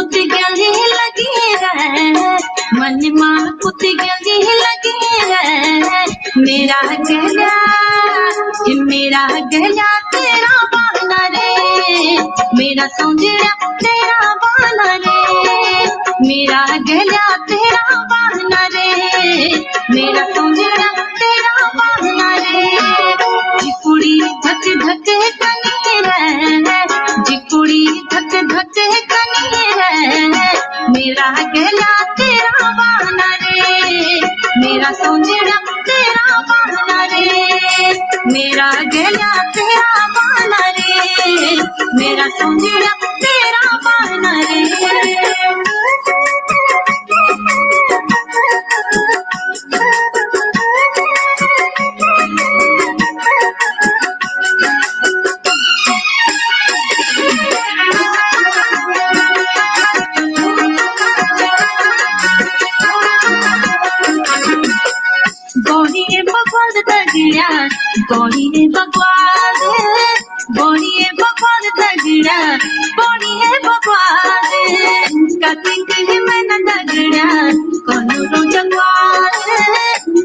पुत गली लगी रहे, मन माँ पुत गली लगी रहे। मेरा गला तेरा बहाना रे, मेरा सौंदर्य तेरा बहाना रे। मेरा गला तेरा बहाना रे, मेरा सौंदर्य तेरा बहाना रे। जिकुड़ी धक धक कनी रहे, जिकुड़ी धक धक कनी रहे। मेरा गला तेरा बहाना रे, मेरा सौंदर्य तेरा बहाना रे। मेरा गला तेरा बहाना रे, मेरा सौंदर्य तेरा बहाना रे। गोड़िए बगवाद दगिया, गोड़िए बगवाद, गोड़िए बगवाद दगिया, गोड़िए बगवाद। कटिंग में न दगड़ा कोनो रो जगवाद,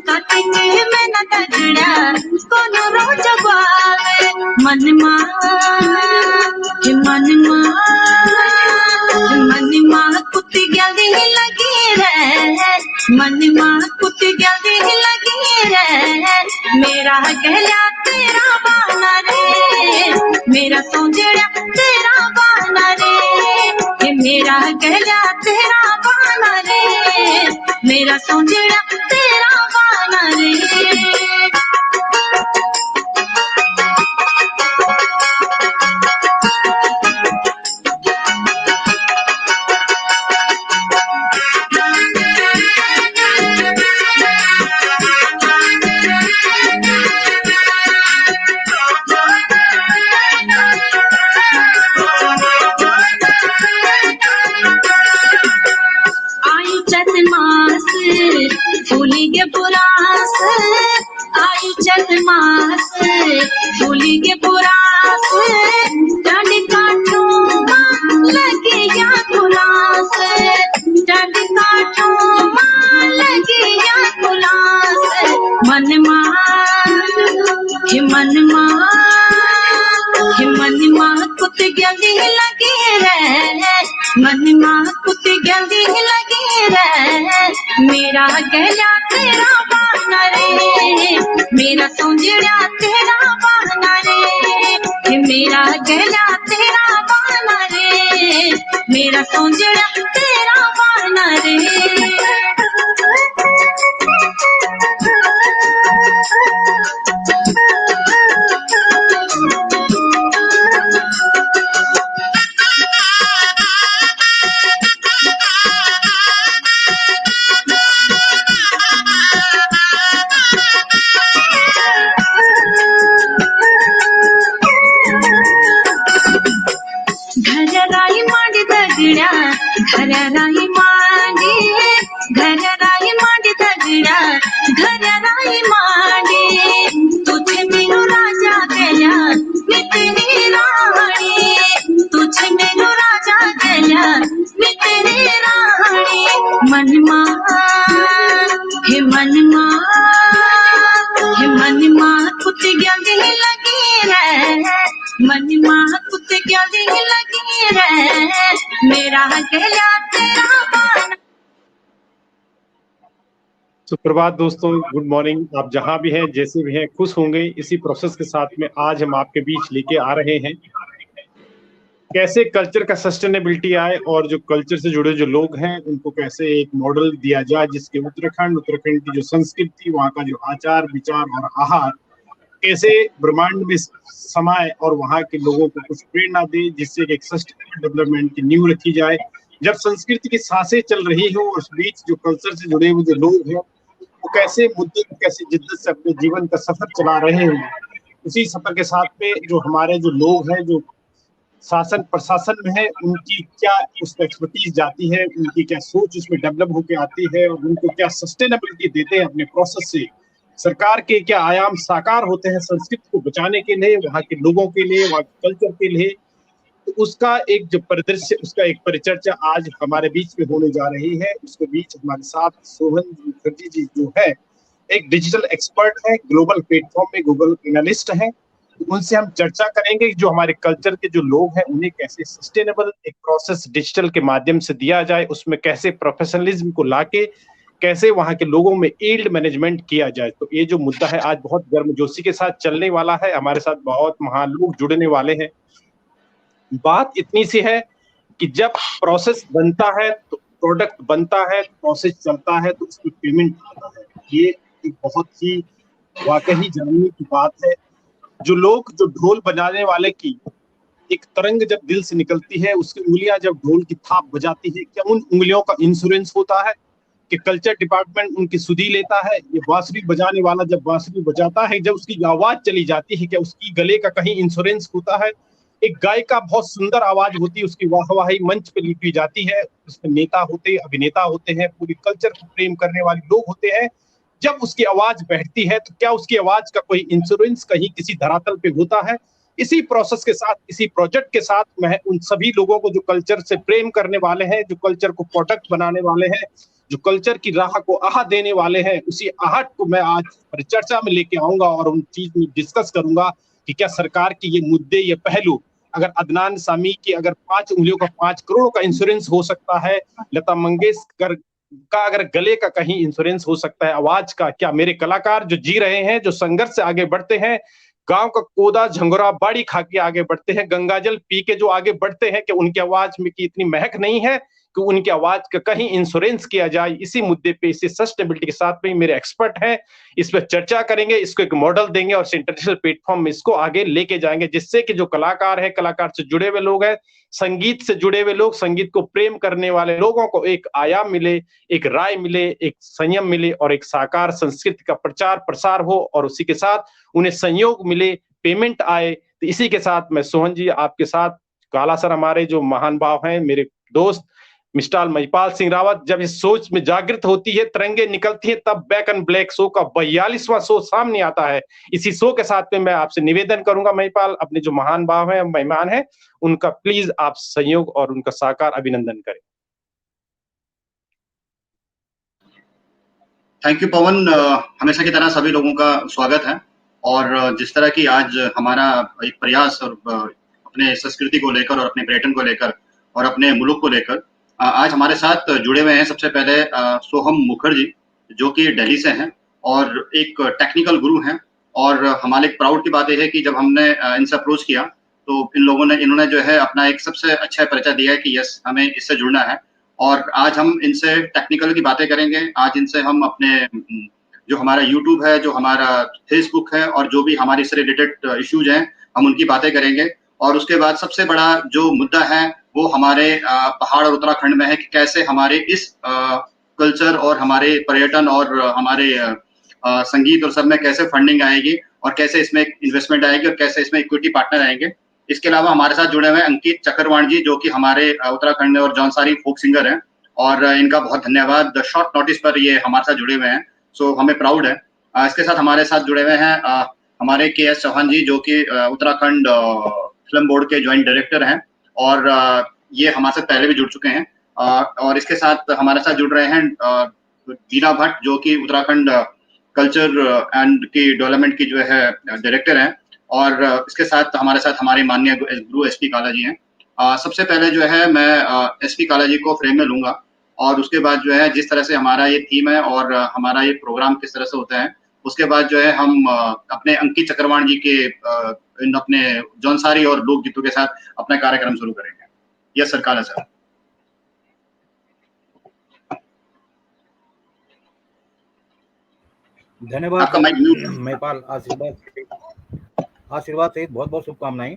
कटिंग में न दगड़ा कोनो रो जगवाद। मन माँ कुत्ती गली लगी रहे, मन माँ कुत्ती गली लगी रहे। मेरा गला तेरा बहाना रे, मेरा सौंदर्य तेरा बहाना रे। मेरा गला तेरा बहाना रे, मेरा सौंदर्य तेरा बहाना रे। आयु चत मास फूली के पुरास, आयु चत मास फूली के पुरास। डंड काठों मां लगे या खुलास, डंड काठों मां लगे या खुलास। मन मां कुत गली लगी रहे, मन माँ कुत गली लगी रहे। मेरा गला तेरा बहाना रे, मेरा सौंदर्य तेरा बहाना रे। मेरा गला तेरा बहाना रे, मेरा सौंदर्य तेरा बहाना रे। घरराई मांडी दगड़ा, घरराई मांडी, घरराई मांडी दगड़ा, घरराई मांडी। तुझे मेरो राजा गया मितनी रानी, तुझे मेरो राजा गया मितनी रानी। मन माँ कुत गली लगी रहे, मन माँ कुत गली लगी रहे। मेरा गला तेरा बहाना। सुप्रभात दोस्तों, गुड मॉर्निंग। आप जहां भी हैं, जैसे भी हैं, खुश होंगे। इसी प्रोसेस के साथ में आज हम आपके बीच लेके आ रहे हैं कैसे कल्चर का सस्टेनेबिलिटी आए और जो कल्चर से जुड़े जो लोग हैं उनको कैसे एक मॉडल दिया जाए जिसके उत्तराखंड की जो संस्कृति, वहाँ का जो आचार विचार और आहार कैसे ब्रह्मांड में समाये और वहाँ के लोगों को कुछ प्रेरणा दे, जिससे एक सस्टेनेबल डेवलपमेंट की नींव रखी जाए। जब संस्कृति की सांसें चल रही हो और उस बीच जो कल्चर से जुड़े हुए जो लोग हैं वो कैसे मुद्दे को कैसे जिद्दत से अपने जीवन का सफर चला रहे हैं। उसी सफर के साथ में जो हमारे जो लोग हैं जो शासन प्रशासन में है, उनकी क्या उसमें एक्सपर्टीज जाती है, उनकी क्या सोच उसमें डेवलप होकर आती है और उनको क्या सस्टेनेबिलिटी देते हैं अपने प्रोसेस से। सरकार के क्या आयाम साकार होते हैं संस्कृति को बचाने के लिए, वहाँ के लोगों के लिए, वहाँ के कल्चर के लिए। तो उसका एक जो परिदृश्य, उसका एक परिचर्चा आज हमारे बीच में होने जा रही है। उसके बीच हमारे साथ सोहन मुखर्जी जी जो है, एक डिजिटल एक्सपर्ट है, ग्लोबल प्लेटफॉर्म में गूगल एनालिस्ट है। तो उनसे हम चर्चा करेंगे जो हमारे कल्चर के जो लोग हैं उन्हें कैसे सस्टेनेबल एक प्रोसेस डिजिटल के माध्यम से दिया जाए, उसमें कैसे प्रोफेशनलिज्म को लाके कैसे वहां के लोगों में यील्ड मैनेजमेंट किया जाए। तो ये जो मुद्दा है आज बहुत गर्मजोशी के साथ चलने वाला है। हमारे साथ बहुत महान लोग जुड़ने वाले हैं। बात इतनी सी है कि जब प्रोसेस बनता है तो प्रोडक्ट बनता है, प्रोसेस चलता है तो उसकी पेमेंट आता है। ये एक बहुत ही वाकई जानने की बात है। जो लोग, जो ढोल बजाने वाले की एक तरंग जब दिल से निकलती है, उसकी उंगलियां जब ढोल की थाप बजाती है, क्या उन उंगलियों का इंश्योरेंस होता है? कि कल्चर डिपार्टमेंट उनकी सुधी लेता है? ये बांसुरी बजाने वाला जब बांसुरी बजाता है, जब उसकी आवाज चली जाती है, क्या उसकी गले का कहीं इंश्योरेंस होता है? एक गायिका बहुत सुंदर आवाज होती है, उसकी वाहवाही मंच पे लिखी जाती है, उसमें नेता होते हैं, अभिनेता होते हैं, पूरी कल्चर को प्रेम करने वाले लोग होते हैं। जब उसकी आवाज बैठती है तो क्या उसकी आवाज का कोई इंश्योरेंस कहीं किसी धरातल पे होता है? इसी प्रोसेस के साथ, इसी प्रोजेक्ट के साथ मैं उन सभी लोगों को जो कल्चर से प्रेम करने वाले हैं, जो कल्चर को प्रोडक्ट बनाने वाले हैं, जो कल्चर की राह को आह देने वाले हैं, उसी आहट को मैं आज परिचर्चा में लेके आऊंगा और उन चीज में डिस्कस करूंगा कि क्या सरकार की ये मुद्दे, ये पहलू, अगर अदनान सामी की अगर 5 उंगलियों का 5 करोड़ का इंश्योरेंस हो सकता है, लता मंगेशकर का अगर गले का कहीं इंश्योरेंस हो सकता है, आवाज का, क्या मेरे कलाकार जो जी रहे हैं, जो संघर्ष से आगे बढ़ते हैं, गांव का कोदा झंगोरा बाड़ी खा के आगे बढ़ते हैं, गंगाजल पी के जो आगे बढ़ते हैं, कि उनकी आवाज में की इतनी महक नहीं है कि उनकी आवाज का कहीं इंश्योरेंस किया जाए? इसी मुद्दे पे, इसी सस्टेनेबिलिटी के साथ में मेरे एक्सपर्ट हैं, इस पर चर्चा करेंगे, इसको एक मॉडल देंगे और इंटरनेशनल प्लेटफॉर्म में इसको आगे लेके जाएंगे, जिससे कि जो कलाकार है, कलाकार से जुड़े हुए लोग हैं, संगीत से जुड़े हुए लोग, संगीत को प्रेम करने वाले लोगों को एक आयाम मिले, एक राय मिले, एक संयम मिले और एक साकार संस्कृति का प्रचार प्रसार हो और उसी के साथ उन्हें संयोग मिले, पेमेंट आए। तो इसी के साथ मैं सोहन जी आपके साथ, काला सर हमारे जो महान भाव हैं, मेरे दोस्त मिस्टर महिपाल सिंह रावत, जब इस सोच में जागृत होती है, तरंगे निकलती है, तब बैक एंड ब्लैक शो का 42वां शो सामने आता है। इसी शो के साथ में मैं आपसे निवेदन करूंगा महिपाल, अपने जो महान भाव हैं, मेहमान हैं, उनका प्लीज आप सहयोग और उनका साकार अभिनंदन करें। थैंक यू पवन। हमेशा की तरह सभी लोगों का स्वागत है। और जिस तरह की आज हमारा एक प्रयास और अपने संस्कृति को लेकर और अपने पर्यटन को लेकर और अपने मुल्क को लेकर आज हमारे साथ जुड़े हुए हैं, सबसे पहले सोहम मुखर्जी जो कि दिल्ली से हैं और एक टेक्निकल गुरु हैं। और हमारे प्राउड की बात यह है कि जब हमने इनसे अप्रोच किया तो इन्होंने जो है अपना एक सबसे अच्छा परिचय दिया है कि यस, हमें इससे जुड़ना है। और आज हम इनसे टेक्निकल की बातें करेंगे। आज इनसे हम अपने जो हमारा यूट्यूब है, जो हमारा फेसबुक है और जो भी हमारे इससे रिलेटेड इश्यूज हैं, हम उनकी बातें करेंगे। और उसके बाद सबसे बड़ा जो मुद्दा है वो हमारे पहाड़ और उत्तराखंड में है कि कैसे हमारे इस कल्चर और हमारे पर्यटन और हमारे संगीत और सब में कैसे फंडिंग आएगी और कैसे इसमें इन्वेस्टमेंट आएगी और कैसे इसमें इक्विटी पार्टनर आएंगे। इसके अलावा हमारे साथ जुड़े हुए हैं अंकित चक्रवाण जी जो कि हमारे उत्तराखंड और जौनसारी फोक सिंगर हैं और इनका बहुत धन्यवाद, शॉर्ट नोटिस पर ये हमारे साथ जुड़े हुए हैं। सो हमें प्राउड है। इसके साथ हमारे साथ जुड़े हुए हैं हमारे KS चौहान जी जो कि उत्तराखंड फिल्म बोर्ड के ज्वाइंट डायरेक्टर हैं और ये हमारे साथ पहले भी जुड़ चुके हैं। और इसके साथ हमारे साथ जुड़ रहे हैं दीना भट्ट जो कि उत्तराखंड कल्चर एंड की डेवलपमेंट की जो है डायरेक्टर हैं। और इसके साथ हमारे माननीय गुरु SP काला जी हैं। सबसे पहले जो है मैं SP काला जी को फ्रेम में लूंगा और उसके बाद जो है जिस तरह से हमारा ये थीम है और हमारा ये प्रोग्राम किस तरह से होता है, उसके बाद जो है हम अपने अंकित चक्रवाण जी के अपने जौनसारी और लोकगीतों के साथ अपना कार्यक्रम शुरू करेंगे। यस सर, काला सर। धन्यवाद आपका माइक म्यूट। महिपाल, आशीर्वाद सहित बहुत बहुत शुभकामनाएं।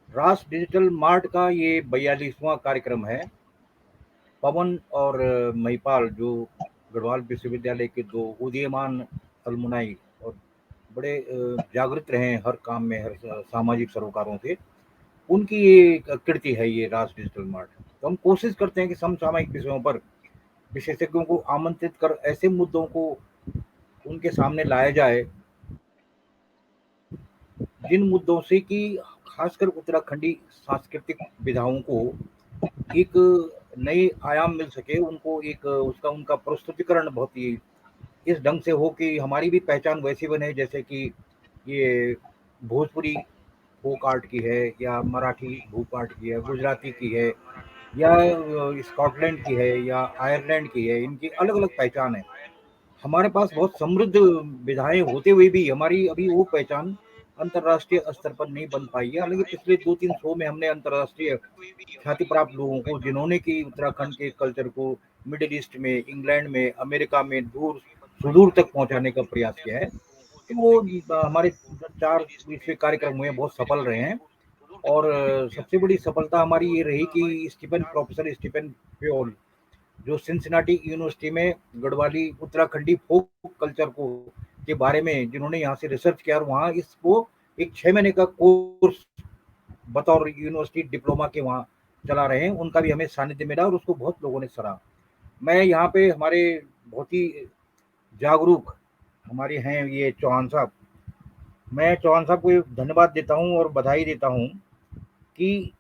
राष्ट्र डिजिटल मार्ट का ये 42वां कार्यक्रम है। पवन और महिपाल जो गढ़वाल विश्वविद्यालय के दो उदीयमान अलमुनाई और बड़े जागृत रहे हैं हर काम में, हर सामाजिक सरोकारों से, उनकी ये कृति है ये राष्ट्र डिजिटल मार्ट। तो हम कोशिश करते हैं कि समसामयिक विषयों पर विशेषज्ञों को आमंत्रित कर ऐसे मुद्दों को उनके सामने लाया जाए जिन मुद्दों से कि खासकर उत्तराखंडी सांस्कृतिक विधाओं को एक नई आयाम मिल सके, उनको एक उसका उनका प्रस्तुतिकरण बहुत ही इस ढंग से हो कि हमारी भी पहचान वैसी बने जैसे कि ये भोजपुरी फोक आर्ट की है, या मराठी भूप आर्ट की है, गुजराती की है, या स्कॉटलैंड की है, या आयरलैंड की है। इनकी अलग अलग पहचान है। हमारे पास बहुत समृद्ध विधाएं होते हुए भी हमारी अभी वो पहचान अंतर्राष्ट्रीय स्तर पर नहीं बन पाई है। हालांकि पिछले 2-3 शो में हमने अंतर्राष्ट्रीय ख्याति प्राप्त लोगों को, जिन्होंने कि उत्तराखंड के कल्चर को मिडिल ईस्ट में, इंग्लैंड में, अमेरिका में दूर सुदूर तक पहुंचाने का प्रयास किया है, कि वो हमारे 4 कार्यक्रम हुए बहुत सफल रहे हैं। और सबसे बड़ी सफलता हमारी ये रही कि प्रोफेसर स्टीफन फ्योल, जो सिंसिनाटी यूनिवर्सिटी में गढ़वाली उत्तराखंडी फोक कल्चर को के बारे में जिन्होंने यहाँ से रिसर्च किया और वहाँ इसको एक 6 महीने का कोर्स बतौर यूनिवर्सिटी डिप्लोमा के वहाँ चला रहे हैं, उनका भी हमें सानिध्य मिला और उसको बहुत लोगों ने सराहा। मैं यहाँ पे हमारे बहुत ही जागरूक हमारे हैं ये चौहान साहब, मैं चौहान साहब को धन्यवाद देता हूँ और बधाई देता हूँ कि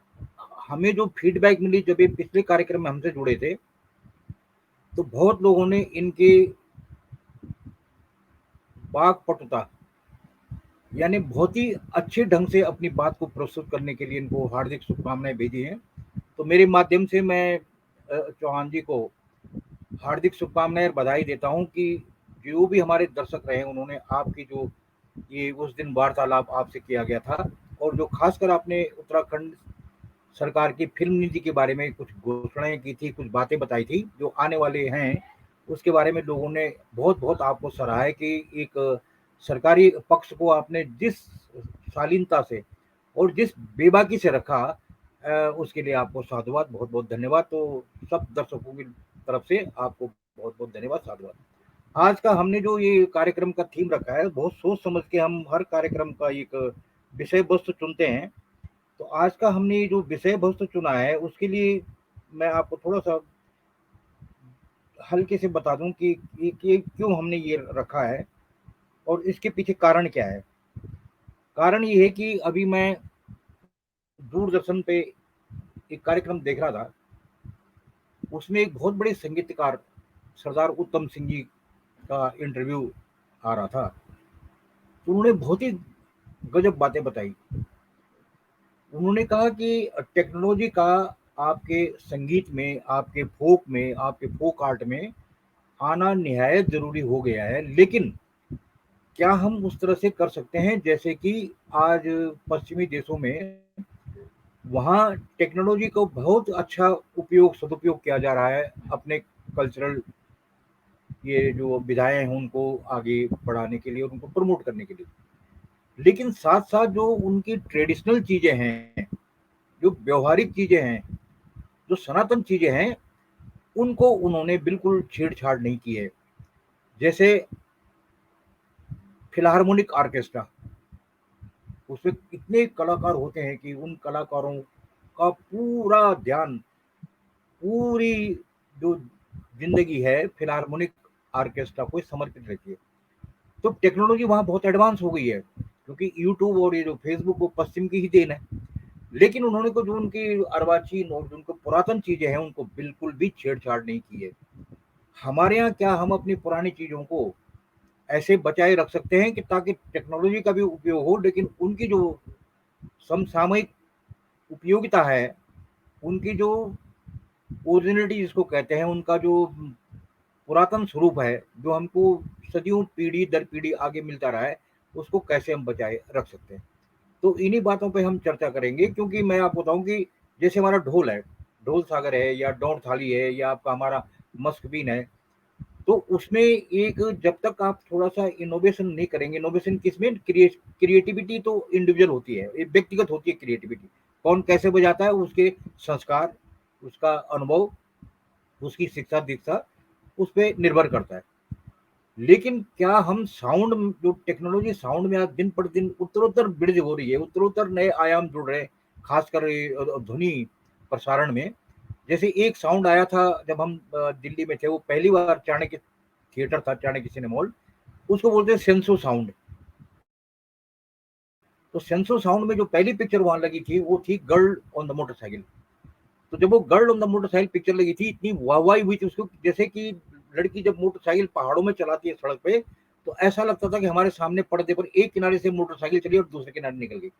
हमें जो फीडबैक मिली जब ये पिछले कार्यक्रम में हमसे जुड़े थे, तो बहुत लोगों ने इनके वाक्पटुता यानी बहुत ही अच्छे ढंग से अपनी बात को प्रस्तुत करने के लिए इनको हार्दिक शुभकामनाएं भेजी हैं। तो मेरे माध्यम से मैं चौहान जी को हार्दिक शुभकामनाएं और बधाई देता हूं कि जो भी हमारे दर्शक रहे, उन्होंने आपकी जो ये उस दिन वार्तालाप आपसे किया गया था, और जो खासकर आपने उत्तराखंड सरकार की फिल्म नीति के बारे में कुछ घोषणाएं की थी, कुछ बातें बताई थी जो आने वाले हैं, उसके बारे में लोगों ने बहुत बहुत आपको सराहा है कि एक सरकारी पक्ष को आपने जिस शालीनता से और जिस बेबाकी से रखा, उसके लिए आपको साधुवाद, बहुत बहुत धन्यवाद। तो सब दर्शकों की तरफ से आपको बहुत बहुत धन्यवाद, साधुवाद। आज का हमने जो ये कार्यक्रम का थीम रखा है, बहुत सोच समझ के हम हर कार्यक्रम का एक विषय वस्तु चुनते हैं। तो आज का हमने जो विषय वस्तु चुना है, उसके लिए मैं आपको थोड़ा सा हल्के से बता दूं कि ये क्यों हमने ये रखा है और इसके पीछे कारण क्या है। कारण ये है कि अभी मैं दूरदर्शन पे एक कार्यक्रम देख रहा था, उसमें एक बहुत बड़े संगीतकार सरदार उत्तम सिंह जी का इंटरव्यू आ रहा था। तो उन्होंने बहुत ही गजब बातें बताई। उन्होंने कहा कि टेक्नोलॉजी का आपके संगीत में, आपके फोक में, आपके फोक आर्ट में आना निहायत जरूरी हो गया है, लेकिन क्या हम उस तरह से कर सकते हैं जैसे कि आज पश्चिमी देशों में, वहाँ टेक्नोलॉजी को बहुत अच्छा सदुपयोग किया जा रहा है अपने कल्चरल ये जो विधाएं हैं उनको आगे बढ़ाने के लिए, उनको प्रमोट करने के लिए। लेकिन साथ साथ जो उनकी ट्रेडिशनल चीजें हैं, जो व्यवहारिक चीजें हैं, जो सनातन चीजें हैं, उनको उन्होंने बिल्कुल छेड़छाड़ नहीं की है। जैसे फिलहारमोनिक ऑर्केस्ट्रा, उसमें इतने कलाकार होते हैं कि उन कलाकारों का पूरा ध्यान, पूरी जो जिंदगी है फिलहारमोनिक ऑर्केस्ट्रा को समर्पित रहती है। तो टेक्नोलॉजी वहाँ बहुत एडवांस हो गई है, क्योंकि यूट्यूब और ये जो फेसबुक वो पश्चिम की ही देन है। लेकिन उन्होंने को जो उनकी अर्वाचीन और जो उनको पुरातन चीजें हैं, उनको बिल्कुल भी छेड़छाड़ नहीं की है। हमारे यहाँ क्या हम अपनी पुरानी चीजों को ऐसे बचाए रख सकते हैं कि ताकि टेक्नोलॉजी का भी उपयोग हो, लेकिन उनकी जो समसामयिक उपयोगिता है, उनकी जो ओरिजिनलिटी जिसको कहते हैं, उनका जो पुरातन स्वरूप है, जो हमको सदियों पीढ़ी दर पीढ़ी आगे मिलता रहा है, उसको कैसे हम बचाए रख सकते हैं। तो इन्हीं बातों पे हम चर्चा करेंगे, क्योंकि मैं आपको बताऊं कि जैसे हमारा ढोल है, ढोल सागर है, या डौर थाली है, या आपका हमारा मस्कबीन है, तो उसमें एक जब तक आप थोड़ा सा इनोवेशन नहीं करेंगे, इनोवेशन किसमें, क्रिएटिविटी तो इंडिविजुअल होती है, ये व्यक्तिगत होती है क्रिएटिविटी, कौन कैसे बजाता है, उसके संस्कार, उसका अनुभव, उसकी शिक्षा दीक्षा उस पर निर्भर करता है। लेकिन क्या हम साउंड, जो टेक्नोलॉजी साउंड में आज दिन पर दिन उत्तरोत्तर वृद्धि हो रही है, उत्तरोत्तर नए आयाम जुड़ रहे हैं, खासकर ध्वनि प्रसारण में। जैसे एक साउंड आया था जब हम दिल्ली में थे, वो पहली बार चाणक्य थिएटर था, चाणक्य सिनेमा हॉल, उसको बोलते हैं सेंसो साउंड। तो सेंसो साउंड में जो पहली पिक्चर वहां लगी थी वो थी गर्ल ऑन द मोटरसाइकिल। तो जब वो girl on the motorcycle picture लगी थी, इतनी वाहवाही हुई थी उसको, जैसे कि लड़की जब मोटरसाइकिल पहाड़ों में चलाती है सड़क पे, तो ऐसा लगता था कि हमारे सामने पर्दे पर एक किनारे से मोटरसाइकिल चली और दूसरे किनारे निकल गई।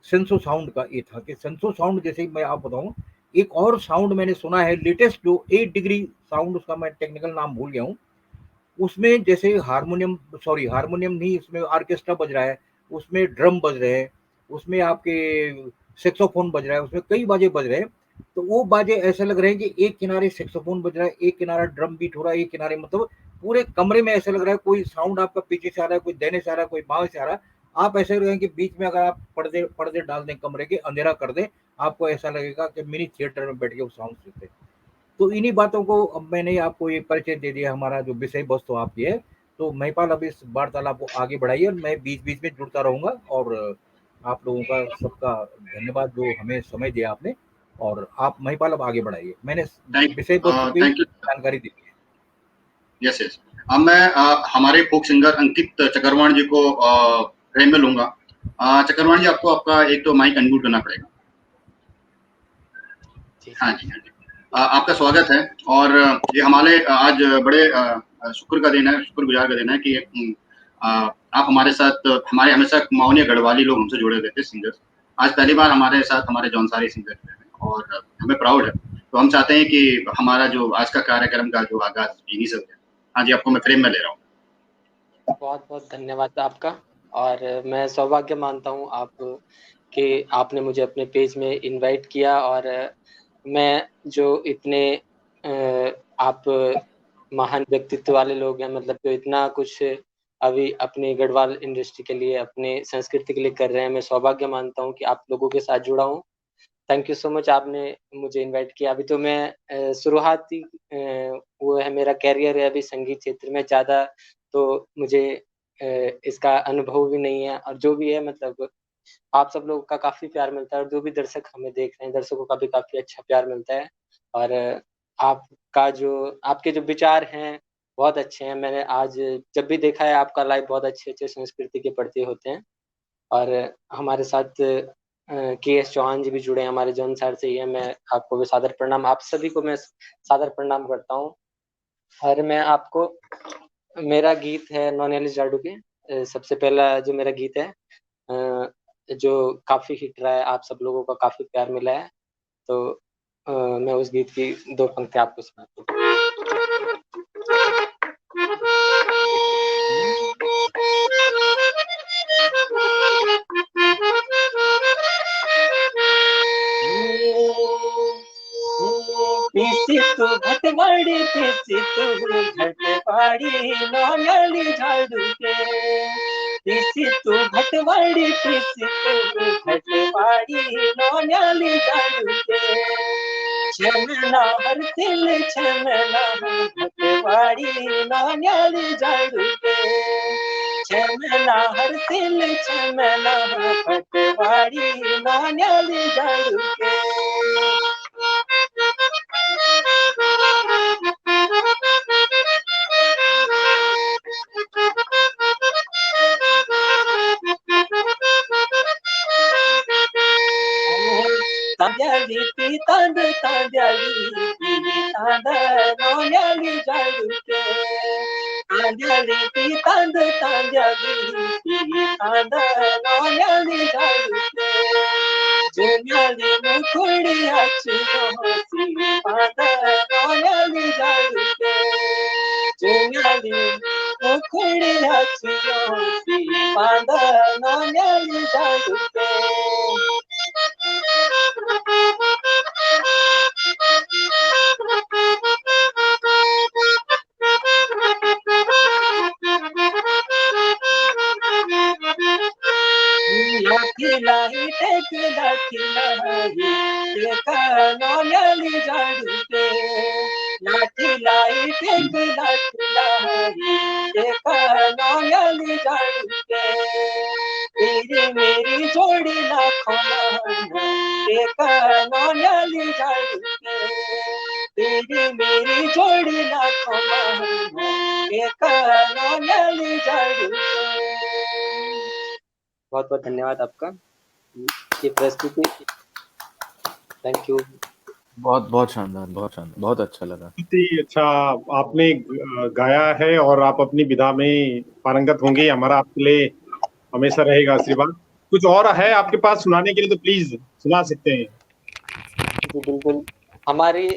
सेंसो साउंड का ये था कि सेंसो साउंड, जैसे मैं आप बताऊं, एक और साउंड मैंने सुना है लेटेस्ट, जो 8 डिग्री साउंड, उसका मैं टेक्निकल नाम भूल गया हूँ। उसमें जैसे हारमोनियम नहीं, उसमें ऑर्केस्ट्रा बज रहा है, उसमें ड्रम बज रहे हैं, उसमें आपके सेक्सोफोन बज रहा है, उसमें कई बाजे बज रहे हैं। तो वो बाजे ऐसे लग रहे हैं कि एक किनारे सेक्सोफोन बज रहा है, एक किनारा ड्रम बीट हो रहा है, एक किनारे मतलब पूरे कमरे में ऐसा लग रहा है कोई साउंड आपका पीछे से आ रहा है, कोई देने से आ रहा है, कोई बाएं से आ रहा है। आप ऐसे लग रहे हैं कि बीच में अगर आप पर्दे पर्दे डाल दें, कमरे के अंधेरा कर दें, आपको ऐसा लगेगा कि मिनी थिएटर में बैठ के वो साउंड सुनते हैं। तो इन्हीं बातों को अब मैंने आपको ये परिचय दे दिया, हमारा जो विषय वस्तु आपकी है। तो महिपाल अब इस वार्तालाप को आगे बढ़ाइए, और मैं बीच बीच में जुड़ता रहूंगा। और आप लोगों का सबका धन्यवाद जो हमें समय दिया आपने। और आप महिपाल अब आगे बढ़ाइए, मैंने विषय वस्तु की थैंक यू। जानकारी दी है। Yes yes. अब मैं हमारे फोक सिंगर अंकित चकरवाण जी को फ्रेम में लूंगा। चकरवाण जी, आपको आपका एक तो माइक अनम्यूट करना पड़ेगा। हाँ जी, हाँ जी। आपका स्वागत है। और ये हमारे आज बड़े शुक्रगुजार का दिन है कि आप हमारे साथ, हमारे हमेशा कुमाऊनी गढ़वाली लोग हमसे जुड़े रहते सिंगर्स। आज पहली बार हमारे साथ हमारे जौनसारी सिंगर हैं और हमें प्राउड है। तो हम चाहते हैं कि हमारा जो आज का कार्यक्रम का जो आगाज इन्हीं से हो जाए। हाँ जी, आपको मैं फ्रेम में ले रहा हूँ। बहुत बहुत धन्यवाद आपका। और मैं सौभाग्य मानता हूँ आप कि आपने मुझे अपने पेज में इनवाइट किया। और मैं जो इतने आप महान व्यक्तित्व वाले लोग हैं, मतलब जो इतना कुछ अभी अपनी गढ़वाल इंडस्ट्री के लिए, अपने संस्कृति के लिए कर रहे हैं, मैं सौभाग्य मानता हूँ कि आप लोगों के साथ जुड़ा हूँ। थैंक यू सो मच, आपने मुझे इनवाइट किया। अभी तो मैं शुरुआती वो है मेरा कैरियर है अभी संगीत क्षेत्र में, ज़्यादा तो मुझे इसका अनुभव भी नहीं है। और जो भी है, मतलब आप सब लोगों का काफ़ी प्यार मिलता है, और जो भी दर्शक हमें देख रहे हैं, दर्शकों का भी काफ़ी अच्छा प्यार मिलता है। और आपके जो विचार हैं बहुत अच्छे हैं। मैंने आज जब भी देखा है आपका लाइव, बहुत अच्छे-अच्छे संस्कृति के प्रति होते हैं। और हमारे साथ के एस चौहान जी भी जुड़े हैं, हमारे जौनसार से ही हैं। मैं आपको भी सादर प्रणाम, आप सभी को मैं सादर प्रणाम करता हूँ। और मैं आपको, मेरा गीत है नौनियाली जाडू के, सबसे पहला जो मेरा गीत है जो काफ़ी हिट रहा है, आप सब लोगों का काफ़ी प्यार मिला है। तो मैं उस गीत की 2 पंक्तियाँ आपको सुनाता हूँ। पिसितु भटवाड़ी पिसितु भटवाड़ी नौनियाली झाड़ू के, पिसितु भटवाड़ी पिसितु भटवाड़ी नौनियाली झाड़ू के, छमना हर तिल छमना भटवाड़ी नौनियाली झाड़ू के, छमना हर तिल छमना भटवाड़ी नौनियाली झाड़ू के। तांद्याली पी तांद तांद्याली पी तांद नौनियाली झाड़ू के, तांद्याली पी तांद तांद्याली पी तांद नौनियाली झाड़ू के, जुन्याली मुखुड़िया चुनोसी पांद नौनियाली झाड़ू के, जुन्याली मुखुड़िया चुनोसी पांद नौनियाली झाड़ू के। लाठी लाई टेक लाठी लाई टेक नौनियाली झाड़ू के, लाठी लाई टेक लाठी लाई टेक नौनियाली झाड़ू के, तेरी मेरी जोड़ी लाखों टेक नौनियाली झाड़ू के, तेरी मेरी जोड़ी लाखों टेक नौनियाली झाड़ू के। बहुत बहुत धन्यवाद आपका ये प्रस्तुति। Thank you. बहुत बहुत शानदार, बहुत शानदार, बहुत अच्छा लगा। बहुत ही अच्छा आपने गाया है और आप अपनी विधा में पारंगत होंगे, हमारा आपके लिए हमेशा रहेगा आशीर्वाद। कुछ और है आपके पास सुनाने के लिए तो प्लीज सुना सकते हैं। जी बिल्कुल। हमारी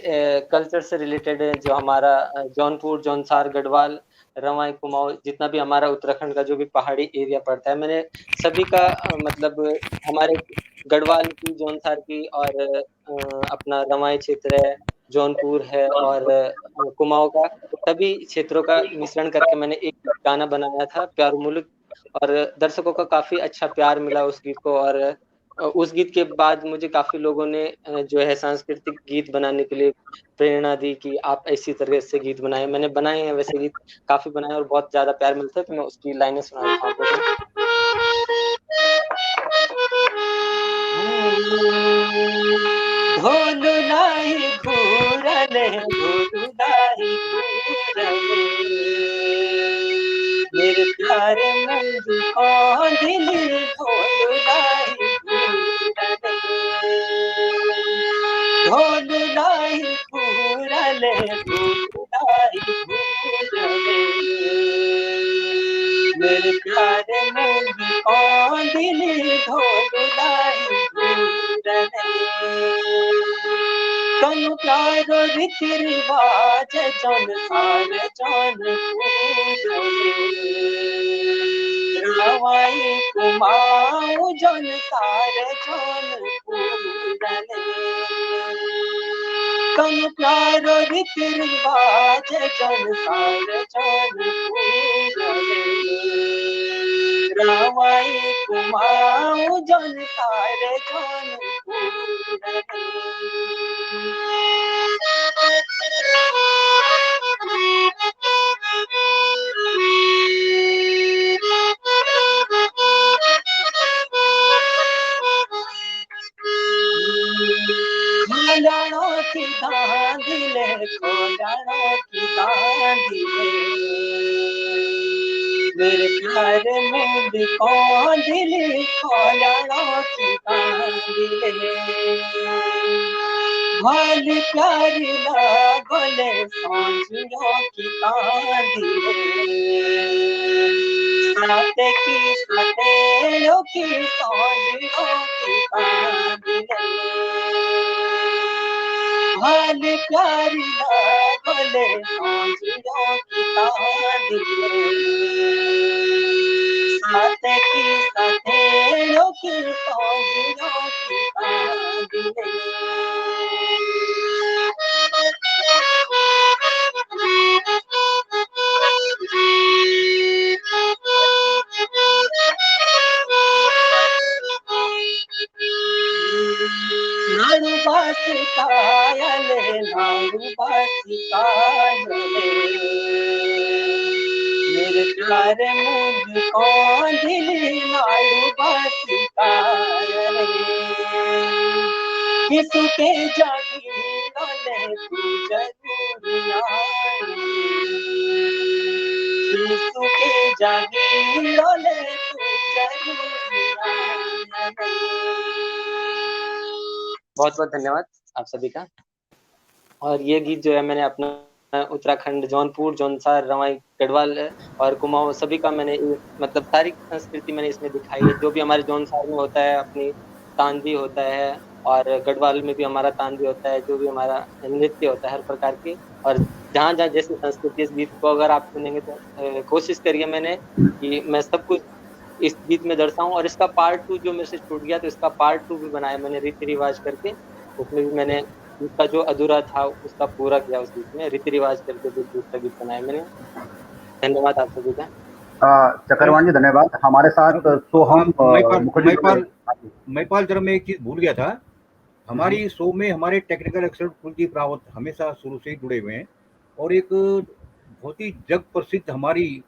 कल्चर से रिलेटेड जो हमारा जौनपुर, जौनसार, गढ़वाल, रवाई, कुमाऊं, जितना भी हमारा उत्तराखंड का जो भी पहाड़ी एरिया पड़ता है, मैंने सभी का मतलब हमारे गढ़वाल की, जौनसार की और अपना रवाई क्षेत्र है, जौनपुर है और कुमाऊं का, सभी क्षेत्रों का मिश्रण करके मैंने एक गाना बनाया था, प्यार मुल्क। और दर्शकों का काफी अच्छा प्यार मिला उस गीत को। और उस गीत के बाद मुझे काफी लोगों ने जो है सांस्कृतिक गीत बनाने के लिए प्रेरणा दी कि आप इसी तरह से गीत बनाएं। मैंने बनाए हैं वैसे गीत, काफी बनाए और बहुत ज्यादा प्यार मिलता है, तो मैं उसकी लाइनें सुना देता हूँ आपको। ढोल नाही घूरने, ढोल नाही घूरने, मेरे प्यारे मंजू को दिल ढोल नाही घूरने, ढोल नाही घूरने, ढोल नाही घूरने, मेरे प्यारे मंजू को दिल ढोल नाही घूरने, तनु प्यारो रीति रिवाज जन सार जन रवाई कुमाऊं जन सार जन तनु प्यारो रीति रिवाज जन सार जन रवाई कुमाऊं जन सार जन खोलाणों की दांदिले, खोलाणों की दांदिले, मेरे प्यारे मुंडी को दिल खोलाणों की दांदिले, भाल प्यारी लागोले सांझियों की दांदिले, साथे की सतेड़ों की सांझियों की दांदिले, भाल प्यारी लागोले सांझियों की दांदिले, साथे की सतेड़ों की सांझियों की दांदिले। नाड़ू बासी कायले, नाड़ू बासी कायले, मेरे प्यारे मुझको दिल नाड़ू बासी कायले, किसके जागीरोले तू जरूर आई, किसके जागीरोले तू जरूर आई। बहुत बहुत धन्यवाद आप सभी का। और ये गीत जो है मैंने अपना उत्तराखंड, जौनपुर, जौनसार, रवाई, गढ़वाल और कुमाऊं सभी का मैंने मतलब सारी संस्कृति मैंने इसमें दिखाई है। जो भी हमारे जौनसार में होता है अपनी तांदी होता है, और गढ़वाल में भी हमारा तांदी होता है, जो भी हमारा नृत्य होता है हर प्रकार के। और जहाँ जहाँ जैसी संस्कृति, इस गीत को अगर आप सुनेंगे तो कोशिश करिए मैंने कि मैं सब कुछ इस गीत में दर्शाऊं। और इसका पार्ट 2 जो मेरे से छूट गया, तो इसका पार्ट 2 भी बनाया मैंने रीति रिवाज करके। उसमें भी मैंने उसका जो अधूरा था उसका पूरा किया उस गीत में, रीति रिवाज करके जो दूसरा गीत बनाया मैंने। धन्यवाद आप सभी का। चक्रवाणी जी धन्यवाद। हमारे साथ सोहम महिपाल जरा मैं एक चीज भूल गया था। हमारी शो में हमारे टेक्निकल एक्सपर्ट कुलदीप रावत हमेशा शुरू से ही जुड़े हुए हैं, और एक बहुत ही जग प्रसिद्ध हमारी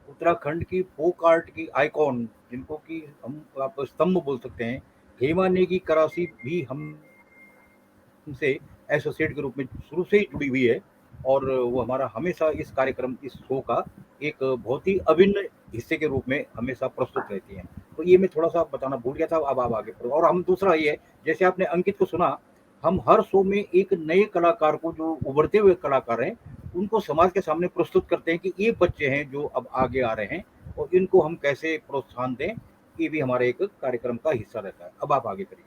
उत्तराखंड की फोक आर्ट की आइकॉन, जिनको कि हम आप स्तंभ बोल सकते हैं, हेमा नेगी करासी भी हमसे एसोसिएट के रूप में शुरू से ही जुड़ी हुई है, और वो हमारा हमेशा इस कार्यक्रम, इस शो का एक बहुत ही अभिन्न हिस्से के रूप में हमेशा प्रस्तुत रहती हैं। तो ये मैं थोड़ा सा बताना भूल गया था, अब आप आगे बढ़ो। और हम दूसरा ये, जैसे आपने अंकित को सुना, हम हर शो में एक नए कलाकार को, जो उभरते हुए कलाकार हैं, उनको समाज के सामने प्रस्तुत करते हैं कि ये बच्चे हैं जो अब आगे आ रहे हैं और इनको हम कैसे प्रोत्साहन दें। ये भी हमारे एक कार्यक्रम का हिस्सा रहता है। अब आप आगे करिए।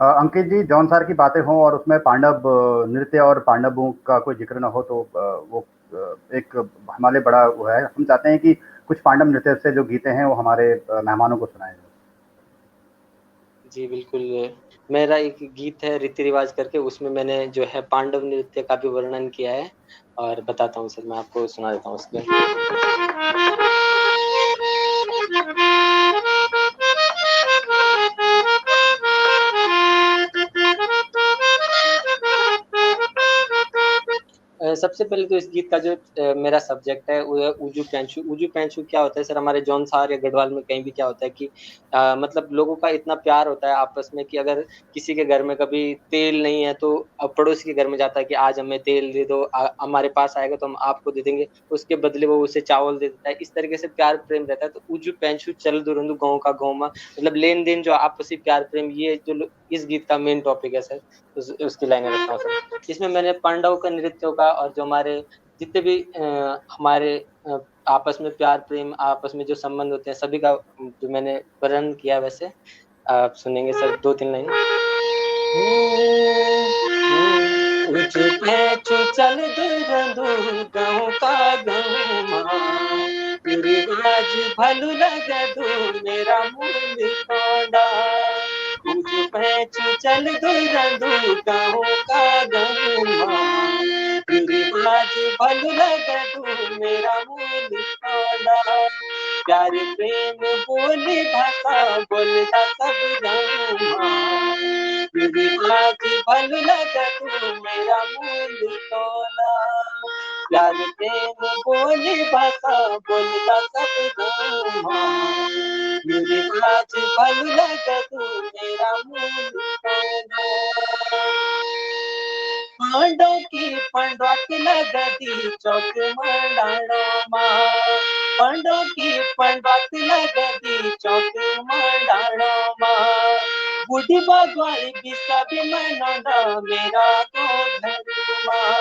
अंकित जी, जॉन सर की बातें हों और उसमें पांडव नृत्य और पांडवों का कोई जिक्र ना हो तो वो एक हमारे लिए बड़ा वो है। हम चाहते हैं कि कुछ पांडव नृत्य से जो गीते हैं वो हमारे मेहमानों को सुनाए जाए। जी बिल्कुल, मेरा एक गीत है रीति रिवाज करके, उसमें मैंने जो है पांडव नृत्य का भी वर्णन किया है और बताता हूँ सर, मैं आपको सुना देता हूँ उसमें। सबसे पहले तो इस गीत का जो मेरा सब्जेक्ट है वो है उजू पैंचू। उजू पैंचू क्या होता है सर, हमारे जौनसार या गढ़वाल में कहीं भी क्या होता है कि मतलब लोगों का इतना प्यार होता है आपस में कि अगर किसी के घर में कभी तेल नहीं है तो पड़ोसी के घर में जाता है कि आज हमें तेल दे दो, हमारे पास आएगा तो हम आपको दे देंगे, उसके बदले वो उसे चावल दे देता है। इस तरीके से प्यार प्रेम रहता है। तो उजू पैंचू चल दुरंदू गाँव का गाँव में, मतलब लेन देन जो आपसी प्यार प्रेम, ये जो इस गीत का मेन टॉपिक है सर। उसकी लाइन रखता हूँ सर। इसमें मैंने पांडवों का नृत्यों का और जो हमारे जितने भी हमारे आपस में प्यार प्रेम, आपस में जो संबंध होते हैं, सभी का जो मैंने वर्णन किया, वैसे आप सुनेंगे सर 2-3 लाइन। चल दूर गाँव का गाँव रिवाज भलू लगे दू मेरा मूल कांडा। चल दूर गाँव का गाँव रिवाज भलू लगे दू मेरा मूल कांडा। प्यार प्रेम बोली भाषा बोलता सब गाँव रिवाज भलू लगे दू मेरा मूल कांडा। प्यार प्रेम बोली भाषा बोलता सब गाँव रिवाज भलू लगे दू मेरा मूल कांडा। पांडव की पंडवत लगदी चौक मंडाणो माँ। पांडव की पंडवत लगदी चौक मंडाणो माँ। बूढ़ी बागवाई भी सब मनोदा मेरा तो घर माँ।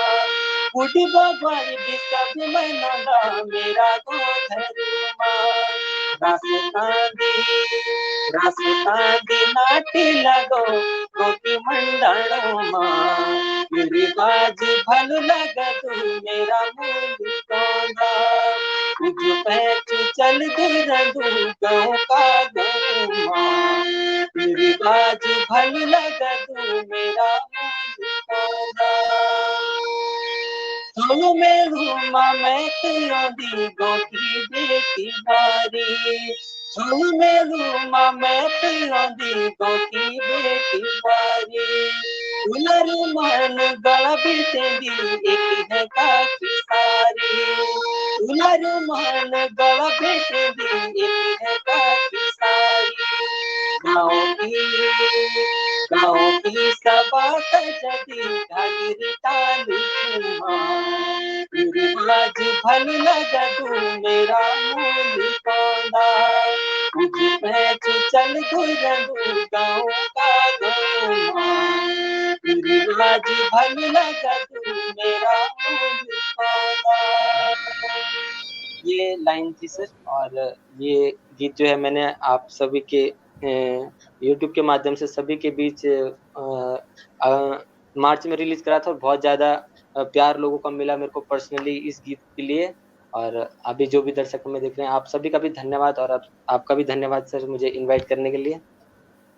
बूढ़ी बागवाई भी सब मनोदा मेरा तो घर माँ। रास्ता दी नाटी लगो गोपी मंडाणो माँ। रिवाज भल लगदू मेरा मूल कांडा। उजू पैचू चल दूरंदू गाँव का गाँव माँ। रिवाज भल लगदू मेरा मूल कांडा। सोनू में रूमा मैं तेरी गोकी बेटी बारी। सोनू में रूमा मैं तेरी गोकी बेटी बारी। उलर मन गला बिटेंदी एक है काकी सारी। उलर मन गला बिटेंदी एक है काकी सारी। गाँव की सभा सजदी ढाली ताली रिवाज भल लगदू मेरा मूल कांडा। उज पैच चल दूरंदू गाँव का गाँव रिवाज भल लगदू मेरा मूल कांडा। ये लाइन थी सर। और ये गीत जो है मैंने आप सभी के YouTube के माध्यम से सभी के बीच मार्च में रिलीज करा था और बहुत ज्यादा प्यार लोगों का मिला मेरे को पर्सनली इस गीत के लिए। और अभी जो भी दर्शक हमें देख रहे हैं, आप सभी का भी धन्यवाद और आपका भी धन्यवाद सर मुझे इनवाइट करने के लिए।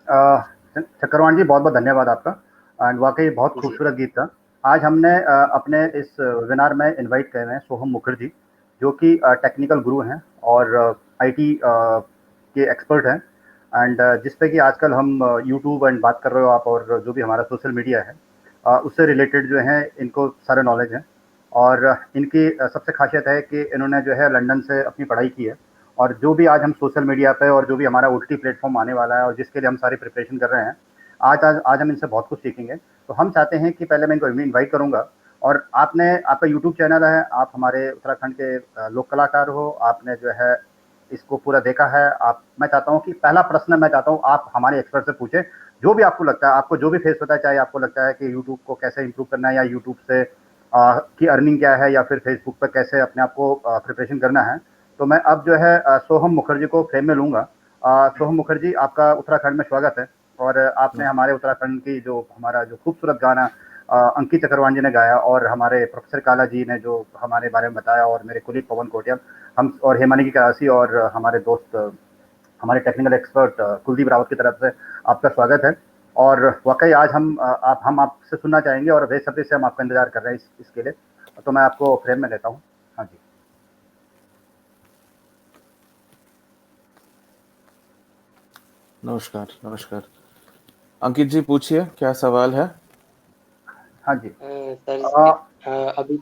चक्रवाण जी, बहुत बहुत धन्यवाद आपका। एंड वाकई बहुत खूबसूरत गीत था। आज हमने अपने इस वेबिनार में इनवाइट किए हैं सोहम मुखर्जी, जो कि टेक्निकल गुरु हैं और IT के एक्सपर्ट हैं। एंड जिस पे कि आजकल हम यूट्यूब एंड बात कर रहे हो आप, और जो भी हमारा सोशल मीडिया है उससे रिलेटेड जो है इनको सारे नॉलेज है। और इनकी सबसे खासियत है कि इन्होंने जो है लंदन से अपनी पढ़ाई की है। और जो भी आज हम सोशल मीडिया पे और जो भी हमारा OTT प्लेटफॉर्म आने वाला है और जिसके लिए हम सारी प्रिपरेशन कर रहे हैं, आज हम इनसे बहुत कुछ सीखेंगे। तो हम चाहते हैं कि पहले मैं इनको इनवाइट करूँगा। और आपका यूट्यूब चैनल है, आप हमारे उत्तराखंड के लोक कलाकार हो, आपने जो है इसको पूरा देखा है। आप, मैं चाहता हूँ कि पहला प्रश्न मैं चाहता हूँ आप हमारे एक्सपर्ट से पूछें, जो भी आपको लगता है, आपको जो भी फेस होता है, चाहे आपको लगता है कि यूट्यूब को कैसे इंप्रूव करना है, या यूट्यूब से की अर्निंग क्या है, या फिर फेसबुक पर कैसे अपने आप को प्रिपरेशन करना है। तो मैं अब जो है सोहम मुखर्जी को फ्रेम में लूंगा। सोहम मुखर्जी, आपका उत्तराखंड में स्वागत है। और आपने हमारे उत्तराखंड की जो हमारा जो खूबसूरत गाना अंकित चक्रवाण जी ने गाया, और हमारे प्रोफेसर काला जी ने जो हमारे बारे में बताया, और मेरे कुलीग पवन कोटियाल, हम और हेमानी की करासी, और हमारे दोस्त हमारे टेक्निकल एक्सपर्ट कुलदीप रावत की तरफ से आपका स्वागत है। और वाकई आज हम आपसे सुनना चाहेंगे, और बेसब्री से हम आपका इंतजार कर रहे हैं इसके लिए। तो मैं आपको फ्रेम में लेता हूँ। हाँ जी। नमस्कार, नमस्कार। अंकित जी, पूछिए, क्या सवाल है? हाँ जी। सर, अभी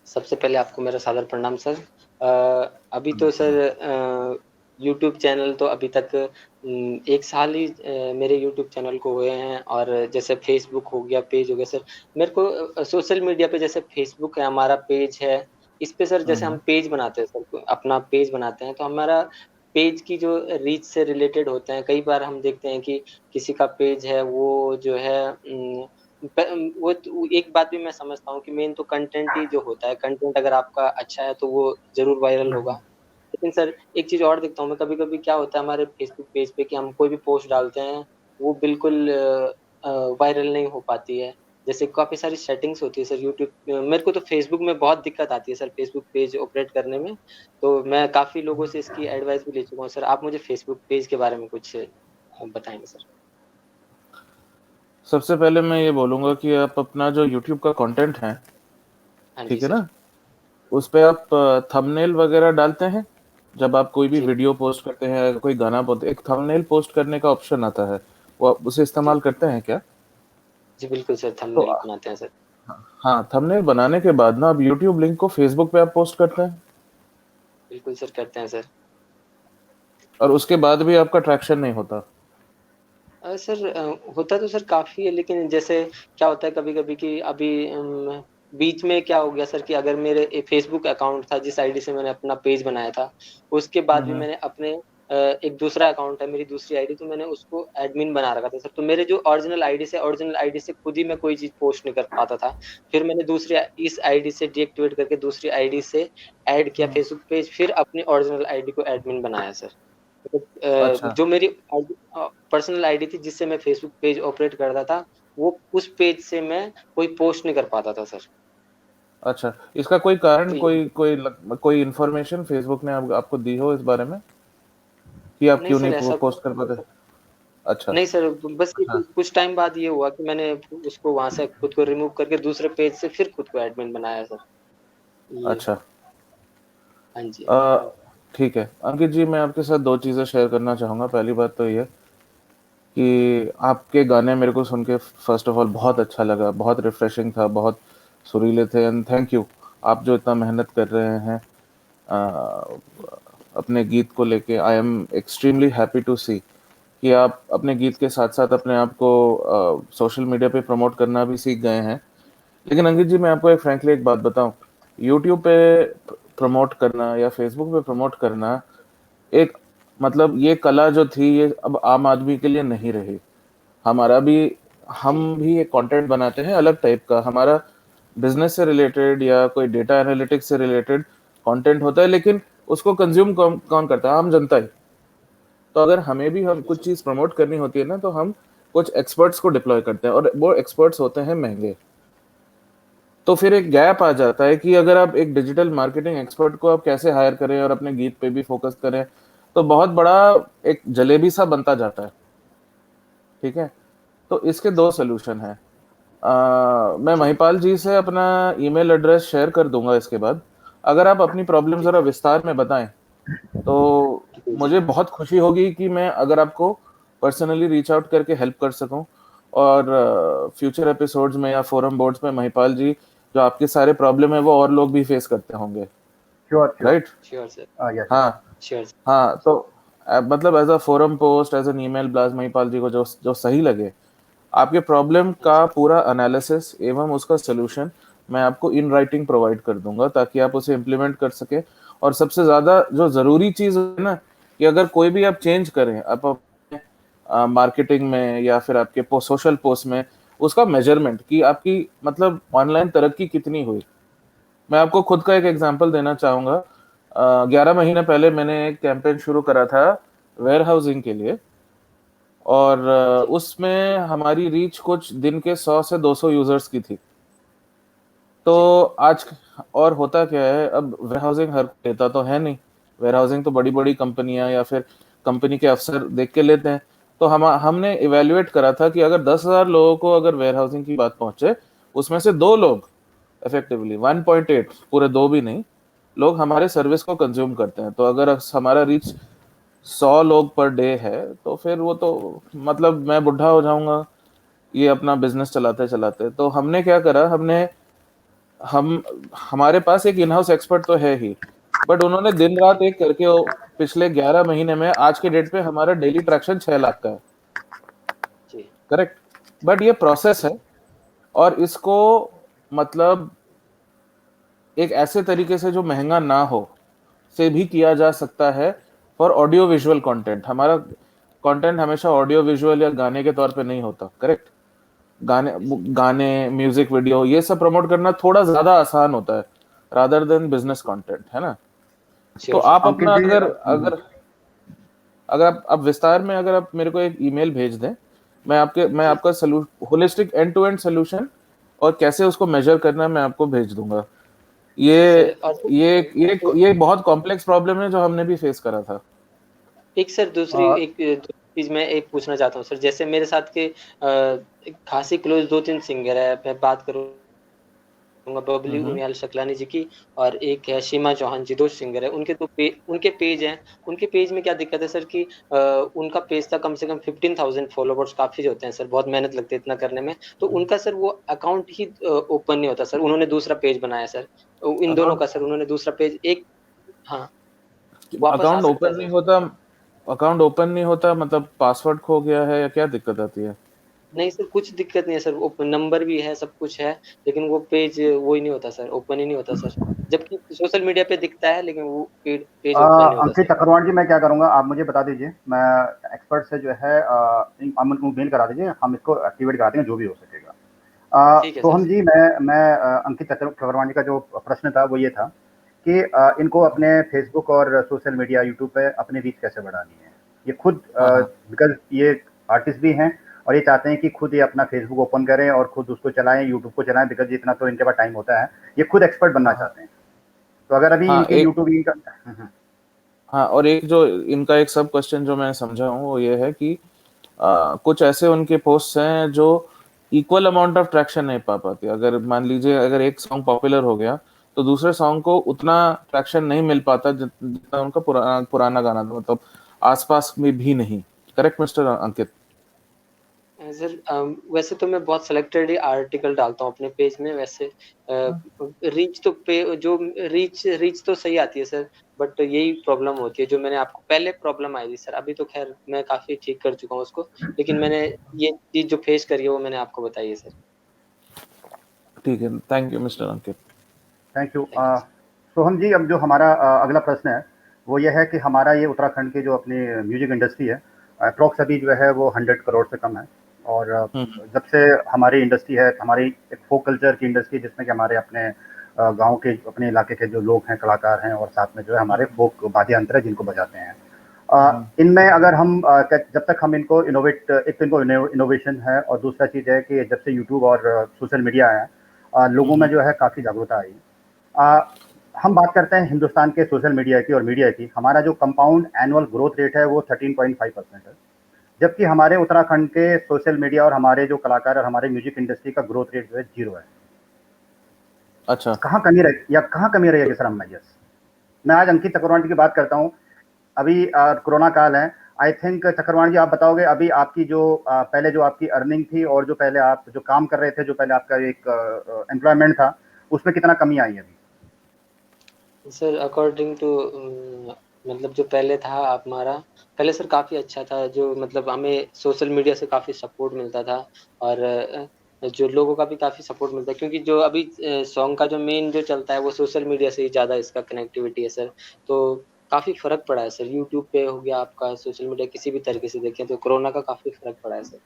सबसे पहले आपको मेरा सादर प्रणाम सर। अभी तो सर यूट्यूब चैनल तो अभी तक 1 साल ही मेरे यूट्यूब चैनल को हुए हैं। और जैसे फेसबुक हो गया, पेज हो गया सर, मेरे को सोशल मीडिया पे जैसे फेसबुक है, हमारा पेज है, इस पे सर जैसे हम पेज बनाते हैं सर, अपना पेज बनाते हैं, तो हमारा पेज की जो रीच से रिलेटेड होते हैं, कई बार हम देखते हैं कि किसी का पेज है वो जो है वो एक बात भी मैं समझता हूँ कि मेन तो कंटेंट ही जो होता है, कंटेंट अगर आपका अच्छा है तो वो जरूर वायरल होगा। लेकिन सर एक चीज और देखता हूँ मैं, कभी कभी क्या होता है हमारे फेसबुक पेज पे कि हम कोई भी पोस्ट डालते हैं, वो बिल्कुल वायरल नहीं हो पाती है। जैसे काफी सारी सेटिंग्स होती है सर यूट्यूब, मेरे को तो फेसबुक में बहुत दिक्कत आती है सर फेसबुक पेज ऑपरेट करने में। तो मैं काफी लोगों से इसकी एडवाइस भी ले चुका हूँ सर। आप मुझे फेसबुक पेज के बारे में कुछ बताएंगे सर। सबसे पहले मैं ये बोलूंगा कि आप अपना जो YouTube का कंटेंट है, हाँ जी ठीक है सर। ना, उस पे आप थंबनेल वगैरह डालते हैं। जब आप कोई भी जी वीडियो पोस्ट करते हैं, कोई गाना बोलते हैं, एक थंबनेल पोस्ट करने का ऑप्शन आता है, वो आप उसे जी इस्तेमाल करते हैं क्या? जी बिल्कुल सर, तो थंबनेल बनाते हैं सर। हाँ, थंबनेल बनाने के बाद ना आप YouTube लिंक को फेसबुक पे आप पोस्ट करते हैं, बिल्कुल सर, करते हैं सर। और उसके बाद भी आपका ट्रैक्शन नहीं होता। सर होता तो सर काफी है, लेकिन जैसे क्या होता है कभी कभी कि अभी बीच में क्या हो गया सर कि अगर मेरे फेसबुक अकाउंट था जिस आईडी से मैंने अपना पेज बनाया था, उसके बाद भी मैंने अपने एक दूसरा अकाउंट है, मेरी दूसरी आईडी, तो मैंने उसको एडमिन बना रखा था सर। तो मेरे जो ओरिजिनल आईडी से खुद ही मैं कोई चीज पोस्ट नहीं कर पाता था। फिर मैंने दूसरी इस आईडी से डीएक्टिवेट करके दूसरी आईडी से ऐड किया फेसबुक पेज, फिर अपनी ओरिजिनल आईडी को एडमिन बनाया सर। अच्छा, जो मेरी पर्सनल आईडी थी जिससे मैं फेसबुक पेज ऑपरेट करता था, वो उस पेज से मैं कोई पोस्ट नहीं कर पाता था सर। अच्छा। इसका कोई कारण, तो कोई इन्फॉर्मेशन फेसबुक ने आपको दी हो इस बारे में कि आप नहीं क्यों सर, नहीं ऐसा पोस्ट कर पाते? अच्छा। नहीं सर, बस ये हाँ। कुछ टाइम बाद ये हुआ कि मैंने उसको वहां से खुद को रिमूव करके दूसरे पेज से फिर खुद को एडमिन बनाया सर। ये अच्छा। हाँ जी। ठीक है अंकित जी, मैं आपके साथ दो चीज़ें शेयर करना चाहूँगा। पहली बात तो ये कि आपके गाने मेरे को सुन के फर्स्ट ऑफ ऑल बहुत अच्छा लगा, बहुत रिफ्रेशिंग था, बहुत सुरीले थे, एंड थैंक यू। आप जो इतना मेहनत कर रहे हैं अपने गीत को लेके, I am extremely happy to see कि आप अपने गीत के साथ साथ अपने आप को सोशल मीडिया पे प्रमोट करना भी सीख गए हैं। लेकिन अंकित जी, मैं आपको फ्रैंकली एक बात बताऊं, यूट्यूब पे प्रमोट करना या फेसबुक पे प्रमोट करना, एक मतलब ये कला जो थी, ये अब आम आदमी के लिए नहीं रही। हमारा भी हम जी भी एक कंटेंट बनाते हैं अलग टाइप का, हमारा बिजनेस से रिलेटेड या कोई डेटा एनालिटिक्स से रिलेटेड कंटेंट होता है, लेकिन उसको कंज्यूम कौन करता है? आम जनता ही। तो अगर हमें भी हम बिल्कुल कुछ सर। चीज़ प्रमोट करनी होती है ना, तो हम कुछ एक्सपर्ट्स को डिप्लॉय करते हैं, और वो एक्सपर्ट्स होते हैं महंगे। तो फिर एक गैप आ जाता है कि अगर आप एक डिजिटल मार्केटिंग एक्सपर्ट को आप कैसे हायर करें और अपने गीत पे भी फोकस करें, तो बहुत बड़ा एक जलेबी सा बनता जाता है। ठीक है, तो इसके दो सोल्यूशन हैं। मैं जी महिपाल जी से अपना ईमेल एड्रेस शेयर कर दूंगा इसके बाद। अगर आप अपनी प्रॉब्लम जी ज़रा विस्तार में बताएं, तो जी जी मुझे बहुत खुशी होगी कि मैं अगर आपको पर्सनली रीच आउट करके हेल्प कर सकूं, और फ्यूचर एपिसोड्स में या फोरम बोर्ड्स में महिपाल जी जो आपके सारे प्रॉब्लम है वो और लोग भी फेस करते होंगे, sure sure. Right? Sure sir. Yes. हाँ। Sure sir. हाँ, तो मतलब as a forum post, as an email blast, Mahipal ji को जो जो सही लगे, आपके प्रॉब्लम हाँ का जी। पूरा एनालिसिस एवं उसका सोल्यूशन मैं आपको इन राइटिंग प्रोवाइड कर दूंगा, ताकि आप उसे इम्प्लीमेंट कर सके। और सबसे ज्यादा जो जरूरी चीज है ना, कि अगर कोई भी आप चेंज करें, आप मार्केटिंग में या फिर आपके सोशल पोस्ट में, उसका मेजरमेंट कि आपकी मतलब ऑनलाइन तरक्की कितनी हुई। मैं आपको खुद का एक एग्जांपल देना चाहूंगा। 11 महीने पहले मैंने एक कैंपेन शुरू करा था वेयर हाउसिंग के लिए, और उसमें हमारी रीच कुछ दिन के 100 से 200 यूजर्स की थी। तो आज और होता क्या है, अब वेयर हाउसिंग हर लेता तो है नहीं, वेयर हाउसिंग तो बड़ी बड़ी कंपनियां या फिर कंपनी के अफसर देख के लेते हैं। तो हमने इवेल्युएट करा था कि अगर 10,000 लोगों को अगर वेयर हाउसिंग की बात पहुंचे, उसमें से 2 लोग इफेक्टिवली 1.8, पूरे 2 भी नहीं, लोग हमारे सर्विस को कंज्यूम करते हैं। तो अगर हमारा रीच 100 लोग पर डे है, तो फिर वो तो मतलब मैं बुढ़ा हो जाऊंगा ये अपना बिजनेस चलाते चलाते। तो हमने क्या करा, हम हमारे पास एक इन हाउस एक्सपर्ट तो है ही, बट उन्होंने दिन रात एक करके पिछले 11 महीने में आज के डेट पे हमारा डेली ट्रैक्शन 6 लाख का है। करेक्ट। बट ये प्रोसेस है, और इसको मतलब एक ऐसे तरीके से जो महंगा ना हो से भी किया जा सकता है फॉर ऑडियो विजुअल कंटेंट। हमारा कंटेंट हमेशा ऑडियो विजुअल या गाने के तौर पे नहीं होता। करेक्ट। गाने म्यूजिक वीडियो ये सब प्रमोट करना थोड़ा ज्यादा आसान होता है रादर देन बिजनेस कंटेंट, है ना। तो आप अपना अगर अगर अगर आप विस्तार में अगर आप मेरे को एक ईमेल भेज दें, मैं आपका holistic end to end solution और कैसे उसको मेजर करना है मैं आपको भेज दूंगा। ये बहुत कॉम्प्लेक्स प्रॉब्लम है जो हमने भी फेस करा था। एक सर दूसरी एक चीज मैं एक पूछना चाहता हूँ सर, जैसे मेरे साथ के खासी क्लोज 2-3 सिंगर है, मैं बात करूँगा बबली उनियाल शकलानी जी की, और एक है सीमा चौहान जी, 2 सिंगर है। उनके पेज हैं। उनके पेज में क्या दिक्कत है सर कि उनका पेज था कम से कम 15,000 फॉलोवर्स, काफी होते हैं सर, बहुत मेहनत लगती है इतना करने में। तो उनका सर वो अकाउंट ही ओपन नहीं होता सर, उन्होंने दूसरा पेज बनाया सर, इन दोनों का सर उन्होंने दूसरा पेज एक वापस आ सकता है सर। अकाउंट ओपन नहीं होता मतलब पासवर्ड खो गया है या क्या दिक्कत आती है? नहीं सर, कुछ दिक्कत नहीं है सर, ओपन नंबर भी है, सब कुछ है, लेकिन वो पेज वो ही नहीं होता सर, ओपन ही नहीं होता सर। जबकि सोशल मीडिया पे दिखता है, लेकिन वो पेज ओपन नहीं होता अंकित सर। चक्रवाण जी, मैं क्या करूंगा, आप मुझे बता दीजिए, मैं एक्सपर्ट से जो है अमन को मेल करा दीजिए, हम इसको एक्टिवेट करा देंगे जो भी हो सकेगा। ठीक है तो सर। हम जी, मैं अंकित चक्रवाण जी का जो प्रश्न था वो ये था कि इनको अपने फेसबुक और सोशल मीडिया यूट्यूब पे अपनी रीच कैसे बढ़ानी है। ये खुद बिकॉज ये आर्टिस्ट भी हैं और ये चाहते हैं कि खुद ये अपना फेसबुक ओपन करें और खुद उसको चलाएं, यूट्यूब को चलाएं, बिकॉज इतना तो इनके पास टाइम होता है, ये खुद एक्सपर्ट बनना चाहते हैं। तो अगर अभी इनके यूट्यूब इनका हाँ, और एक जो इनका एक सब क्वेश्चन जो मैं समझा हूँ वो ये है कि कुछ ऐसे उनके पोस्ट हैं जो इक्वल अमाउंट ऑफ ट्रैक्शन नहीं पा पाती। अगर मान लीजिए अगर एक सॉन्ग पॉपुलर हो गया तो दूसरे सॉन्ग को उतना ट्रैक्शन नहीं मिल पाता जितना उनका पुराना गाना था, मतलब आसपास में भी नहीं। करेक्ट मिस्टर अंकित? सर वैसे तो मैं बहुत सिलेक्टेड आर्टिकल डालता हूँ अपने पेज में, वैसे रीच तो जो रीच तो सही आती है सर, बट यही प्रॉब्लम होती है जो मैंने आपको पहले प्रॉब्लम आई थी सर। अभी तो खैर मैं काफी ठीक कर चुका हूँ उसको, लेकिन मैंने ये चीज जो फेस करी है वो मैंने आपको बताई है सर। ठीक है, thank you mister Ankit. Thank you. Soham ji, अब जो हमारा अगला प्रश्न है वो ये है कि हमारा ये उत्तराखंड की जो अपनी म्यूजिक इंडस्ट्री है, अप्रॉक्स अभी जो है वो 100 करोड़ से कम है। और जब से हमारी इंडस्ट्री है, हमारी एक फोक कल्चर की इंडस्ट्री, जिसमें कि हमारे अपने गांव के, अपने इलाके के जो लोग हैं, कलाकार हैं, और साथ में जो है हमारे फोक वाद्य यंत्र है जिनको बजाते हैं, इनमें अगर हम जब तक हम इनको इनोवेट, एक तो इनको इनोवेशन है, और दूसरा चीज़ है कि जब से यूट्यूब और सोशल मीडिया है, लोगों में जो है काफ़ी जागरूकता आई। हम बात करते हैं हिंदुस्तान के सोशल मीडिया की और मीडिया की, हमारा जो कंपाउंड एनुअल ग्रोथ रेट है वो 13.5% है, जबकि हमारे उत्तराखंड के सोशल मीडिया और हमारे जो कलाकार और हमारे म्यूजिक इंडस्ट्री का ग्रोथ रेट जो है 0 है। अच्छा, कहाँ कमी रहेगी सर? हम यस, मैं आज अंकित चक्रवाण जी की बात करता हूँ। अभी कोरोना काल है, आई थिंक चक्रवाण जी आप बताओगे, अभी आपकी जो पहले जो आपकी अर्निंग थी और जो पहले आप जो काम कर रहे थे, जो पहले आपका एक एम्प्लॉयमेंट था, उसमें कितना कमी आई है अभी? सर अकॉर्डिंग टू मतलब जो पहले था हमारा, पहले सर काफ़ी अच्छा था, जो मतलब हमें सोशल मीडिया से काफ़ी सपोर्ट मिलता था, और जो लोगों का भी काफ़ी सपोर्ट मिलता है, क्योंकि जो अभी सॉन्ग का जो मेन जो चलता है वो सोशल मीडिया से ही ज़्यादा इसका कनेक्टिविटी है सर। तो काफ़ी फ़र्क पड़ा है सर, यूट्यूब पे हो गया आपका, सोशल मीडिया किसी भी तरीके से देखें तो कोरोना का काफ़ी फ़र्क पड़ा है सर।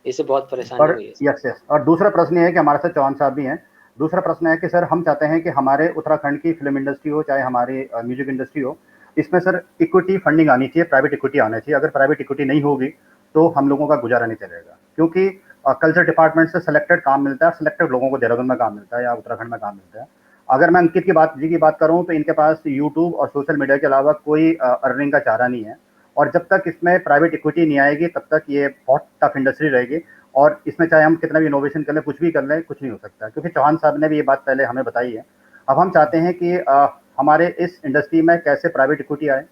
इससे बहुत परेशानी और हुई है सर। यस यस, और दूसरा प्रश्न ये है कि हमारे साथ चौहान साहब भी हैं। दूसरा प्रश्न है कि सर हम चाहते हैं कि हमारे उत्तराखंड की फिल्म इंडस्ट्री हो चाहे हमारी म्यूजिक इंडस्ट्री हो, इसमें सर इक्विटी फंडिंग आनी चाहिए, प्राइवेट इक्विटी आना चाहिए। अगर प्राइवेट इक्विटी नहीं होगी तो हम लोगों का गुजारा नहीं चलेगा, क्योंकि कल्चर डिपार्टमेंट से सेलेक्टेड काम मिलता है, सेलेक्टेड लोगों को देहरादून में काम मिलता है या उत्तराखंड में काम मिलता है। अगर मैं अंकित की बात करूं तो इनके पास यूट्यूब और सोशल मीडिया के अलावा कोई अर्निंग का चारा नहीं है, और जब तक इसमें प्राइवेट इक्विटी नहीं आएगी तब तक ये बहुत टफ इंडस्ट्री रहेगी। और इसमें चाहे हम कितना भी इनोवेशन कर लें, कुछ भी कर लें, कुछ नहीं हो सकता, क्योंकि चौहान साहब ने भी ये बात पहले हमें बताई है। अब हम चाहते हैं कि हमारे इस इंडस्ट्री में कैसे प्राइवेट इक्विटी आए,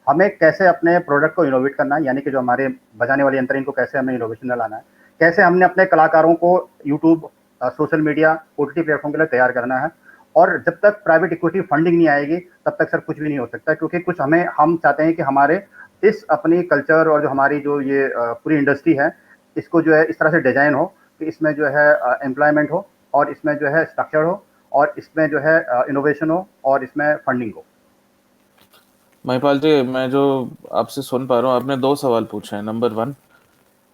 हमें कैसे अपने प्रोडक्ट को इनोवेट करना है, यानी कि जो हमारे बजाने वाले यंत्र इनको कैसे हमें इनोवेशन में लाना है, कैसे हमने अपने कलाकारों को YouTube, social media, OTT platform के लिए तैयार करना है। और जब तक प्राइवेट इक्विटी फंडिंग नहीं आएगी तब तक सर कुछ भी नहीं हो सकता, क्योंकि कुछ हम चाहते हैं कि हमारे इस अपनी कल्चर और जो हमारी जो ये पूरी इंडस्ट्री है, इसको जो है इस तरह से डिजाइन हो कि इसमें जो है एम्प्लॉयमेंट हो, और इसमें जो है स्ट्रक्चर हो, और इसमें जो है इनोवेशन हो, और इसमें फंडिंग हो। महिपाल जी, मैं जो आपसे सुन पा रहा हूँ, आपने 2 सवाल पूछे हैं। नंबर 1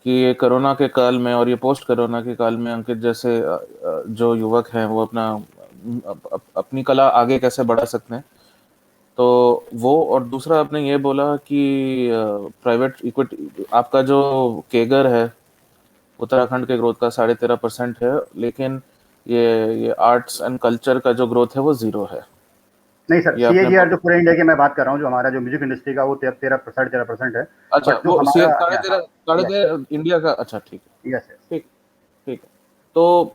कि ये कोरोना के काल में और ये पोस्ट कोरोना के काल में अंकित जैसे जो युवक हैं वो अपनी कला आगे कैसे बढ़ा सकते हैं, तो वो। और दूसरा आपने ये बोला कि प्राइवेट इक्विटी, आपका जो केगर है उत्तराखंड के ग्रोथ का 13.5% है, लेकिन ये आर्ट्स एंड कल्चर का जो ग्रोथ है वो 0 है। नहीं सर, ये आपने सीएजीआर जो पूरे इंडिया की मैं बात कर रहा हूँ, जो हमारा जो म्यूजिक इंडस्ट्री का वो 13% है। अच्छा, बट जो वो हमारा साढ़े तेरह इंडिया का। अच्छा, ठीक है, यस यस। ठीक ठीक है। तो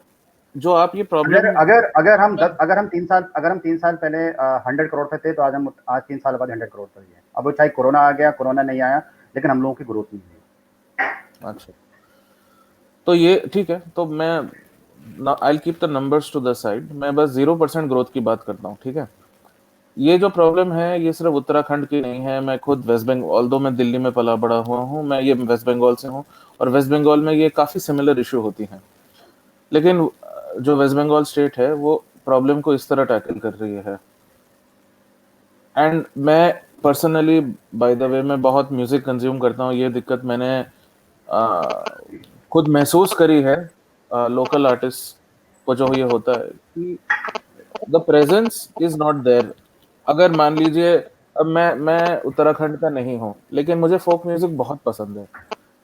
जो आप ये अगर प्रॉब्लम, अगर अगर हम 3 साल पहले 100 करोड़ पे थे, तो आज 3 साल बाद 100 करोड़ पर ही है। अब वो चाहे कोरोना आ गया, कोरोना नहीं आया, लेकिन हम लोगों की ग्रोथ नहीं हुई। अच्छा, तो ये ठीक है। तो मैं I keep the numbers to the side, मैं बस 0% ग्रोथ की बात करता हूँ, ठीक है। ये जो प्रॉब्लम है ये सिर्फ उत्तराखंड की नहीं है। मैं खुद वेस्ट बंगाल, ऑल्दो मैं दिल्ली में पला बड़ा हुआ हूँ, मैं ये वेस्ट बंगाल से हूँ, और वेस्ट बंगाल में ये काफ़ी सिमिलर इशू होती हैं। लेकिन जो वेस्ट बंगाल स्टेट है वो प्रॉब्लम को इस तरह टैकल कर रही है। एंड मैं पर्सनली, बाय द वे, मैं बहुत म्यूजिक कंज्यूम करता हूँ। ये दिक्कत मैंने खुद महसूस करी है लोकल आर्टिस्ट को। जो ये होता है कि the presence is not there. अगर मान लीजिए, अब मैं उत्तराखंड का नहीं हूँ, लेकिन मुझे फोक म्यूजिक बहुत पसंद है।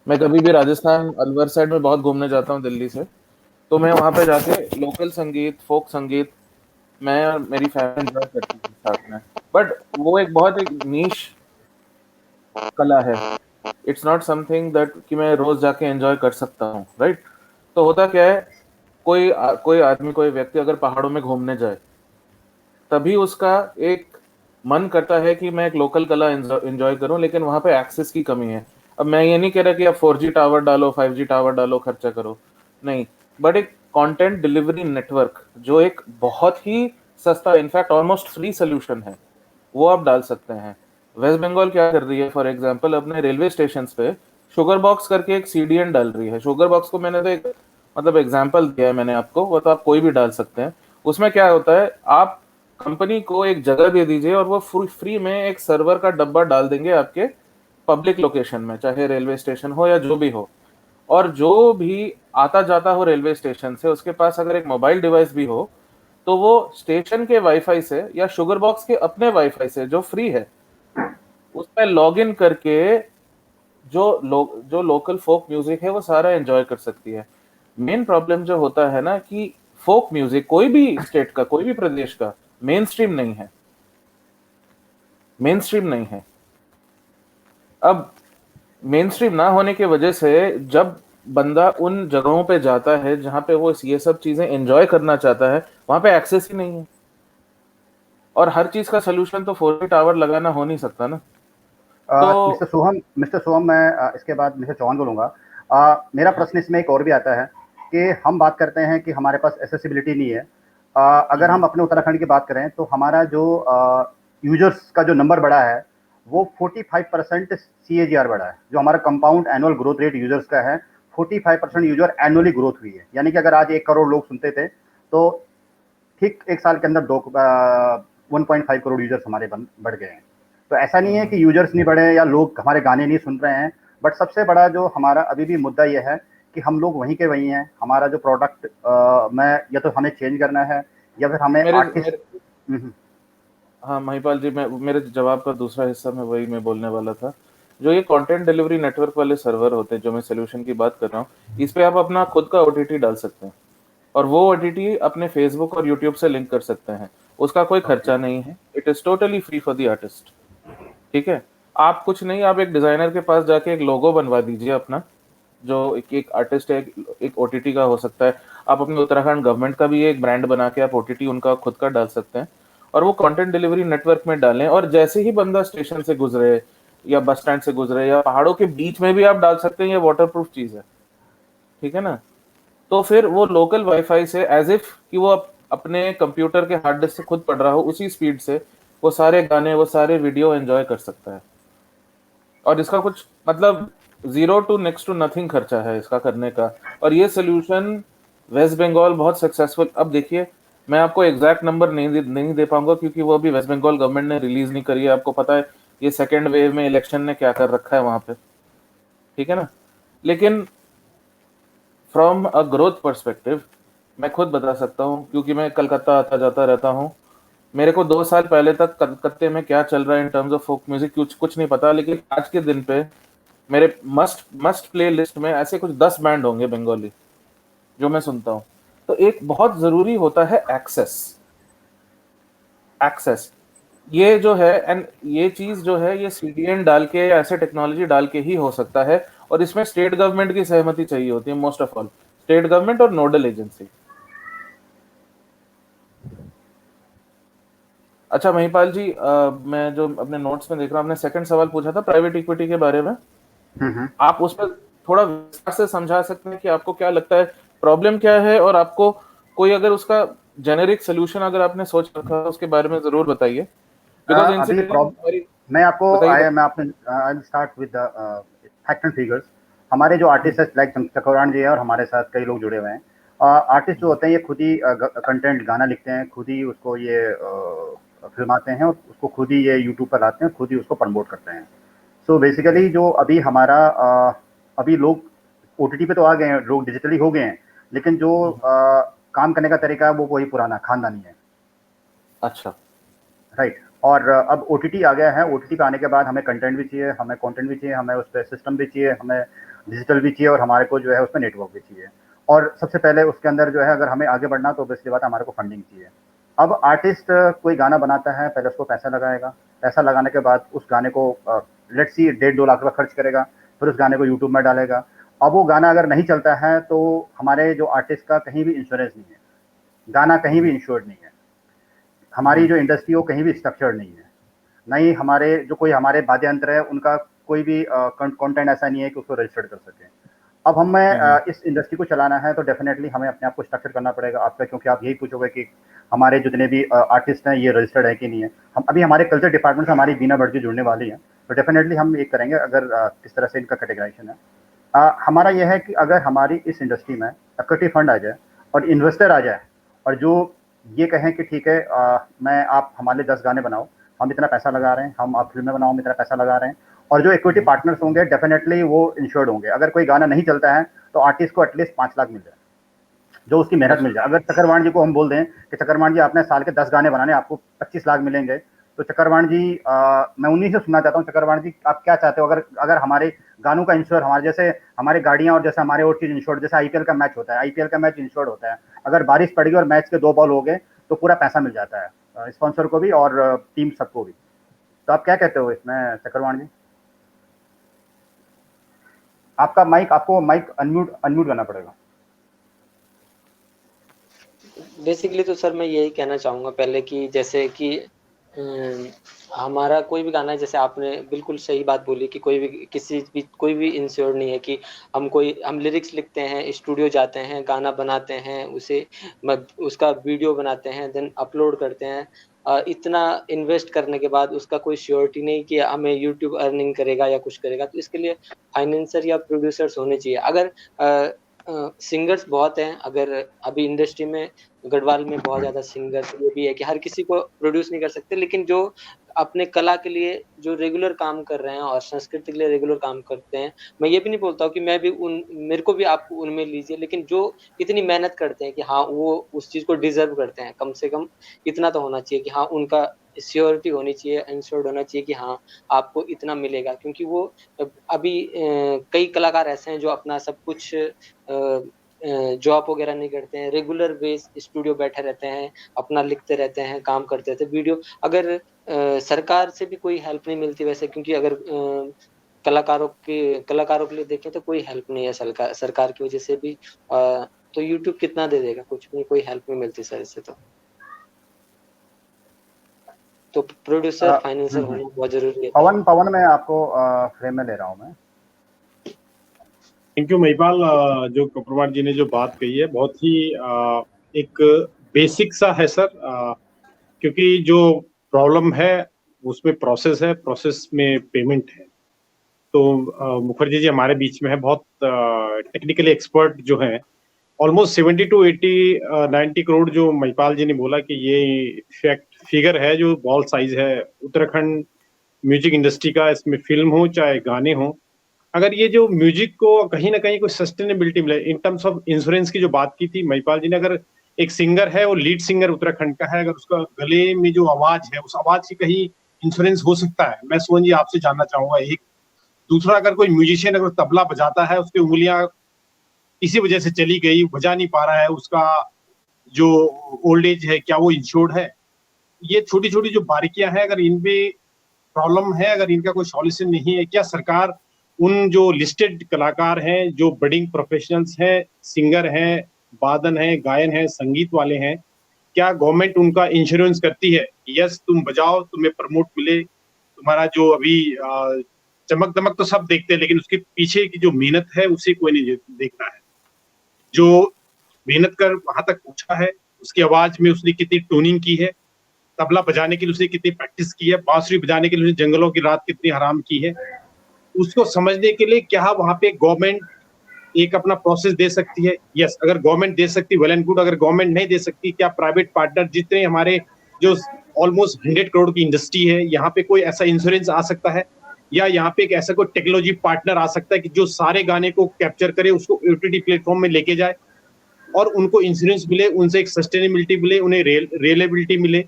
मैं कभी भी राजस्थान अलवर साइड में बहुत घूमने जाता हूँ दिल्ली से, तो मैं वहाँ पे जाके लोकल संगीत, फोक संगीत, मैं और मेरी फैमिली एंजॉय करती थी साथ में। बट वो एक नीश कला है। इट्स नॉट समथिंग दैट कि मैं रोज जाके एंजॉय कर सकता हूँ, राइट। तो होता क्या है, कोई आदमी, कोई व्यक्ति अगर पहाड़ों में घूमने जाए, तभी उसका एक मन करता है कि मैं एक लोकल कला एंजॉय करूं, लेकिन वहां पे एक्सेस की कमी है। अब मैं ये नहीं कह रहा कि आप 4G टावर डालो, 5G टावर डालो, खर्चा करो, नहीं। बट एक कंटेंट डिलीवरी नेटवर्क जो एक बहुत ही सस्ता, इनफैक्ट ऑलमोस्ट फ्री सोल्यूशन है, वो आप डाल सकते हैं। वेस्ट बंगाल क्या कर रही है, फॉर एग्जांपल अपने रेलवे स्टेशन पे शुगर बॉक्स करके एक CDN डाल रही है। शुगर बॉक्स को मैंने तो एक एग्जांपल दिया है मैंने आपको, वो तो आप कोई भी डाल सकते हैं। उसमें क्या होता है, आप कंपनी को एक जगह दे दीजिए और वो फ्री में एक सर्वर का डब्बा डाल देंगे आपके पब्लिक लोकेशन में, चाहे रेलवे स्टेशन हो या जो भी हो। और जो भी आता जाता हो रेलवे स्टेशन से, उसके पास अगर एक मोबाइल डिवाइस भी हो, तो वो स्टेशन के वाईफाई से या शुगर बॉक्स के अपने वाईफाई से जो फ्री है, उस पर लॉग इन करके जो लोकल फोक म्यूजिक है वो सारा एंजॉय कर सकती है। मेन प्रॉब्लम जो होता है ना कि फोक म्यूजिक कोई भी स्टेट का, कोई भी प्रदेश का मेन स्ट्रीम नहीं है, मेन स्ट्रीम नहीं है। अब मेन स्ट्रीम ना होने की वजह से जब बंदा उन जगहों पे जाता है जहां पे वो ये सब चीजें एंजॉय करना चाहता है, वहां पे एक्सेस ही नहीं है। और हर चीज का सोल्यूशन तो 4G टावर लगाना हो नहीं सकता ना। तो मिस्टर सोहम, मैं इसके बाद मिस्टर चौहान बोलूँगा। मेरा प्रश्न इसमें एक और भी आता है कि हम बात करते हैं कि हमारे पास एसेसिबिलिटी नहीं है। अगर हम अपने उत्तराखंड की बात करें तो हमारा जो यूजर्स का जो नंबर बढ़ा है वो 45% CAGR बढ़ा है। जो हमारा compound annual growth rate users का है 45% यूजर एनुअली ग्रोथ हुई है। यानी कि अगर आज 1 करोड़ लोग सुनते थे तो ठीक 1 साल के अंदर 1.5 करोड़ यूजर्स हमारे बढ़ गए हैं। तो ऐसा नहीं है कि यूजर्स नहीं बढ़े या लोग हमारे गाने नहीं सुन रहे हैं, बट सबसे बड़ा जो हमारा अभी भी मुद्दा यह है कि हम लोग वहीं के वहीं हैं। हमारा जो प्रोडक्ट में या तो हमें चेंज करना है या फिर हमें आर्टिस्ट। हाँ महिपाल जी, मेरे जवाब का दूसरा हिस्सा में वही मैं बोलने वाला था। जो ये कंटेंट डिलीवरी नेटवर्क वाले सर्वर होते हैं, जो मैं सोल्यूशन की बात कर रहा हूँ, इस पे आप अपना खुद का ओटीटी डाल सकते हैं और वो ओटीटी अपने फेसबुक और यूट्यूब से लिंक कर सकते हैं। उसका कोई खर्चा नहीं है, it is totally free for the artist. ठीक है, आप कुछ नहीं, आप एक डिजाइनर के पास जाके एक लोगो बनवा दीजिए अपना, जो एक आर्टिस्ट है, एक ओटीटी का हो सकता है। आप अपने उत्तराखंड गवर्नमेंट का भी एक ब्रांड बना के आप ओटीटी उनका खुद का डाल सकते हैं और वो कंटेंट डिलीवरी नेटवर्क में डालें। और जैसे ही बंदा स्टेशन से गुजरे या बस स्टैंड से गुजरे या पहाड़ों के बीच में भी आप डाल सकते हैं, ये वाटरप्रूफ चीज है। ठीक है ना, तो फिर वो लोकल वाईफाई से एज इफ कि वो अपने कंप्यूटर के हार्ड डिस्क से खुद पढ़ रहा हो, उसी स्पीड से वो सारे गाने, वो सारे वीडियो एंजॉय कर सकता है। और इसका कुछ मतलब 0 to next to nothing खर्चा है इसका करने का। और ये सोल्यूशन वेस्ट बंगाल बहुत सक्सेसफुल। अब देखिए, मैं आपको एग्जैक्ट नंबर नहीं दे पाऊंगा क्योंकि वो अभी वेस्ट बंगाल गवर्नमेंट ने रिलीज नहीं करी है। आपको पता है ये सेकेंड वेव में इलेक्शन ने क्या कर रखा है वहां पे, ठीक है ना। लेकिन फ्रॉम अ ग्रोथ पर्सपेक्टिव मैं खुद बता सकता हूँ, क्योंकि मैं कलकत्ता आता जाता रहता हूँ। मेरे को 2 साल पहले तक कलकत्ते में क्या चल रहा है in terms of folk music कुछ नहीं पता, लेकिन आज के दिन पे मेरे मस्ट प्ले लिस्ट में ऐसे कुछ 10 बैंड होंगे बंगाली जो मैं सुनता हूँ। तो एक बहुत जरूरी होता है एक्सेस। ये जो है, एंड ये चीज जो है, ये सीडीएन डाल के या ऐसे टेक्नोलॉजी डाल के ही हो सकता है। और इसमें स्टेट गवर्नमेंट की सहमति चाहिए होती है, most of all state government और नोडल एजेंसी। अच्छा महिपाल जी, मैं जो अपने नोट्स में देख रहा हूँ, आपने सेकंड सवाल पूछा था प्राइवेट इक्विटी के बारे में। आप उस पर थोड़ा विस्तार से समझा सकते हैं कि आपको क्या लगता है, प्रॉब्लम क्या है, और आपको कोई अगर उसका जेनेरिक सोल्यूशन अगर आपने सोच रखा है उसके बारे में जरूर बताइए। मैं आपको I start with the fact and figures. हमारे जो आर्टिस्ट है लाइक चक्रवाण जी है और हमारे साथ कई लोग जुड़े हुए हैं। आर्टिस्ट जो होते हैं ये खुद ही कंटेंट गाना लिखते हैं, खुद ही उसको ये फिल्माते हैं और उसको खुद ही ये यूट्यूब पर लाते हैं, खुद ही उसको प्रमोट करते हैं। सो बेसिकली जो अभी हमारा अभी लोग ओटीटी पे तो आ गए हैं, लोग डिजिटली हो गए हैं, लेकिन जो काम करने का तरीका है वो वही पुराना खानदानी है। अच्छा, राइट। और अब ओटीटी आ गया है, ओटीटी पे आने के बाद हमें कंटेंट भी चाहिए, हमें कंटेंट भी चाहिए, हमें उस पर सिस्टम भी चाहिए, हमें डिजिटल भी चाहिए और हमारे को जो है उस पर नेटवर्क भी चाहिए। और सबसे पहले उसके अंदर जो है अगर हमें आगे बढ़ना तो बेसिकली बात हमारे को फंडिंग चाहिए। अब आर्टिस्ट कोई गाना बनाता है, पहले उसको पैसा लगाएगा, पैसा लगाने के बाद उस गाने को लेट्स सी 1.5-2 लाख रुपये खर्च करेगा, फिर उस गाने को यूट्यूब में डालेगा। अब वो गाना अगर नहीं चलता है तो हमारे जो आर्टिस्ट का कहीं भी इंश्योरेंस नहीं है, गाना कहीं भी इंश्योर्ड नहीं है, हमारी जो इंडस्ट्री हो कहीं भी स्ट्रक्चर्ड नहीं है, नहीं हमारे जो कोई हमारे वाद्य यंत्र है उनका कोई भी कंटेंट ऐसा नहीं है कि उसको रजिस्टर्ड कर सके। अब हमें इस इंडस्ट्री को चलाना है तो डेफिनेटली हमें अपने आप को स्ट्रक्चर करना पड़ेगा आपका, क्योंकि आप यही पूछोगे कि हमारे जितने भी आर्टिस्ट हैं ये रजिस्टर्ड है कि नहीं है। हम अभी हमारे कल्चर डिपार्टमेंट से हमारी बीना भट्टी जुड़ने वाली है, तो डेफिनेटली हम ये करेंगे अगर किस तरह से इनका कैटेगराइजेशन है। हमारा यह है कि अगर हमारी इस इंडस्ट्री में इक्विटी फंड आ जाए और इन्वेस्टर आ जाए और जो ये कहें कि ठीक है मैं आप हमारे 10 गाने बनाओ, हम इतना पैसा लगा रहे हैं, हम आप फिल्में बनाओ, हम इतना पैसा लगा रहे हैं, और जो इक्विटी पार्टनर्स होंगे डेफिनेटली वो इंश्योर्ड होंगे। अगर कोई गाना नहीं चलता है तो आर्टिस्ट को एटलीस्ट 5 लाख मिल जाए, जो उसकी मेहनत मिल जाए। अगर चक्रवाण जी को हम बोल दें कि चक्रवाण जी आपने साल के 10 गाने बनाने, आपको 25 लाख मिलेंगे, तो चक्रवाण जी मैं उन्हीं से सुनना चाहता हूँ, चक्रवाण जी आप क्या चाहते हो? अगर हमारे गानों का इंश्योर, हमारे जैसे हमारी गाड़ियाँ और जैसे हमारे और चीज़ इंश्योर्ड, जैसे आईपीएल का मैच होता है, आईपीएल का मैच इंश्योर्ड होता है, अगर बारिश पड़ गई और मैच के 2 बॉल हो गए तो पूरा पैसा मिल जाता है स्पॉन्सर को भी और टीम सबको भी। तो आप क्या कहते हो इसमें चक्रवाण जी? आपको माइक अनम्यूट करना पड़ेगा। बेसिकली तो सर मैं यही कहना चाहूँगा पहले कि जैसे कि हमारा कोई भी गाना है, जैसे आपने बिल्कुल सही बात बोली कि कोई भी इंश्योर नहीं है कि हम लिरिक्स लिखते हैं, स्टूडियो जाते हैं, गाना बनाते हैं, उसका वीडियो बनाते हैं, देन अपलोड करते हैं। इतना इन्वेस्ट करने के बाद उसका कोई श्योरिटी नहीं कि हमें यूट्यूब अर्निंग करेगा या कुछ करेगा। तो इसके लिए फाइनेंसर या प्रोड्यूसर्स होने चाहिए। अगर सिंगर्स बहुत हैं, अगर अभी इंडस्ट्री में गढ़वाल में बहुत ज्यादा सिंगर्स, ये भी है कि हर किसी को प्रोड्यूस नहीं कर सकते, लेकिन जो अपने कला के लिए जो रेगुलर काम कर रहे हैं और संस्कृति के लिए रेगुलर काम करते हैं, मैं ये भी नहीं बोलता हूँ कि मेरे को भी आप उनमें लीजिए, लेकिन जो इतनी मेहनत करते हैं कि हाँ वो उस चीज को डिजर्व करते हैं, कम से कम इतना तो होना चाहिए कि हाँ उनका श्योरिटी होनी चाहिए, इंश्योर्ड होना चाहिए कि हाँ आपको इतना मिलेगा। क्योंकि वो अभी कई कलाकार ऐसे हैं जो अपना सब कुछ जॉब वगैरह नहीं करते हैं, रेगुलर बेस स्टूडियो बैठे रहते हैं, अपना लिखते रहते हैं, काम करते रहते हैं वीडियो। अगर सरकार से भी कोई हेल्प नहीं मिलती वैसे, क्योंकि अगर कलाकारों के लिए देखें तो कोई हेल्प नहीं है सरकार की वजह से भी। तो यूट्यूब कितना दे देगा, कुछ भी, कोई हेल्प नहीं मिलती सर इससे। तो प्रोड्यूसर फाइनेंसर होना बहुत जरूरी है। पवन मैं आपको फ्रेम में ले रहा हूँ मैं। Thank you Mahipal. जो कपूरवार जी ने जो बात कही है बहुत ही एक बेसिक सा है सर, क्योंकि जो प्रॉब्लम है उसमें प्रोसेस है, प्रोसेस में पेमेंट है। तो मुखर्जी जी हमारे बीच में है, बहुत टेक्निकली एक्सपर्ट जो है। ऑलमोस्ट 70 to 80 90 करोड़ जो महिपाल जी ने बोला कि ये फिगर है जो बॉल साइज है उत्तराखंड म्यूजिक इंडस्ट्री का। इसमें फिल्म हो चाहे गाने हो, अगर ये जो म्यूजिक को कहीं ना कहीं कोई सस्टेनेबिलिटी मिले, इन टर्म्स ऑफ इंश्योरेंस की जो बात की थी महिपाल जी ने, अगर एक सिंगर है वो लीड सिंगर उत्तराखंड का है, अगर उसका गले में जो आवाज है उस आवाज की कहीं इंश्योरेंस हो सकता है, मैं सोहन जी आपसे जानना चाहूंगा। एक दूसरा, अगर कोई म्यूजिशियन अगर तबला बजाता है, उसकी उंगलियां इसी वजह से चली गई, बजा नहीं पा रहा है, उसका जो ओल्ड एज है क्या वो इंश्योर्ड है? ये छोटी छोटी जो बारीकियां हैं, अगर इनपे प्रॉब्लम है, अगर इनका कोई सॉल्यूशन नहीं है, क्या सरकार उन जो लिस्टेड कलाकार हैं, जो बडिंग प्रोफेशनल्स हैं, सिंगर हैं, वादन हैं, गायन हैं, संगीत वाले हैं, क्या गवर्नमेंट उनका इंश्योरेंस करती है? यस, तुम बजाओ, तुम्हें प्रमोट मिले, तुम्हारा जो अभी चमक दमक तो सब देखते हैं, लेकिन उसके पीछे की जो मेहनत है उसे कोई नहीं देखता है। जो मेहनत कर वहां तक पहुंचा है, उसकी आवाज में उसने कितनी टोनिंग की है, तबला बजाने के लिए उसने कितनी प्रैक्टिस की है, बांसुरी बजाने के लिए उसने जंगलों की रात कितनी हराम की है, उसको समझने के लिए क्या वहां पे गवर्नमेंट एक अपना प्रोसेस दे सकती है? यस, अगर गवर्नमेंट दे सकती वेल एंड गुड। अगर गवर्नमेंट नहीं दे सकती, क्या प्राइवेट पार्टनर जितने हमारे जो ऑलमोस्ट 100 करोड़ की इंडस्ट्री है, यहाँ पे कोई ऐसा इंश्योरेंस आ सकता है? या यहाँ पे एक ऐसा कोई टेक्नोलॉजी पार्टनर आ सकता है कि जो सारे गाने को कैप्चर करे, उसको ओटीटी प्लेटफॉर्म में लेके जाए और उनको इंश्योरेंस मिले, उनसे एक सस्टेनेबिलिटी मिले, उन्हें रिलेबिलिटी मिले?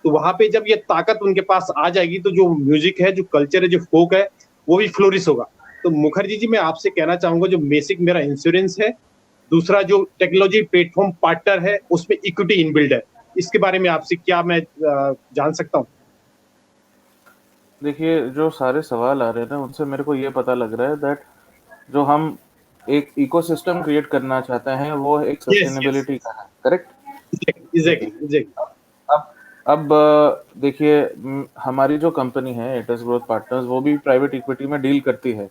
तो वहां पे जब ये ताकत उनके पास आ जाएगी तो जो म्यूजिक है, जो कल्चर है, जो फोक है, वो भी फ्लोरिश होगा। तो मुखर्जी जी मैं आपसे कहना चाहूंगा, जो बेसिक मेरा इंश्योरेंस है, दूसरा जो टेक्नोलॉजी प्लेटफॉर्म पार्टनर है उसमें इक्विटी इनबिल्ड है, इसके बारे में आपसे क्या मैं जान सकता हूँ? देखिए, जो सारे सवाल आ रहे हैं ना, उनसे मेरे को ये पता लग रहा है दैट जो हम एक इकोसिस्टम क्रिएट करना चाहते हैं वो एक सस्टेनेबिलिटी का है। करेक्ट? एग्जैक्टली। अब देखिए, हमारी जो कंपनी है एटस ग्रोथ पार्टनर्स, वो भी प्राइवेट इक्विटी में डील करती है।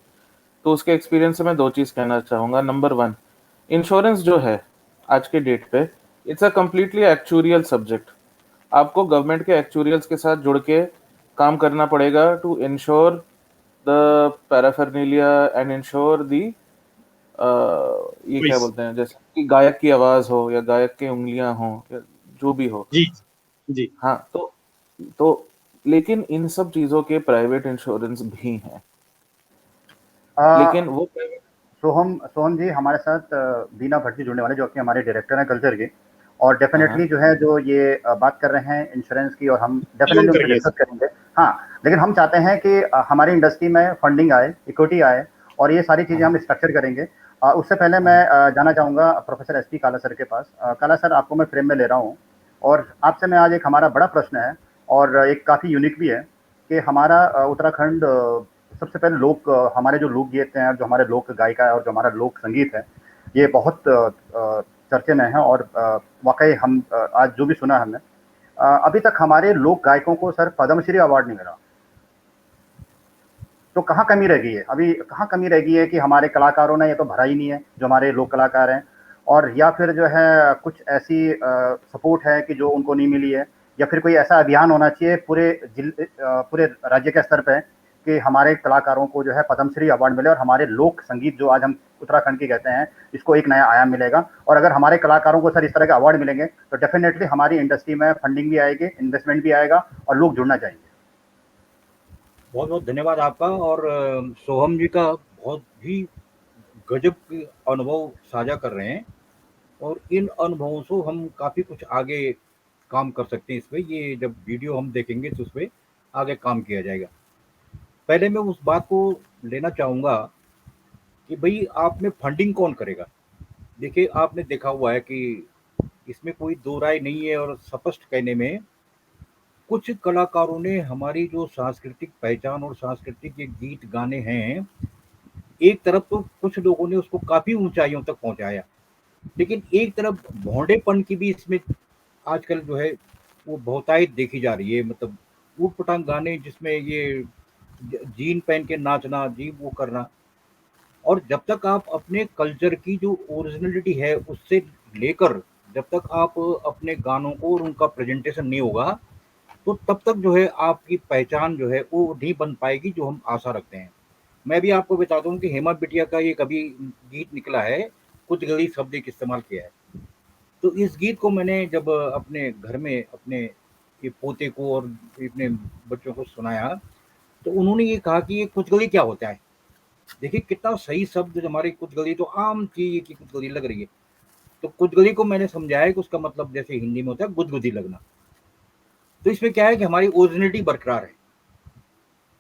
तो उसके एक्सपीरियंस से मैं दो चीज कहना चाहूंगा। नंबर 1, इंश्योरेंस जो है आज के डेट पे, it's a completely actuarial subject. आपको गवर्नमेंट के एक्चुरियल्स के साथ जुड़ के काम करना पड़ेगा to ensure the paraphernalia and ensure the ये क्या बोलते हैं, जैसे कि गायक की आवाज हो या गायक की उंगलियां हो या जो भी हो। जी। हाँ, तो लेकिन इन सब चीजों के प्राइवेट इंश्योरेंस भी हैं, लेकिन वो सोहम जी हमारे साथ बीना भट्टी जुड़ने वाले, जो कि हमारे डायरेक्टर हैं कल्चर के, और डेफिनेटली जो है जो ये बात कर रहे हैं इंश्योरेंस की, और हम डेफिनेटली उनसे डिस्कस करेंगे। हाँ, लेकिन हम चाहते हैं कि हमारी इंडस्ट्री में फंडिंग आए, इक्विटी आए, और ये सारी चीज़ें हम स्ट्रक्चर करेंगे। उससे पहले मैं जाना चाहूँगा प्रोफेसर एसपी काला सर के पास। काला सर, आपको मैं फ्रेम में ले रहा हूँ, और आपसे मैं आज एक हमारा बड़ा प्रश्न है और एक काफ़ी यूनिक भी है कि हमारा उत्तराखंड सबसे पहले हमारे जो लोकगीत हैं, जो हमारे लोक गायिका है और जो हमारा लोक संगीत है, ये बहुत चर्चे में है। और वाकई हम आज जो भी सुना हमने, अभी तक हमारे लोक गायकों को सर पद्मश्री अवार्ड नहीं मिला। तो कहाँ कमी रह गई है? अभी कहाँ कमी रह गई है कि हमारे कलाकारों ने ये तो भरा ही नहीं है, जो हमारे लोक कलाकार हैं, और या फिर जो है कुछ ऐसी सपोर्ट है कि जो उनको नहीं मिली है, या फिर कोई ऐसा अभियान होना चाहिए पूरे राज्य के स्तर पे कि हमारे कलाकारों को जो है पद्मश्री अवार्ड मिले और हमारे लोक संगीत जो आज हम उत्तराखंड की कहते हैं इसको एक नया आयाम मिलेगा। और अगर हमारे कलाकारों को सर इस तरह के अवार्ड मिलेंगे तो डेफिनेटली हमारी इंडस्ट्री में फंडिंग भी आएगी, इन्वेस्टमेंट भी आएगा और लोग जुड़ना चाहेंगे। बहुत बहुत धन्यवाद आपका। और सोहम जी का बहुत ही गजब के अनुभव साझा कर रहे हैं, और इन अनुभवों से हम काफ़ी कुछ आगे काम कर सकते हैं। इस पे ये जब वीडियो हम देखेंगे तो उस पर आगे काम किया जाएगा। पहले मैं उस बात को लेना चाहूँगा कि भाई आप में फंडिंग कौन करेगा। देखिए, आपने देखा हुआ है कि इसमें कोई दो राय नहीं है, और स्पष्ट कहने में कुछ कलाकारों ने हमारी जो सांस्कृतिक पहचान और सांस्कृतिक ये गीत गाने हैं, एक तरफ तो कुछ लोगों ने उसको काफ़ी ऊंचाइयों तक पहुंचाया, लेकिन एक तरफ भोंडेपन की भी इसमें आजकल जो है वो बहुतायत देखी जा रही है। मतलब ऊट पटांग गाने जिसमें ये जीन पहन के नाचना, जी वो करना। और जब तक आप अपने कल्चर की जो ओरिजिनलिटी है उससे लेकर, जब तक आप अपने गानों को और उनका प्रेजेंटेशन नहीं होगा, तो तब तक जो है आपकी पहचान जो है वो नहीं बन पाएगी जो हम आशा रखते हैं। मैं भी आपको बता दूं कि हेमा बिटिया का ये कभी गीत निकला है, कुछ गली शब्द एक इस्तेमाल किया है। तो इस गीत को मैंने जब अपने घर में अपने ये पोते को और अपने बच्चों को सुनाया, तो उन्होंने ये कहा कि ये कुछ गली क्या होता है। देखिए कितना सही शब्द, हमारी कुछ गली तो आम चीज की कुछ गली लग रही है। तो कुछ गली को मैंने समझाया कि उसका मतलब जैसे हिंदी में होता है गुदगुदी लगना। तो इसमें क्या है कि हमारी ओरिजिनिटी बरकरार है।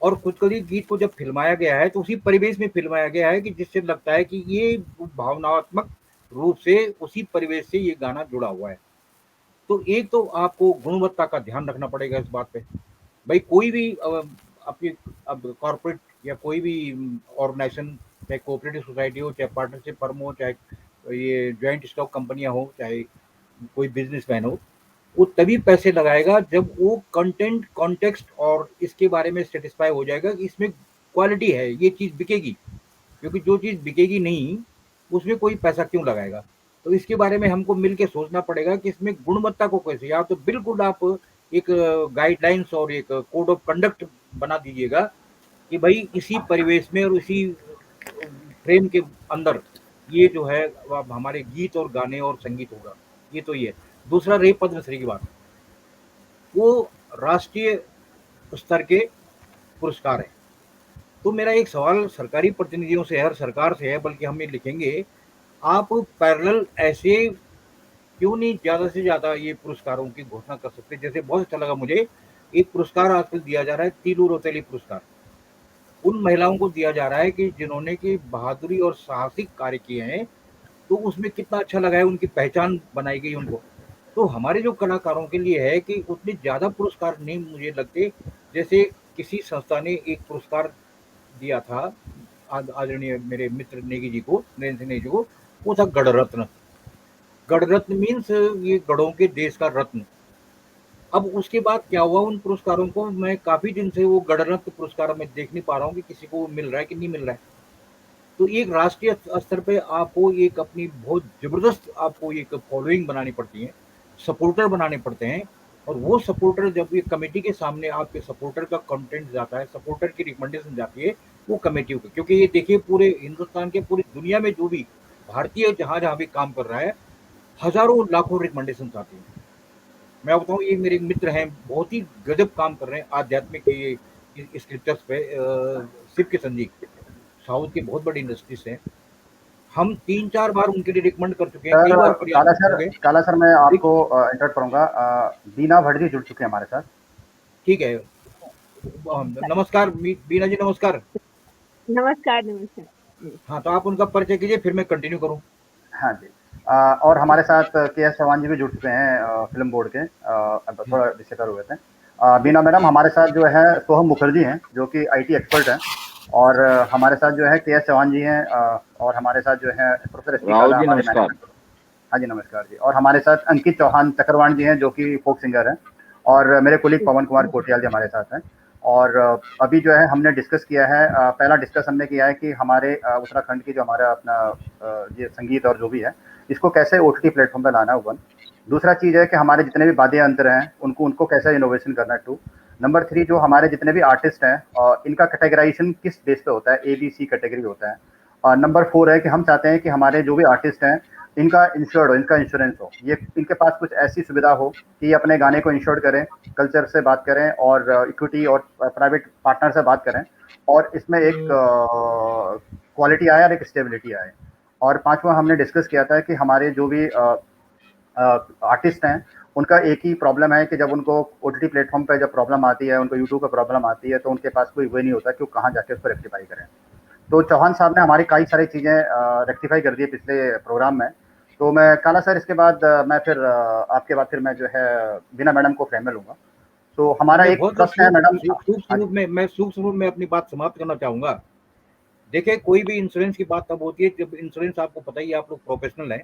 और कुछ गली गीत को जब फिल्माया गया है तो उसी परिवेश में फिल्माया गया है कि जिससे लगता है कि ये भावनात्मक रूप से उसी परिवेश से ये गाना जुड़ा हुआ है। तो एक तो आपको गुणवत्ता का ध्यान रखना पड़ेगा इस बात पे। भाई कोई भी अपनी अब कॉर्पोरेट या कोई भी ऑर्गेनाइजेशन, चाहे कोऑपरेटिव सोसाइटी हो, चाहे पार्टनरशिप फर्म हो, चाहे ये ज्वाइंट स्टॉक कंपनियां हो, चाहे कोई बिजनेसमैन हो, वो तभी पैसे लगाएगा जब वो कंटेंट, कॉन्टेक्स्ट और इसके बारे में सेटिस्फाई हो जाएगा कि इसमें क्वालिटी है, ये चीज़ बिकेगी। क्योंकि जो चीज़ बिकेगी नहीं उसमें कोई पैसा क्यों लगाएगा। तो इसके बारे में हमको मिल के सोचना पड़ेगा कि इसमें गुणवत्ता को कैसे, या तो बिल्कुल आप एक गाइडलाइंस और एक कोड ऑफ कंडक्ट बना दीजिएगा कि भाई इसी परिवेश में और इसी फ्रेम के अंदर ये जो है अब हमारे गीत और गाने और संगीत होगा। ये तो ये दूसरा रही पद्मश्री की बात, वो राष्ट्रीय स्तर के पुरस्कार है। तो मेरा एक सवाल सरकारी प्रतिनिधियों से है, हर सरकार से है, बल्कि हम ये लिखेंगे, आप पैरेलल ऐसे क्यों नहीं ज़्यादा से ज़्यादा ये पुरस्कारों की घोषणा कर सकते। जैसे बहुत अच्छा लगा मुझे, एक पुरस्कार आजकल दिया जा रहा है तीलू रोतेली पुरस्कार, उन महिलाओं को दिया जा रहा है कि जिन्होंने की बहादुरी और साहसिक कार्य किए हैं। तो उसमें कितना अच्छा लगा है, उनकी पहचान बनाई गई उनको। तो हमारे जो कलाकारों के लिए है कि उतने ज़्यादा पुरस्कार नहीं मुझे लगते। जैसे किसी संस्था ने एक पुरस्कार दिया था आदरणीय मेरे मित्र नेगी जी को, नरेंद्र सिंह नेगी जी को, वो था गढ़ रत्न। गढ़ रत्न मीन्स ये गढ़ों के देश का रत्न। अब उसके बाद क्या हुआ, उन पुरस्कारों को मैं काफ़ी दिन से वो गढ़ रत्न पुरस्कार मैं देख नहीं पा रहा हूँ कि किसी को मिल रहा है कि नहीं मिल रहा है। तो एक राष्ट्रीय स्तर पे आपको एक अपनी बहुत ज़बरदस्त आपको एक फॉलोइंग बनानी पड़ती है, सपोर्टर बनाने पड़ते हैं। और वो सपोर्टर जब ये कमेटी के सामने आपके सपोर्टर का कंटेंट जाता है, सपोर्टर की रिकमेंडेशन जाती है वो कमेटी को, क्योंकि ये देखिए पूरे हिंदुस्तान के, पूरी दुनिया में जो भी भारतीय जहाँ जहाँ भी काम कर रहा है, हजारों लाखों रिकमेंडेशन आती हैं। मैं बताऊँ, ये मेरे मित्र हैं, बहुत ही गजब काम कर रहे हैं आध्यात्मिक ये स्क्रिप्चर्स पे। शिव किशन जी साउथ की बहुत बड़ी इंडस्ट्रीज हैं, हम 3-4 बार उनके लिए रिकमेंड कर चुके हैं, कई बार काला सर मैं आपको इंटरप्ट करूंगा। बीना भट्ट जी जुड़ चुके हैं हमारे साथ। ठीक है, नमस्कार बीना जी, नमस्कार। नमस्कार नमस्कार। हाँ, तो आप उनका परिचय कीजिए, फिर मैं कंटिन्यू करूँ। हाँ जी, और हमारे साथ के.एस. चौहान जी भी जुड़ चुके हैं फिल्म बोर्ड के, थोड़ा डिस्कटर हुए थे। बीना मैडम हमारे साथ जो है सोहम मुखर्जी हैं जो कि IT एक्सपर्ट हैं, और हमारे साथ जो है के.एस. चौहान जी हैं, और हमारे साथ जो है प्रोफेसर एस.पी. काला हमारे मैनेजमेंट। हाँ जी नमस्कार जी। और हमारे साथ अंकित चौहान चक्रवाण जी हैं जो कि फोक सिंगर हैं। और मेरे कोलीग पवन कुमार कोटियाल जी हमारे साथ हैं। और अभी जो है हमने डिस्कस किया है, पहला डिस्कस हमने किया है कि हमारे उत्तराखंड की जो हमारा अपना ये संगीत और जो भी है इसको कैसे ओटीटी प्लेटफॉर्म पे लाना है, वन। दूसरा चीज़ है कि हमारे जितने भी वाद्य यंत्र हैं उनको कैसे इनोवेशन करना है, टू। नंबर 3 जो हमारे जितने भी आर्टिस्ट हैं इनका कैटेगराइजेशन किस बेस पे होता है, ABC कैटेगरी होता है। और नंबर 4 है कि हम चाहते हैं कि हमारे जो भी आर्टिस्ट हैं इनका इंश्योर्ड हो, इनका इंश्योरेंस हो, ये इनके पास कुछ ऐसी सुविधा हो कि ये अपने गाने को इंश्योर्ड करें, कल्चर से बात करें और इक्विटी और प्राइवेट पार्टनर से बात करें और इसमें एक क्वालिटी आए और एक स्टेबिलिटी आए। और पांचवा हमने डिस्कस किया था कि हमारे जो भी आर्टिस्ट हैं उनका एक ही प्रॉब्लम है कि जब उनको ओटीटी प्लेटफॉर्म पे जब प्रॉब्लम आती है, उनको यूट्यूब पे प्रॉब्लम आती है, तो उनके पास कोई वे नहीं होता कि वो कहाँ जाके उसको रेक्टिफाई करें। तो चौहान साहब ने हमारी कई सारी चीज़ें रेक्टिफाई कर दी है पिछले प्रोग्राम में। तो मैं काला सर इसके बाद मैं फिर आपके बाद फिर मैं जो है बीना मैडम को फ्रेम में लूंगा। तो हमारा एक प्रश्न है मैडम, सूक्ष्म रूप में अपनी बात समाप्त करना चाहूंगा। देखिए, कोई भी इंश्योरेंस की बात तब होती है जब इंश्योरेंस, आपको पता ही है, आप लोग प्रोफेशनल हैं,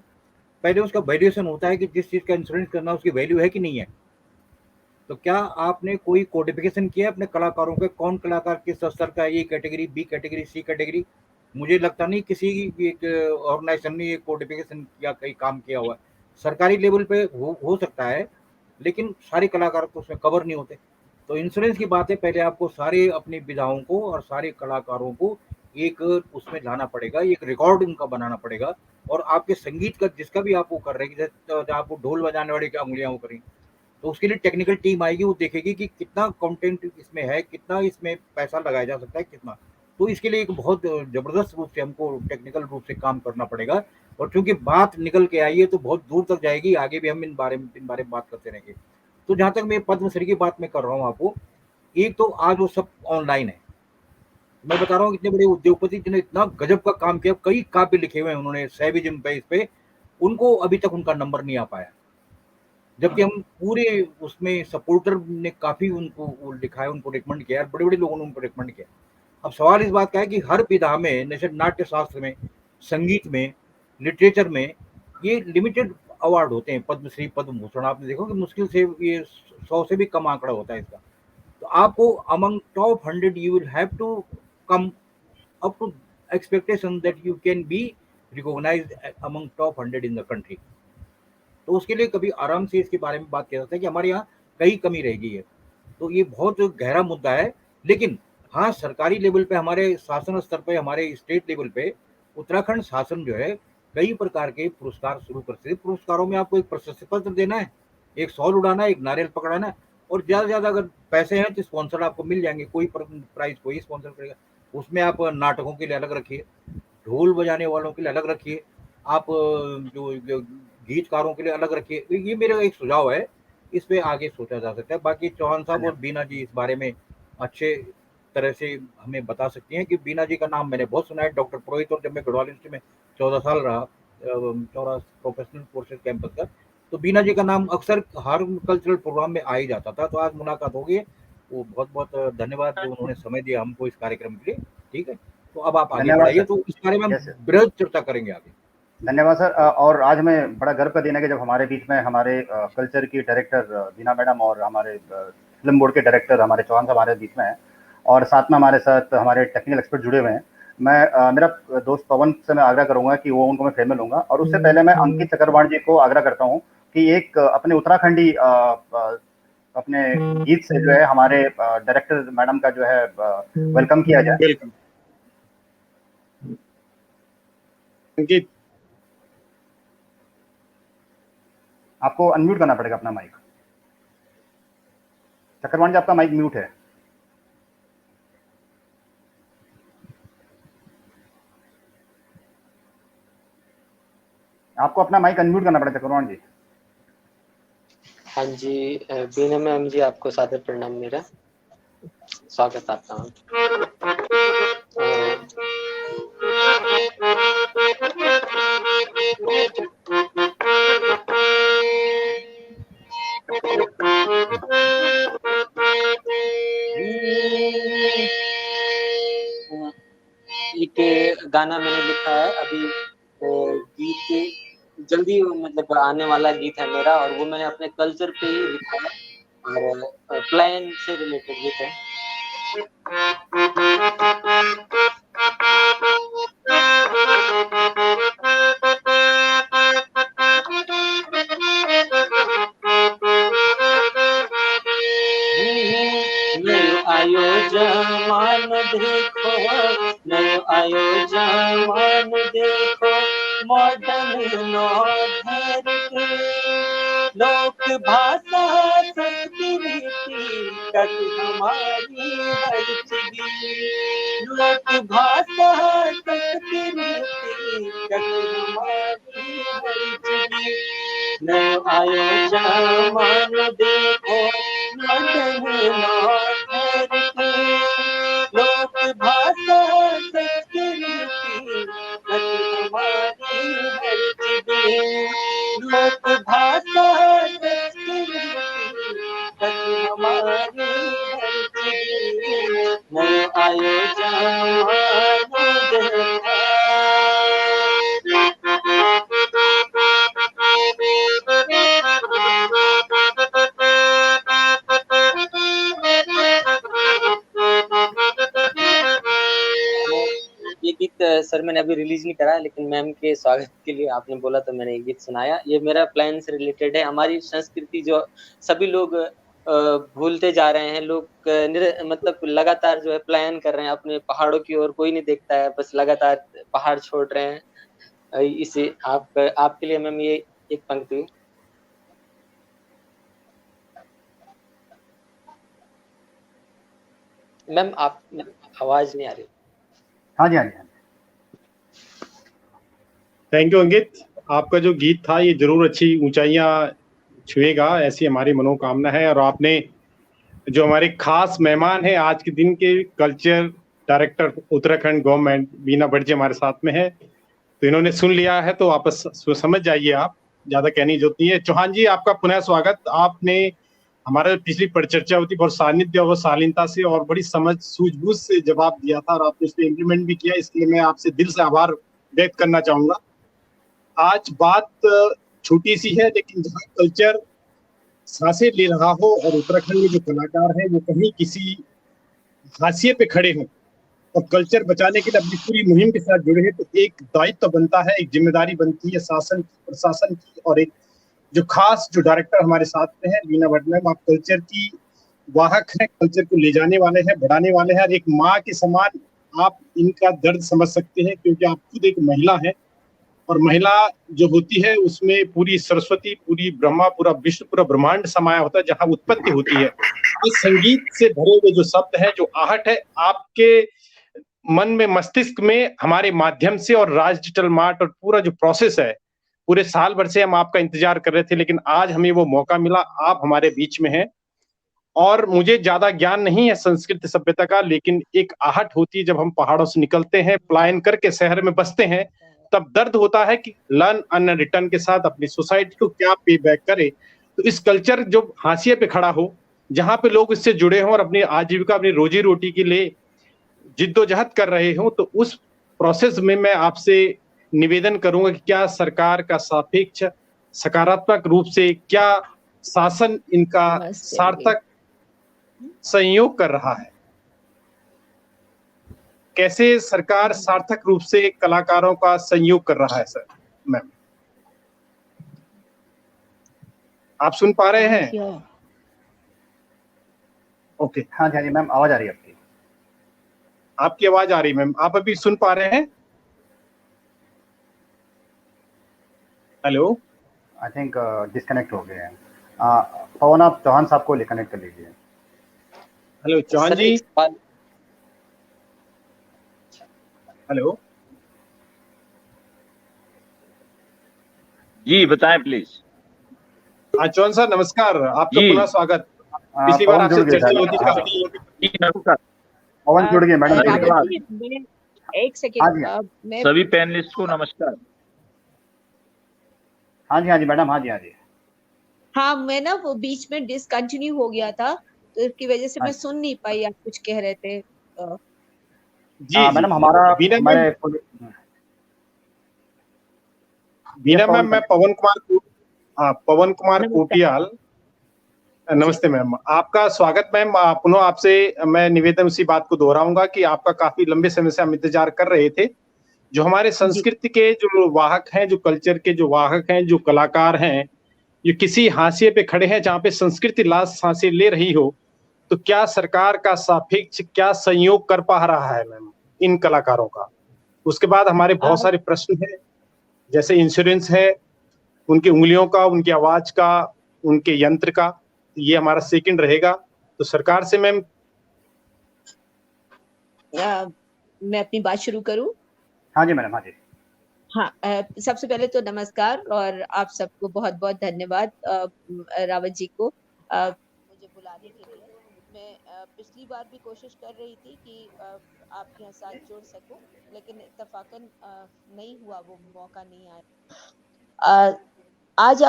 पहले उसका वैल्यूएशन होता है कि जिस चीज का इंश्योरेंस करना उसकी वैल्यू है कि नहीं है। तो क्या आपने कोई कोडिफिकेशन किया अपने कलाकारों के, कौन कलाकार किस स्तर का है, A category, B category, C category? मुझे लगता नहीं किसी एक ऑर्गेनाइजेशन ने ये कोडिफिकेशन या कहीं काम किया हुआ है। सरकारी लेवल पे हो सकता है, लेकिन सारे कलाकार तो उसमें कवर नहीं होते। तो इंश्योरेंस की बात है, पहले आपको सारे अपनी विधाओं को और सारे कलाकारों को एक उसमें लाना पड़ेगा, एक रिकॉर्ड उनका बनाना पड़ेगा। और आपके संगीत का जिसका भी आप वो कर रहे हैं, जैसे आपको ढोल बजाने वाले की उंगलियां वो करेंगी, तो उसके लिए टेक्निकल टीम आएगी, वो देखेगी कि कितना कंटेंट इसमें है, कितना इसमें पैसा लगाया जा सकता है, कितना। तो इसके लिए एक बहुत जबरदस्त रूप से हमको टेक्निकल रूप से काम करना पड़ेगा। और चूंकि बात निकल के आई है तो बहुत दूर तक जाएगी, आगे भी हम इन बारे में बात करते रहेंगे। तो जहां तक मैं पद्मश्री की बात मैं कर रहा हूँ आपको, एक तो आज वो सब ऑनलाइन है। मैं बता रहा हूँ, इतने बड़े उद्योगपति जिन्होंने इतना गजब का काम किया, कई काव्य लिखे हुए हैं उन्होंने सैविज्म पे, इस पे, उनको अभी तक उनका नंबर नहीं आ पाया। जबकि हम पूरे उसमें सपोर्टर ने काफी उनको लिखा है, उनको रिकमेंड किया है, बड़े बड़े लोगों ने उनको रिकमेंड किया। अब सवाल इस बात का है कि हर विधा में, जैसे नाट्य शास्त्र में, संगीत में, लिटरेचर में, ये लिमिटेड अवार्ड होते हैं, पद्मश्री, पद्म भूषण। आपने देखो कि मुश्किल से ये 100 से भी कम आंकड़ा होता है इसका। तो आपको among top 100 you will have to come up to expectation that you can be recognized among top 100 in the country. तो उसके लिए कभी आराम से इसके बारे में बात किया जाता है कि हमारे यहाँ कई कमी रह गई है। तो ये बहुत गहरा मुद्दा है। लेकिन हाँ, सरकारी लेवल पे, हमारे शासन स्तर पे, हमारे स्टेट लेवल पे उत्तराखंड शासन जो है कई प्रकार के पुरस्कार शुरू करते हैं। पुरस्कारों में आपको एक प्रशस्ति पत्र देना है, एक शॉल उड़ाना है, एक नारियल पकड़ाना है, और ज्यादा से ज्यादा अगर पैसे हैं तो स्पॉन्सर आपको मिल जाएंगे, कोई प्राइज कोई स्पॉन्सर करेगा। उसमें आप नाटकों के लिए अलग रखिए, ढोल बजाने वालों के लिए अलग रखिए, आप जो गीतकारों के लिए अलग रखिए। ये मेरा एक सुझाव है, इस पे आगे सोचा जा सकता है। बाकी चौहान साहब और बीना जी इस बारे में अच्छे तरह से हमें बता सकती हैं कि बीना जी का नाम मैंने बहुत सुना है, डॉक्टर पुरोहित, और जब मैं गढ़वाल यूनिवर्सिटी में 14 साल रहा, 14 प्रोफेशनल कोर्सेज कैंपस का, तो बीना जी का नाम अक्सर हर कल्चरल प्रोग्राम में आ ही जाता था। तो आज मुलाकात हो गई। वो बहुत बहुत धन्यवाद जो उन्होंने समय दिया हमको इस कार्यक्रम के लिए। ठीक है, तो अब आप आगे बढ़ाइए, तो इस बारे में हम बृहद चर्चा करेंगे आगे। धन्यवाद सर। और आज हमें बड़ा गर्व का दिन है कि जब हमारे बीच में हमारे कल्चर की डायरेक्टर बीना मैडम और हमारे फिल्म बोर्ड के डायरेक्टर हमारे चौहान साहब हमारे बीच में हैं, और साथ में हमारे साथ हमारे टेक्निकल एक्सपर्ट जुड़े हुए हैं। मैं मेरा दोस्त पवन से मैं आग्रह करूंगा कि वो उनको मैं फ्रेम में लूंगा, और उससे पहले मैं अंकित चक्रवाण जी को आग्रह करता हूँ कि एक अपने उत्तराखंडी अपने गीत से जो है हमारे डायरेक्टर मैडम का जो है वेलकम किया जाए। वेलकम अंकित, आपको अनम्यूट करना पड़ेगा अपना माइक। चक्रवाण जी, आपका माइक म्यूट है। आपको अपना माइक अनम्यूट करना पड़ेगा चक्रवाण जी। हाँ जी, बीना मैम जी, आपको सादर प्रणाम मेरा, स्वागत आपका। एक गाना मैंने लिखा है अभी, गीत जल्दी मतलब आने वाला गीत है मेरा, और वो मैंने अपने कल्चर पे ही लिखा है। और प्लान से रिलेटेड गीत है। नयो आयो जमान देखो, नयो आयो जमान देखो, मॉडर्न नौधर के लोक भाषा संस्कृति कट हमारी हरचगी, लोक भाषा संस्कृति कट हमारी हरचगी। नयो आयो जमान देखो, मॉडर्न नौधर के लोक भाषा संस्कृति कट हमारी हरचगी, लोक भाषा संस्कृति कट हमारी हरचगी। नयो आयो जमान देखो। ये गीत सर मैंने अभी रिलीज नहीं करा, लेकिन मैम के स्वागत के लिए आपने बोला तो मैंने ये गीत सुनाया। ये मेरा प्लान से रिलेटेड है। हमारी संस्कृति जो सभी लोग भूलते जा रहे हैं, लोग मतलब लगातार जो है प्लान कर रहे हैं अपने पहाड़ों की ओर, कोई नहीं देखता है, बस लगातार पहाड़ छोड़ रहे हैं। इसे आपके लिए मैम ये एक पंक्ति। मैम आप आवाज नहीं आ रही। हाँ जी, हाँ जी। थैंक यू अंकित। आपका जो गीत था ये जरूर अच्छी ऊंचाइयां छुएगा, ऐसी हमारी मनोकामना है। और आपने जो हमारे खास मेहमान हैं आज के दिन के, culture director Uttarakhand government Veena Bhatt ji हमारे साथ में है, तो इन्होंने सुन लिया है, तो वापस समझ जाइए, आप ज्यादा कहने की जरूरत नहीं है। चौहान जी आपका पुनः स्वागत। आपने हमारा पिछली परिचर्चा होती बहुत सानिध्य और शालीनता से और बड़ी समझ सूझबूझ से जवाब दिया था, और आपने उसको इम्प्लीमेंट भी किया, इसलिए मैं आपसे दिल से आभार व्यक्त करना चाहूंगा। आज बात छोटी सी है, लेकिन जहाँ कल्चर सांसें ले रहा हो और उत्तराखंड में जो कलाकार हैं वो कहीं किसी हाशिए पे खड़े हों और कल्चर बचाने के लिए अपनी पूरी मुहिम के साथ जुड़े हैं, तो एक दायित्व बनता है, एक जिम्मेदारी बनती है शासन की, प्रशासन की। और एक जो खास जो डायरेक्टर हमारे साथ में है वीना भट्ट मैम, आप कल्चर की वाहक हैं, कल्चर को ले जाने वाले हैं, बढ़ाने वाले हैं। और एक माँ के समान आप इनका दर्द समझ सकते हैं, क्योंकि आप खुद एक महिला हैं, और महिला जो होती है उसमें पूरी सरस्वती, पूरी ब्रह्मा, पूरा विश्व, पूरा ब्रह्मांड समाया होता है, जहाँ उत्पत्ति होती है। इस संगीत से भरे हुए जो शब्द है, जो आहट है, आपके मन में, मस्तिष्क में हमारे माध्यम से, और राज डिजिटल मार्ट और पूरा जो प्रोसेस है, पूरे साल भर से हम आपका इंतजार कर रहे थे, लेकिन आज हमें वो मौका मिला, आप हमारे बीच में हैं। और मुझे ज्यादा ज्ञान नहीं है संस्कृत सभ्यता का, लेकिन एक आहट होती है जब हम पहाड़ों से निकलते हैं, पलायन करके शहर में बसते हैं, तब दर्द होता है कि लर्न अन रिटर्न के साथ अपनी सोसाइटी को क्या पे बैक करे। तो इस कल्चर जो हाशिए पे खड़ा हो, जहां पे लोग इससे जुड़े हों और अपनी आजीविका, अपनी रोजी रोटी के लिए जिद्दोजहद कर रहे हों, तो उस प्रोसेस में मैं आपसे निवेदन करूंगा कि क्या सरकार का सापेक्ष सकारात्मक रूप से, क्या शासन इनका सार्थक सहयोग कर रहा है, कैसे सरकार सार्थक रूप से कलाकारों का सहयोग कर रहा है। सर मैम आप सुन पा रहे हैं? ओके, हाँ जी मैम, आवाज आ रही है आपकी? आपकी आवाज आ रही है मैम, आप अभी सुन पा रहे हैं? हेलो, आई थिंक डिस्कनेक्ट हो गए हैं। पवन, आप चौहान साहब को कनेक्ट कर लीजिए। हेलो चौहान जी, हेलो जी, बताएं प्लीज। चौहान सर नमस्कार, आपका पुनः स्वागत। पिछली बार आपसे चर्चा होती थी। पवन जुड़ गए मैडम। एक सेकेंड, सभी पैनलिस्ट को नमस्कार। हाँ जी मैडम, हाँ जी। हाँ, मैं ना वो बीच में डिसकंटिन्यू हो गया था, तो इसकी वजह से मैं सुन नहीं पाई आप कुछ कह रहे थे। जी मैडम, हमारा वीना मैम, मैं पवन कुमार कोटियाल नमस्ते मैम, आपका स्वागत मैम। पुनः आपसे मैं निवेदन उसी बात को दोहराऊंगा कि आपका काफी लंबे समय से हम इंतजार कर रहे थे। जो हमारे संस्कृति के जो वाहक हैं, जो कल्चर के जो वाहक हैं, जो कलाकार हैं, ये किसी हाशिए पे खड़े हैं जहाँ पे संस्कृति लास्ट सांसें ले रही हो, तो क्या सरकार का सापेक्ष क्या संयोग कर पा रहा है मैम इन कलाकारों का? उसके बाद हमारे बहुत सारे प्रश्न हैं, जैसे इंश्योरेंस है, उनकी उंगलियों का, उनकी आवाज का, उनके यंत्र का। ये हमारा सेकंड रहेगा। तो सरकार से मैम मैं अपनी बात शुरू करूं? हाँ जी मैडम, हाँ जी। हाँ, सबसे पहले तो नमस्कार और आप सबको बहुत बहुत धन्यवाद रावत जी को मुझे बुलाने के लिए। मैं पिछली बार भी कोशिश कर रही थी कि आपके यहाँ साथ जुड़ सकूं, लेकिन इत्तेफाकन नहीं हुआ, वो मौका नहीं आया। आज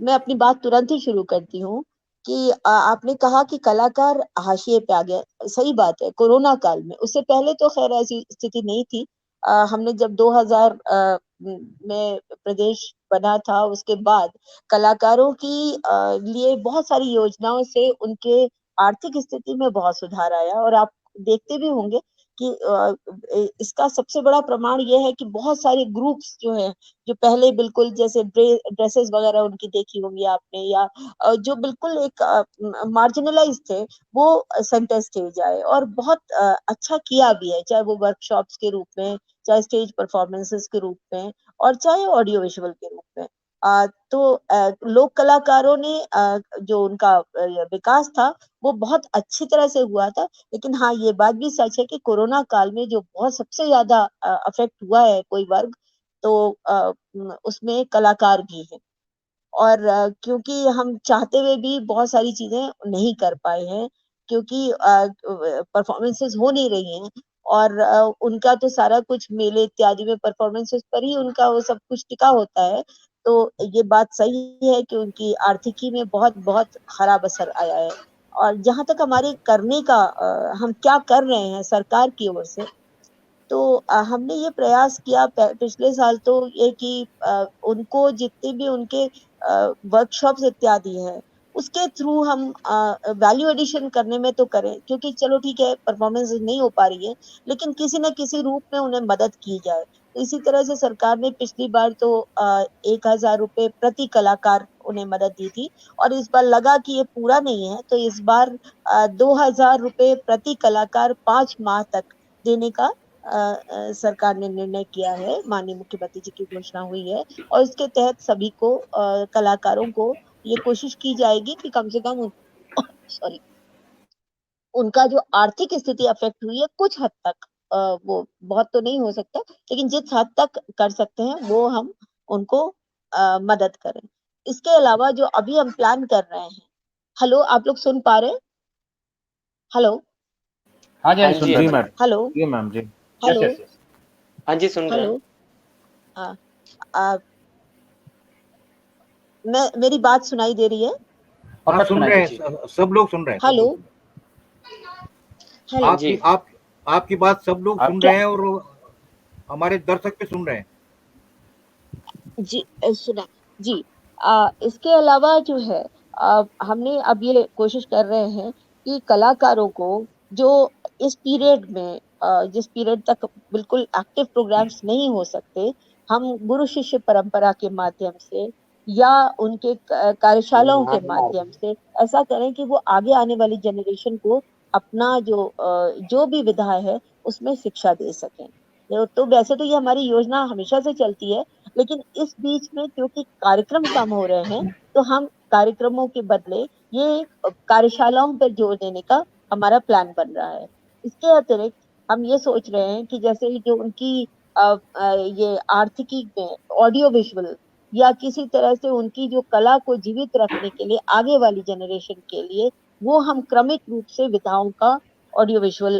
मैं अपनी बात तुरंत ही शुरू करती हूँ कि आपने कहा कि कलाकार हाशिए पे आ गए। सही बात है, कोरोना काल में, उससे पहले तो खैर ऐसी स्थिति नहीं थी। हमने जब 2000 में प्रदेश बना था, उसके बाद कलाकारों की लिए बहुत सारी योजनाओं से उनके आर्थिक स्थिति में बहुत सुधार आया। और आप देखते भी होंगे कि इसका सबसे बड़ा प्रमाण ये है कि बहुत सारे ग्रुप्स जो हैं, जो पहले बिल्कुल जैसे ड्रेसेस वगैरह उनकी देखी होंगी आपने, या जो बिल्कुल एक मार्जिनलाइज थे, वो सेंटर स्टेज आए और बहुत अच्छा किया भी है, चाहे वो वर्कशॉप्स के रूप में, चाहे स्टेज परफॉर्मेंसेस के रूप में, और चाहे ऑडियो विजुअल के रूप में। लोक कलाकारों ने जो उनका विकास था वो बहुत अच्छी तरह से हुआ था। लेकिन हाँ, ये बात भी सच है कि कोरोना काल में जो बहुत सबसे ज्यादा अफेक्ट हुआ है कोई वर्ग, तो उसमें कलाकार भी है। और क्योंकि हम चाहते हुए भी बहुत सारी चीजें नहीं कर पाए हैं, क्योंकि परफॉर्मेंसेस हो नहीं रही हैं, और उनका तो सारा कुछ मेले इत्यादि में परफॉर्मेंसेस पर ही उनका वो सब कुछ टिका होता है। तो ये बात सही है कि उनकी आर्थिकी में बहुत बहुत खराब असर आया है। और जहां तक हमारे करने का, हम क्या कर रहे हैं सरकार की ओर से, तो हमने ये प्रयास किया पिछले साल तो ये कि उनको जितने भी उनके वर्कशॉप्स इत्यादि हैं, उसके थ्रू हम वैल्यू एडिशन करने में तो करें, क्योंकि चलो ठीक है परफॉर्मेंस नहीं हो पा रही है, लेकिन किसी न किसी रूप में उन्हें मदद की जाए। तो इसी तरह से सरकार ने पिछली बार तो 1000 रुपए प्रति कलाकार उन्हें मदद दी थी, और इस बार लगा कि ये पूरा नहीं है, तो इस बार 2000 रुपए प्रति कलाकार 5 माह तक देने का सरकार ने निर्णय किया है। माननीय मुख्यमंत्री जी की घोषणा हुई है, और इसके तहत सभी को कलाकारों को ये कोशिश की जाएगी कि कम से कम सॉरी, उनका जो आर्थिक स्थिति अफेक्ट हुई है कुछ हद तक, वो बहुत तो नहीं हो सकता, लेकिन जिस हद तक कर सकते हैं वो हम उनको मदद करें। इसके अलावा जो अभी हम प्लान कर रहे हैं, हेलो, आप लोग सुन पा रहे हैं? हेलो हाँ जी, हाँ सुन जी, रहे हाँ हैं जी, मैडम। हेलो जी मैम जी। Hello yes yes yes. हाँ जी, सुन रहे हैं। हेलो हाँ, आ, मेरी बात सुनाई दे रही है? और हाँ, सुन सुनाई रहे हैं, दीजिए। सब लोग सुन रहे हैं, सब हेलो लोग सुन रहे हैं। हेलो जी, आपकी बात सब लोग आप सुन क्या? रहे हैं, और हमारे दर्शक भी सुन रहे हैं। जी सुना जी। इसके अलावा जो है, हमने अब ये कोशिश कर रहे हैं कि कलाकारों को जो इस पीरियड में, जिस पीरियड तक बिल्कुल एक्टिव प्रोग्राम्स नहीं हो सकते, हम गुरु शिष्य परंपरा के माध्यम से या उनके कार्यशालाओं के माध्यम से ऐसा करें कि वो आगे आने वाली जनरेशन को अपना जो भी विधा है उसमें शिक्षा दे सकें। तो वैसे तो ये हमारी योजना हमेशा से चलती है, लेकिन इस बीच में क्योंकि कार्यक्रम कम हो रहे हैं, तो हम कार्यक्रमों के बदले ये कार्यशालाओं पर जोर देने का हमारा प्लान बन रहा है। इसके अतिरिक्त हम ये सोच रहे हैं कि जैसे ही जो उनकी ये आर्थिकी में ऑडियो विजुअल या किसी तरह से उनकी जो कला को जीवित रखने के लिए आगे वाली जनरेशन के लिए, वो हम क्रमिक रूप से विधाओं का ऑडियो विजुअल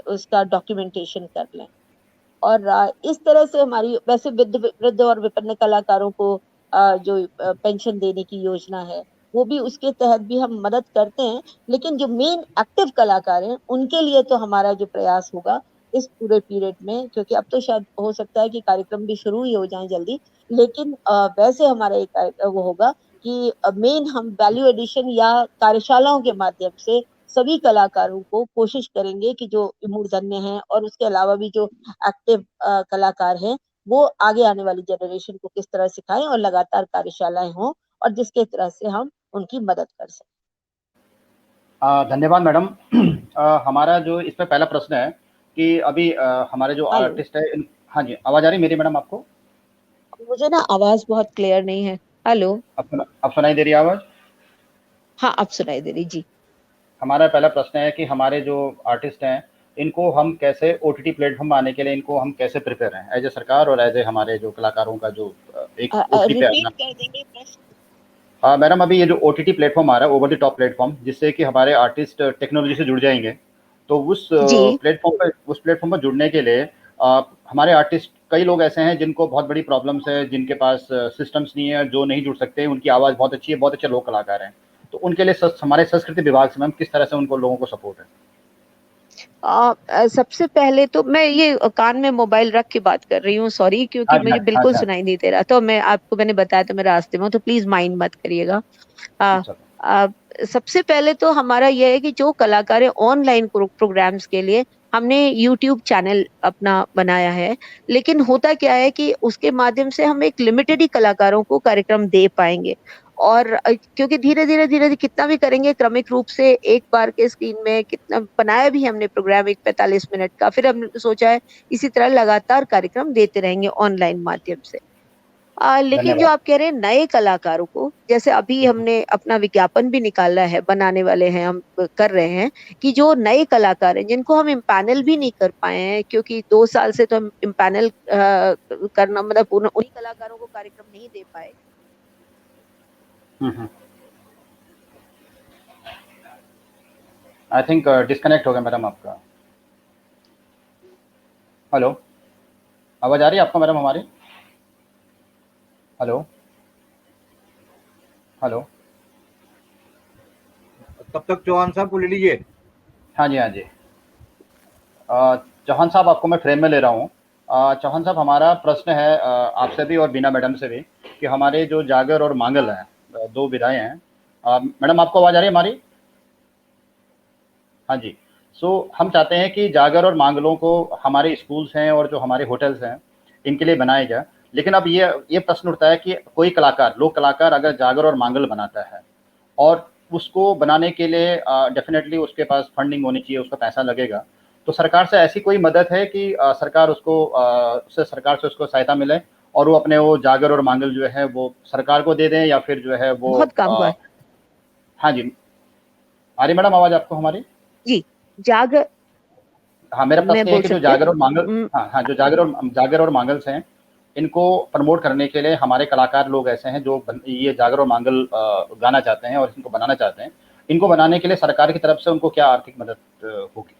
उसका डॉक्यूमेंटेशन कर लें। और इस तरह से हमारी वैसे वृद्ध और विपन्न कलाकारों को जो पेंशन देने की योजना है, वो भी उसके तहत भी हम मदद करते हैं। लेकिन जो मेन एक्टिव कलाकार हैं उनके लिए तो हमारा जो प्रयास होगा इस पूरे पीरियड में, क्योंकि अब तो शायद हो सकता है कि कार्यक्रम भी शुरू ही हो जाए जल्दी, लेकिन वैसे हमारा एक वो होगा कि मेन हम वैल्यू एडिशन या कार्यशालाओं के माध्यम से सभी कलाकारों को कोशिश करेंगे कि जो मूर्धन्य हैं और उसके अलावा भी जो एक्टिव कलाकार हैं वो आगे आने वाली जनरेशन को किस तरह सिखाएं और लगातार कार्यशालाएं हों और जिसके तरह से हम उनकी मदद कर सकें। धन्यवाद मैडम। हमारा जो इस पे पहला प्रश्न है कि अभी हमारे जो आर्टिस्ट है हाँ जी, आवाज आ रही मेरी मैडम आपको? मुझे ना आवाज बहुत क्लियर नहीं है। हेलो, अब सुनाई दे रही है आवाज? हाँ, अब सुनाई दे रही जी। हमारा पहला प्रश्न है कि हमारे जो आर्टिस्ट हैं इनको हम कैसे ओटीटी प्लेटफॉर्म आने के लिए इनको हम कैसे प्रिपेयर हैं एज ए सरकार और एज ए हमारे जो कलाकारों का जो एक ओटीटी पे आना। कर देंगे प्रश्न? मैडम अभी ये जो ओटीटी प्लेटफॉर्म आ रहा है ओवर द टॉप प्लेटफॉर्म जिससे कि हमारे आर्टिस्ट टेक्नोलॉजी से जुड़ जाएंगे, तो उस प्लेटफॉर्म पर जुड़ने के लिए हमारे आर्टिस्ट कई लोग ऐसे हैं जिनको बहुत बड़ी प्रॉब्लम्स है, जिनके पास सिस्टम्स नहीं है, जो नहीं जुड़ सकते, उनकी आवाज़ बहुत अच्छी है, बहुत अच्छे लोक कलाकार हैं, तो उनके लिए हमारे संस्कृति विभाग से मैम किस तरह से उनको लोगों को सपोर्ट है? सबसे पहले तो मैं ये कान में मोबाइल रख के बात कर रही हूँ, सॉरी, क्योंकि मुझे बिल्कुल सुनाई नहीं दे रहा, तो मैं आपको मैंने बताया तो मैं रास्ते में हूँ, तो प्लीज माइंड मत करिएगा। सबसे पहले तो हमारा यह है कि जो कलाकार है ऑनलाइन प्रोग्राम्स के लिए हमने YouTube चैनल अपना बनाया है, लेकिन होता क्या है कि उसके माध्यम से हम एक लिमिटेड ही कलाकारों को कार्यक्रम दे पाएंगे, और क्योंकि धीरे धीरे कितना भी करेंगे क्रमिक रूप से एक बार के स्क्रीन में कितना बनाया भी हमने प्रोग्राम 45 मिनट का, फिर हमने सोचा है इसी तरह लगातार कार्यक्रम देते रहेंगे ऑनलाइन माध्यम से। लेकिन जो आप कह रहे हैं नए कलाकारों को, जैसे अभी हमने अपना विज्ञापन भी निकाला है, बनाने वाले हैं, हम कर रहे हैं कि जो नए कलाकार हैं जिनको हम इम्पैनल भी नहीं कर पाए हैं, क्योंकि 2 साल से तो हम इम्पैनल करना मतलब उन्हीं कलाकारों को कार्यक्रम नहीं दे पाए। आई थिंक डिस्कनेक्ट हो गया मैडम आपका। हेलो, आवाज आ रही है आपको मैडम हमारी? हेलो हेलो, तब तक चौहान साहब को ले लीजिए। हाँ जी हाँ जी, चौहान साहब आपको मैं फ्रेम में ले रहा हूँ। चौहान साहब, हमारा प्रश्न है आपसे भी और बीना मैडम से भी कि हमारे जो जागर और मांगल हैं, 2 विधाएं हैं। मैडम आपको आवाज़ आ रही है हमारी? हाँ जी। सो हम चाहते हैं कि जागर और मांगलों को हमारे स्कूल्स हैं और जो हमारे होटल्स हैं इनके लिए बनाया जाए, लेकिन अब ये प्रश्न उठता है कि कोई कलाकार, लोक कलाकार अगर जागर और मांगल बनाता है और उसको बनाने के लिए डेफिनेटली उसके पास फंडिंग होनी चाहिए, उसका पैसा लगेगा, तो सरकार से ऐसी कोई मदद है कि सरकार से उसको सहायता मिले और वो अपने वो जागर और मांगल जो है वो सरकार को दे दें, या फिर जो है वो बहुत काम हुआ। हाँ जी, आ रही मैडम आवाज आपको हमारी? जी, जागर, हाँ, मेरा प्रश्न है कि जो जागर और मांगल, हाँ जो जागर और मांगल्स हैं इनको प्रमोट करने के लिए हमारे कलाकार लोग ऐसे हैं जो ये जागर और मांगल गाना चाहते हैं और इनको बनाना चाहते हैं, इनको बनाने के लिए सरकार की तरफ से उनको क्या आर्थिक मदद होगी?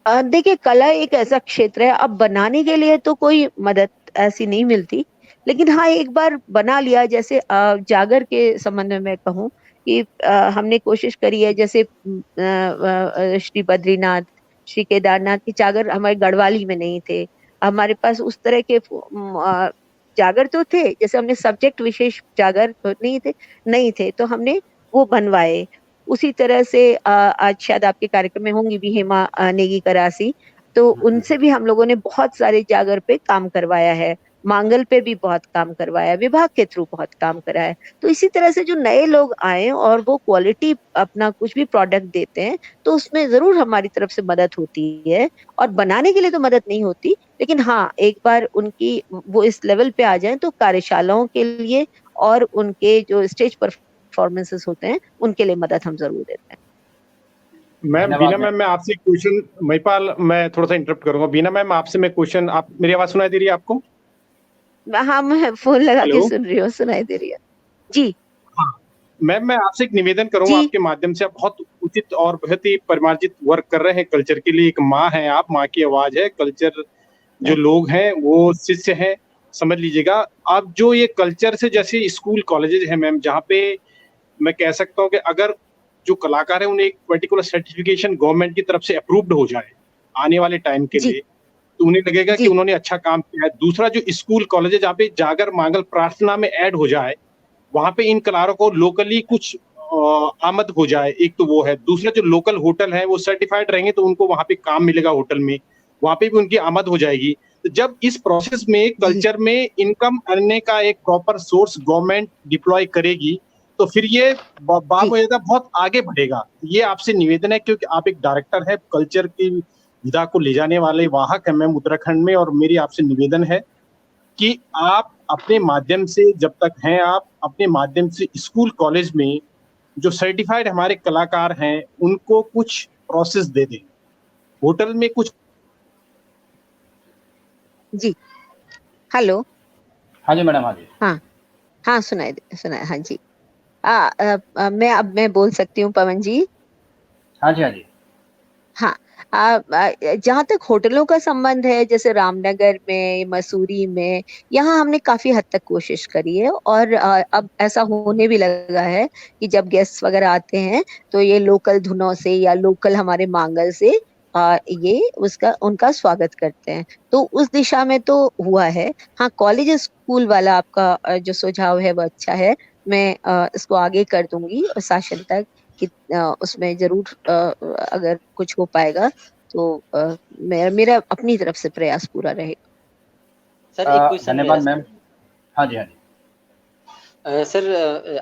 देखिए, कला एक ऐसा क्षेत्र है, अब बनाने के लिए तो कोई मदद ऐसी नहीं मिलती, लेकिन हाँ एक बार बना लिया, जैसे जागर के संबंध में मैं कहूँ कि हमने कोशिश करी है, जैसे श्री बद्रीनाथ, श्री केदारनाथ की जागर हमारे गढ़वाली में नहीं थे, हमारे पास उस तरह के जागर तो थे, जैसे हमने सब्जेक्ट विशेष जागर तो नहीं थे, तो हमने वो बनवाए। उसी तरह से आज शायद आपके कार्यक्रम में होंगी भी हेमा नेगी करासी, तो उनसे भी हम लोगों ने बहुत सारे जागर पे काम करवाया है, मांगल पे भी बहुत काम करवाया, विभाग के थ्रू बहुत काम करा है। तो इसी तरह से जो नए लोग आए और वो क्वालिटी अपना कुछ भी प्रोडक्ट देते हैं, तो उसमें जरूर हमारी तरफ से मदद होती है, और बनाने के लिए तो मदद नहीं होती, लेकिन हाँ एक बार उनकी वो इस लेवल पे आ जाए तो कार्यशालाओं के लिए और उनके जो स्टेज परफॉर्मेंसेस होते हैं उनके लिए मदद हम जरूर देते हैं। मैम बीना मैम, मैं आपसे क्वेश्चन, महिपाल मैं थोड़ा सा इंटरप्ट करूंगा। बीना मैम आपसे मैं क्वेश्चन, आप मेरी आवाज सुनाई दे रही है आपको? हाँ, मैं फोन लगा के सुन रही हूँ, सुनाई दे रही है जी। हाँ मैम, मैं आपसे एक निवेदन करूंगा आपके माध्यम से। आप बहुत उचित और बहुत ही परिमार्जित वर्क कर रहे हैं कल्चर के लिए। एक माँ है आप, माँ की आवाज है, कल्चर जो लोग हैं वो शिष्य हैं, समझ लीजिएगा आप। जो ये कल्चर से जैसे स्कूल कॉलेजेस हैं मैम, जहाँ पे मैं कह सकता हूँ कि अगर जो कलाकार है उन्हें एक पर्टिकुलर सर्टिफिकेशन गवर्नमेंट की तरफ से अप्रूव्ड हो जाए आने वाले टाइम के लिए, तो उन्हें लगेगा कि उन्होंने अच्छा काम किया है। दूसरा, जो स्कूल कॉलेज जहाँ पे जागर मांगल प्रार्थना में ऐड हो जाए, वहां पे इन कलाकारों को लोकली कुछ आमद हो जाए। एक तो वो है, दूसरा जो लोकल होटल है वो सर्टिफाइड रहेंगे तो उनको वहां पे काम मिलेगा, होटल में वहां पे भी उनकी आमद हो जाएगी। तो जब इस प्रोसेस में कल्चर में इनकम करने का एक प्रॉपर सोर्स गवर्नमेंट डिप्लॉय करेगी तो फिर ये बामुजब बहुत आगे बढ़ेगा। ये आपसे निवेदन है, क्योंकि आप एक डायरेक्टर है, कल्चर की विधा को ले जाने वाले वाहक है मैम उत्तराखंड में, और मेरी आपसे निवेदन है कि आप अपने माध्यम से, जब तक हैं आप अपने माध्यम से स्कूल कॉलेज में जो सर्टिफाइड हमारे कलाकार हैं उनको कुछ प्रोसेस दे दें, होटल में कुछ। जी हेलो। हाँ जी मैडम। हाँ जी। हाँ हाँ सुनाए हाँ जी। मैं बोल सकती हूँ पवन जी। हाँ जी। हाँ जी। हाँ, जहाँ तक होटलों का संबंध है, जैसे रामनगर में, मसूरी में, यहाँ हमने काफी हद तक कोशिश करी है और अब ऐसा होने भी लगा है कि जब गेस्ट वगैरह आते हैं तो ये लोकल धुनों से या लोकल हमारे मांगल से ये उनका स्वागत करते हैं। तो उस दिशा में तो हुआ है। हाँ, कॉलेज स्कूल वाला आपका जो सुझाव है वो अच्छा है। मैं इसको आगे कर दूंगी और शासन तक कि उसमें जरूर अगर कुछ हो पाएगा तो मेरा अपनी तरफ से प्रयास पूरा रहेगा। सर एक क्वेश्चन मेरा धन्यवाद मैम। हाँ जी। हाँ जी। सर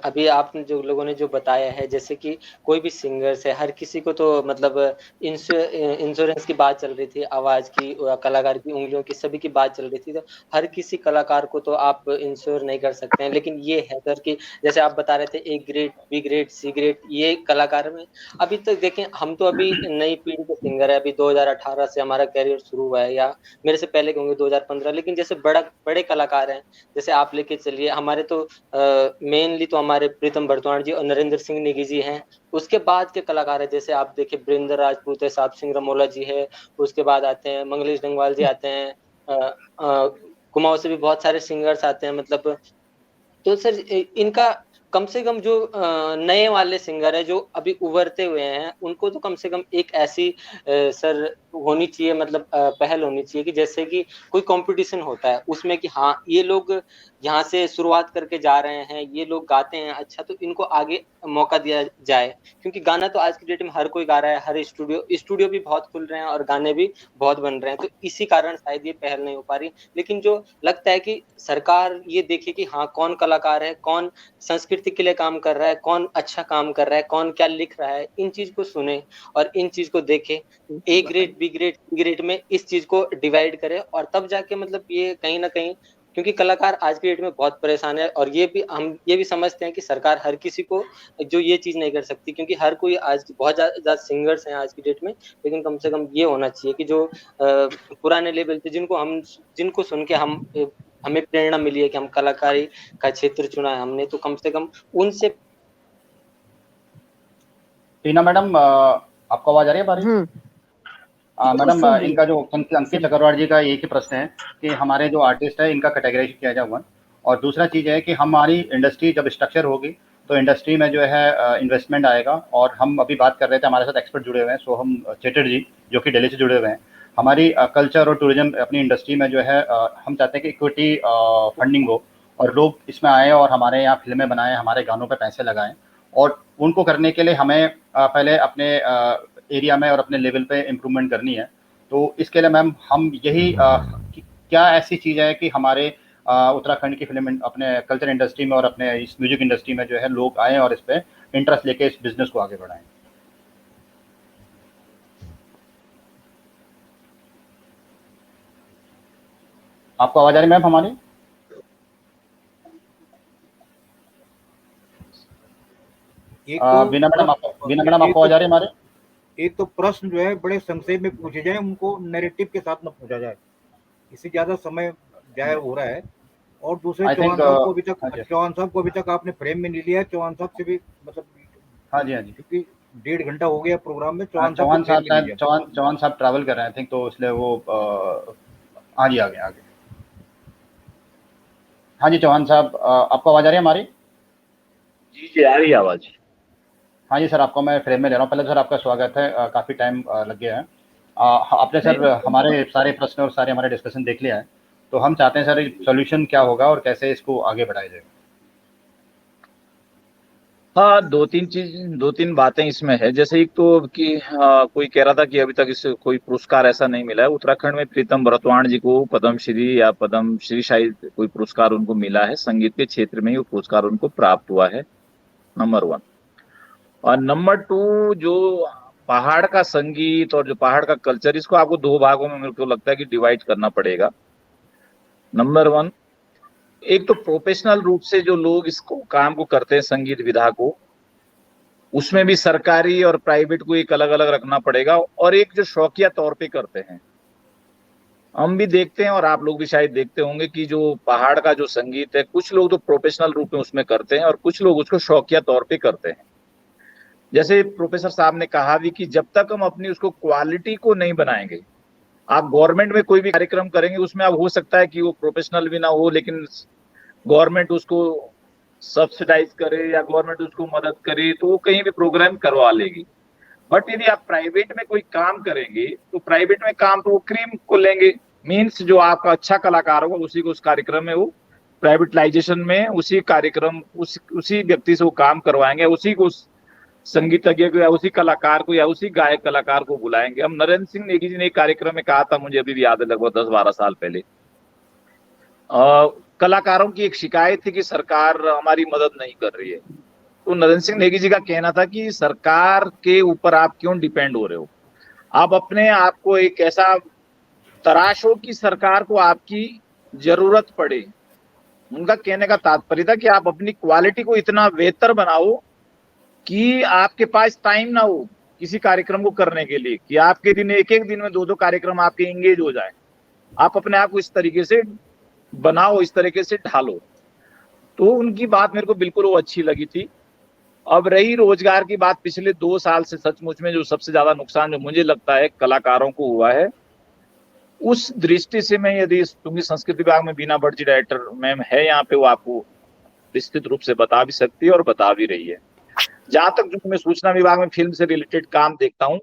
अभी आपने जो लोगों ने जो बताया है, जैसे कि कोई भी सिंगर्स है, हर किसी को तो मतलब इंश्योरेंस की बात चल रही थी, आवाज की, कलाकार की उंगलियों की, सभी की बात चल रही थी। तो हर किसी कलाकार को तो आप इंश्योर नहीं कर सकते हैं, लेकिन ये है सर कि जैसे आप बता रहे थे A grade, B grade, C grade, ये कलाकार में अभी तक देखें, हम तो अभी नई पीढ़ी के सिंगर है, अभी 2018 से हमारा कैरियर शुरू हुआ है, या मेरे से पहले के होंगे 2015, लेकिन जैसे बड़े कलाकार हैं, जैसे आप लेके चलिए, हमारे तो मेनली तो हमारे प्रीतम बर्तवाण जी और नरेंद्र सिंह नेगी जी हैं। उसके बाद के कलाकार है, जैसे आप देखिए बरिंदर राजपूत है, साहब सिंह रमोला जी है, उसके बाद आते हैं मंगलेश डंगवाल जी आते हैं, कुमाऊं से भी बहुत सारे सिंगर्स आते हैं। मतलब तो सर इनका कम से कम जो नए वाले सिंगर है जो अभी उभरते हुए हैं, उनको तो कम से कम एक ऐसी सर होनी चाहिए, मतलब पहल होनी चाहिए कि जैसे कि कोई कंपटीशन होता है उसमें कि हाँ ये लोग यहाँ से शुरुआत करके जा रहे हैं, ये लोग गाते हैं अच्छा, तो इनको आगे मौका दिया जाए। क्योंकि गाना तो आज की डेट में हर कोई गा रहा है, हर स्टूडियो भी बहुत खुल रहे हैं और गाने भी बहुत बन रहे हैं, तो इसी कारण शायद ये पहल नहीं हो पा रही। लेकिन जो लगता है कि सरकार ये देखे कि हाँ कौन कलाकार है, कौन संस्कृति के लिए काम कर रहा है, कौन अच्छा काम कर रहा है, कौन क्या लिख रहा है, इन चीज को सुने और इन चीज को देखे, A grade, B grade, C grade में इस चीज को डिवाइड करे, और तब जाके मतलब ये कहीं ना कहीं, क्योंकि कलाकार आज की डेट में बहुत परेशान है, और हम ये भी समझते हैं कि सरकार हर किसी को जो ये चीज नहीं कर सकती, क्योंकि हर कोई आज बहुत ज्यादा सिंगर्स हैं आज की डेट में, लेकिन कम से कम ये होना चाहिए कि जो पुराने लेवल पे जिनको सुन के हमें प्रेरणा मिली है कि हम कलाकारी का क्षेत्र चुना है हमने, तो कम से कम उनसे। टीना मैडम, आपको आवाज आ रही है हमारी? मैडम, इनका जो अंकित चक्रवर्ती जी का एक ही प्रश्न है कि हमारे जो आर्टिस्ट है इनका कैटेगराइज किया जाए वन, और दूसरा चीज़ है कि हमारी इंडस्ट्री जब स्ट्रक्चर होगी तो इंडस्ट्री में जो है इन्वेस्टमेंट आएगा। और हम अभी बात कर रहे थे, हमारे साथ एक्सपर्ट जुड़े हुए हैं सोहम चेटर जी, जो कि दिल्ली से जुड़े हुए हैं। हमारी कल्चर और टूरिज्म अपनी इंडस्ट्री में जो है हम चाहते हैं कि इक्विटी फंडिंग हो और लोग इसमें आए और हमारे यहाँ फिल्में बनाएं, हमारे गानों पर पैसे लगाएं। और उनको करने के लिए हमें पहले अपने एरिया में और अपने लेवल पे इम्प्रूवमेंट करनी है। तो इसके लिए मैम हम यही क्या ऐसी चीज़ है कि हमारे उत्तराखंड की फिल्म अपने कल्चर इंडस्ट्री में और अपने इस म्यूजिक इंडस्ट्री में जो है लोग आएँ और इस पर इंटरेस्ट लेके इस बिजनेस को आगे बढ़ाएं। आपको आवाज आ रही मैम हमारी? बीना मैडम आपको आवाज आ रही है हमारे? एक तो प्रश्न जो है बड़े संक्षेप में पूछे जाए, उनको नैरेटिव के साथ न पूछा जाए, इससे ज्यादा समय जाया हो रहा है। और दूसरे चौहान साहब को अभी तक आपने फ्रेम में नहीं लिया। चौहान साहब से भी मतलब हाँ जी क्योंकि 1.5 घंटा हो गया प्रोग्राम में। चौहान साहब ट्रैवल कर रहे हैं आई थिंक, तो इसलिए वो हाँ जी आगे। हाँ जी चौहान साहब, आपको आवाज आ रही है हमारी? जी आ रही है आवाज। हाँ जी सर, आपको मैं फ्रेम में ले रहा हूँ। पहले सर आपका स्वागत है, काफ़ी टाइम लग गया है। आपने सर हमारे सारे प्रश्न और सारे हमारे डिस्कशन देख लिया है, तो हम चाहते हैं सर सोल्यूशन क्या होगा और कैसे इसको आगे बढ़ाया जाए। हाँ, दो तीन बातें इसमें है। जैसे एक तो कि कोई कह रहा था कि अभी तक इसे कोई पुरस्कार ऐसा नहीं मिला है। उत्तराखंड में प्रीतम भरतवाण जी को पद्म श्री या पद्म श्री शायद कोई पुरस्कार उनको मिला है, संगीत के क्षेत्र में ही वो पुरस्कार उनको प्राप्त हुआ है, नंबर 1। और नंबर 2, जो पहाड़ का संगीत और जो पहाड़ का कल्चर, इसको आपको 2 भागों में मेरे को लगता है कि डिवाइड करना पड़ेगा। नंबर 1, एक तो प्रोफेशनल रूप से जो लोग इसको काम को करते हैं, संगीत विधा को, उसमें भी सरकारी और प्राइवेट को एक अलग अलग रखना पड़ेगा। और एक जो शौकिया तौर पे करते हैं, हम भी देखते हैं और आप लोग भी शायद देखते होंगे कि जो पहाड़ का जो संगीत है, कुछ लोग तो प्रोफेशनल रूप में उसमें करते हैं और कुछ लोग उसको शौकिया तौर पे करते हैं। जैसे प्रोफेसर साहब ने कहा भी कि जब तक हम अपनी उसको क्वालिटी को नहीं बनाएंगे, आप गवर्नमेंट में कोई भी कार्यक्रम करेंगे उसमें अब हो सकता है कि वो प्रोफेशनल भी ना हो, लेकिन गवर्नमेंट उसको सब्सिडाइज करे या गवर्नमेंट उसको मदद करे तो वो कहीं भी प्रोग्राम करवा लेगी। बट यदि आप प्राइवेट में कोई काम करेंगे तो प्राइवेट में काम तो वो क्रीम को लेंगे, मीन्स जो आपका अच्छा कलाकार होगा उसी को उस कार्यक्रम में वो प्राइवेटाइजेशन में उसी कार्यक्रम उसी व्यक्ति से वो काम करवाएंगे, उसी को संगीतज्ञ को या उसी कलाकार को या उसी गायक कलाकार को बुलाएंगे। हम नरेंद्र सिंह नेगी जी ने एक कार्यक्रम में कहा था, मुझे अभी भी याद है, लगभग 10-12 साल पहले, कलाकारों की एक शिकायत थी कि सरकार हमारी मदद नहीं कर रही है। तो नरेंद्र सिंह नेगी जी का कहना था कि सरकार के ऊपर आप क्यों डिपेंड हो रहे हो, आप अपने आप को एक ऐसा तराश हो कि सरकार को आपकी जरूरत पड़े। उनका कहने का तात्पर्य था कि आप अपनी क्वालिटी को इतना बेहतर बनाओ कि आपके पास टाइम ना हो किसी कार्यक्रम को करने के लिए, कि आपके दिन एक दिन में 2 कार्यक्रम आपके इंगेज हो जाए। आप अपने आप को इस तरीके से बनाओ, इस तरीके से ढालो। तो उनकी बात मेरे को बिल्कुल वो अच्छी लगी थी। अब रही रोजगार की बात, पिछले 2 साल से सचमुच में जो सबसे ज्यादा नुकसान जो मुझे लगता है कलाकारों को हुआ है, उस दृष्टि से मैं, यदि क्योंकि संस्कृति विभाग में बीना भट्ट जी डायरेक्टर मैम है यहाँ पे, वो आपको विस्तृत रूप से बता भी सकती है और बता भी रही है। जहां तक जो मैं सूचना विभाग में फिल्म से रिलेटेड काम देखता हूँ,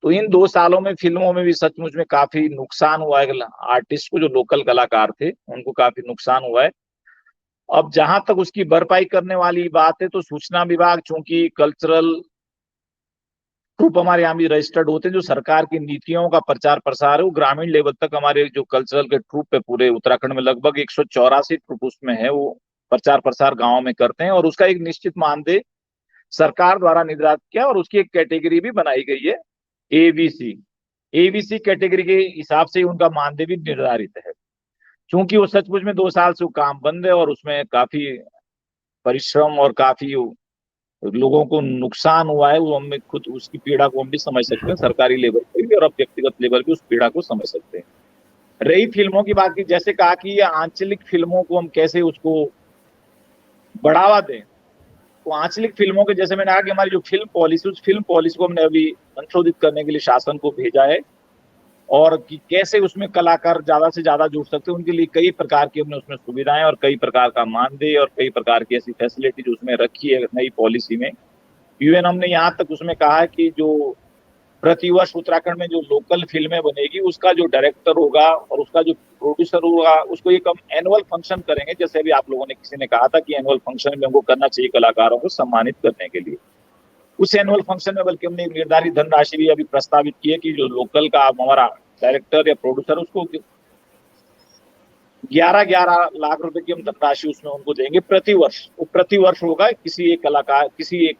तो इन 2 सालों में फिल्मों में भी सचमुच में काफी नुकसान हुआ है। आर्टिस्ट को, जो लोकल कलाकार थे, उनको काफी नुकसान हुआ है। अब जहां तक उसकी भरपाई करने वाली बात है, तो सूचना विभाग, चूंकि कल्चरल ट्रूप हमारे यहाँ भी रजिस्टर्ड होते हैं, जो सरकार की नीतियों का प्रचार प्रसार है वो ग्रामीण लेवल तक हमारे जो कल्चरल के ट्रूप है पूरे उत्तराखंड में, लगभग 184 ट्रूप उसमें है, वो प्रचार प्रसार गाँव में करते हैं। और उसका एक निश्चित मानदेय सरकार द्वारा निर्धारित किया और उसकी एक कैटेगरी भी बनाई गई है, एबीसी कैटेगरी के हिसाब से उनका मानदेय भी निर्धारित है। क्योंकि वो सचमुच में 2 साल से वो काम बंद है और उसमें काफी परिश्रम और काफी लोगों को नुकसान हुआ है, वो हम खुद उसकी पीड़ा को हम भी समझ सकते हैं, सरकारी लेवल पे भी और अब व्यक्तिगत लेवल पे उस पीड़ा को समझ सकते हैं। रही फिल्मों की बात की, जैसे कहा कि ये आंचलिक फिल्मों को हम कैसे उसको बढ़ावा दें, तो आंचलिक फिल्मों के, जैसे मैंने कहा कि हमारी जो फिल्म पॉलिसी, उस फिल्म पॉलिसी को हमने अभी संशोधित करने के लिए शासन को भेजा है, और कि कैसे उसमें कलाकार ज्यादा से ज्यादा जुड़ सकते हैं, उनके लिए कई प्रकार की हमने उसमें सुविधाएं और कई प्रकार का मानदेय और कई प्रकार की ऐसी फैसिलिटी जो उसमें रखी है नई पॉलिसी में। इवन हमने यहाँ तक उसमें कहा है कि जो प्रतिवर्ष उत्तराखंड में जो लोकल फिल्में बनेगी, उसका जो डायरेक्टर होगा और उसका जो प्रोड्यूसर होगा, उसको एक हम एनुअल फंक्शन करेंगे। जैसे अभी आप लोगों ने, किसी ने कहा था कि एनुअल फंक्शन में हमको करना चाहिए कलाकारों को सम्मानित करने के लिए, उस एनुअल फंक्शन में बल्कि हमने एक निर्धारित धनराशि भी अभी प्रस्तावित की है कि जो लोकल का हमारा डायरेक्टर या प्रोड्यूसर, उसको 11 लाख रुपए की हम धनराशि उसमें उनको देंगे प्रतिवर्ष। वो प्रतिवर्ष होगा, किसी एक कलाकार, किसी एक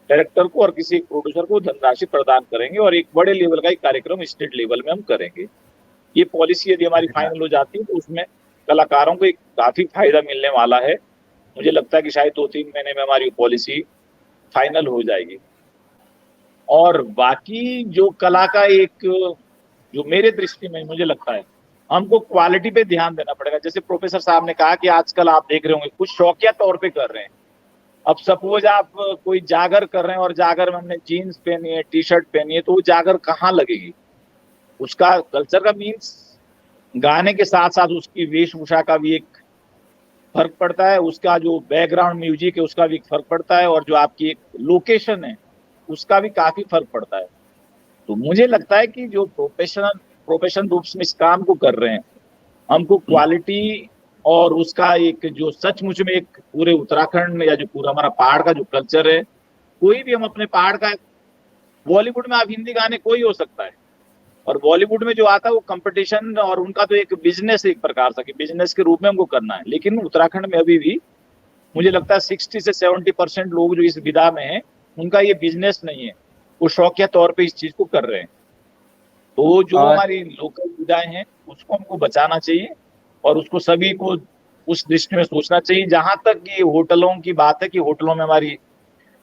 डायरेक्टर को और किसी एक प्रोड्यूसर को धनराशि प्रदान करेंगे और एक बड़े लेवल का एक कार्यक्रम स्टेट लेवल में हम करेंगे। ये पॉलिसी यदि हमारी फाइनल हो जाती है तो उसमें कलाकारों को एक काफी फायदा मिलने वाला है। मुझे लगता है कि शायद 2-3 महीने में हमारी पॉलिसी फाइनल हो जाएगी। और बाकी जो कला का एक, जो मेरे दृष्टि में मुझे लगता है, हमको क्वालिटी पे ध्यान देना पड़ेगा। जैसे प्रोफेसर साहब ने कहा कि आजकल आप देख रहे होंगे कुछ शौकिया तौर पे कर रहे हैं। अब सपोज आप कोई जागर कर रहे हैं और जागर में हमने जीन्स पहनी है, टी शर्ट पहनी है, तो वो जागर कहाँ लगेगी? उसका कल्चर का मीन्स गाने के साथ साथ उसकी वेशभूषा का भी एक फर्क पड़ता है, उसका जो बैकग्राउंड म्यूजिक है उसका भी फर्क पड़ता है, और जो आपकी एक लोकेशन है उसका भी काफी फर्क पड़ता है। तो मुझे लगता है कि जो प्रोफेशन रूप में इस काम को कर रहे हैं, हमको क्वालिटी और उसका एक जो सचमुच में एक पूरे उत्तराखंड में या जो पूरा हमारा पहाड़ का जो कल्चर है, कोई भी हम अपने पहाड़ का, बॉलीवुड में आप हिंदी गाने कोई हो सकता है, और बॉलीवुड में जो आता है वो कंपटीशन और उनका तो एक बिजनेस एक प्रकार से, बिजनेस के रूप में हमको करना है। लेकिन उत्तराखंड में अभी भी मुझे लगता है 60 से 70% लोग जो इस विधा में हैं, उनका ये बिजनेस नहीं है, वो शौकिया तौर पे इस चीज को कर रहे हैं। तो जो हमारी लोकल विधाएं हैं उसको हमको बचाना चाहिए और उसको सभी को उस दृष्टि में सोचना चाहिए। जहां तक ये होटलों की बात है कि होटलों में हमारी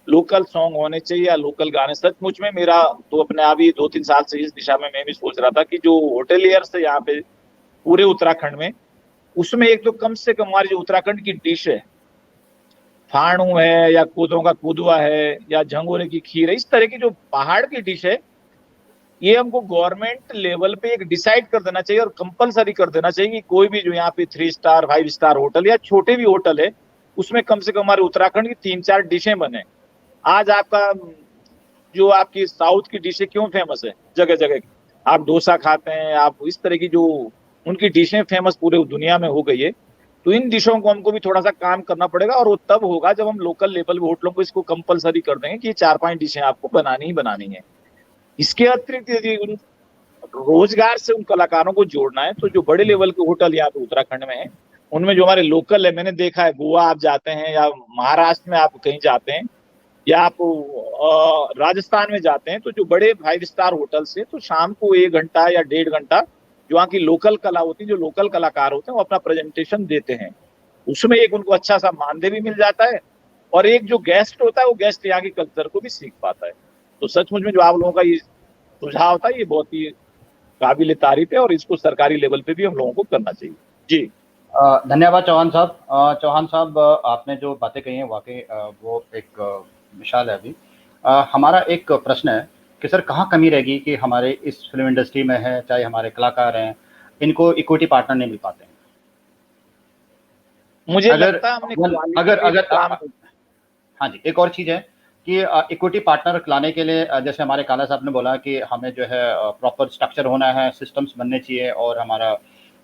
लोकल सॉन्ग होने चाहिए या लोकल गाने, सचमुच में मेरा तो अपने आप ही 2-3 साल से इस दिशा में मैं भी सोच रहा था कि जो होटेलियर्स है यहाँ पे पूरे उत्तराखंड में, उसमें एक तो कम से कम हमारी जो उत्तराखंड की डिश है, फाणू है या कोदों का कुदवा है या झंगोरे की खीर है, इस तरह की जो पहाड़ की डिश है, ये हमको गवर्नमेंट लेवल पे एक डिसाइड कर देना चाहिए और कंपलसरी कर देना चाहिए कि कोई भी जो यहाँ पे 3 स्टार 5 स्टार होटल या छोटे भी होटल है, उसमें कम से कम हमारे उत्तराखंड की 3-4 डिशें बने। आज आपका जो आपकी साउथ की डिशें क्यों फेमस है जगह जगह, आप डोसा खाते हैं, आप इस तरह की जो उनकी डिशें फेमस पूरे दुनिया में हो गई है। तो इन डिशों को हमको भी थोड़ा सा काम करना पड़ेगा और वो तब होगा जब हम लोकल लेवल पे होटलों को इसको कंपलसरी कर देंगे कि 4-5 डिशें आपको बनानी ही बनानी है। इसके अतिरिक्त यदि उन रोजगार से उन कलाकारों को जोड़ना है तो जो बड़े लेवल के होटल यहाँ पे उत्तराखंड में है, उनमें जो हमारे लोकल है, मैंने देखा है गोवा आप जाते हैं या महाराष्ट्र में आप कहीं जाते हैं या आप राजस्थान में जाते हैं, तो जो बड़े 5 स्टार होटल से तो शाम को 1 घंटा या 1.5 घंटा जो वहाँ की लोकल कला होती है, जो लोकल कलाकार होते हैं, वो अपना प्रेजेंटेशन देते हैं। उसमें एक उनको अच्छा सा मानदेय भी मिल जाता है और एक जो गेस्ट होता है वो गेस्ट यहाँ के कल्चर को भी सीख पाता है। तो सचमुच में जो आप लोगों का ये सुझाव था, ये बहुत ही काबिल तारीफ है और इसको सरकारी लेवल पे भी हम लोगों को करना चाहिए। जी धन्यवाद चौहान साहब। चौहान साहब, आपने जो बातें कही हैं वाकई वो एक मिसाल है। अभी हमारा एक प्रश्न है कि सर कहाँ कमी रहेगी कि हमारे इस फिल्म इंडस्ट्री में है, चाहे हमारे कलाकार हैं, इनको इक्विटी पार्टनर नहीं मिल पाते हैं। मुझे लगता है अगर हाँ जी, एक और चीज़ है कि इक्विटी पार्टनर लाने के लिए जैसे हमारे काला साहब ने बोला कि हमें जो है प्रॉपर स्ट्रक्चर होना है, सिस्टम्स बनने चाहिए और हमारा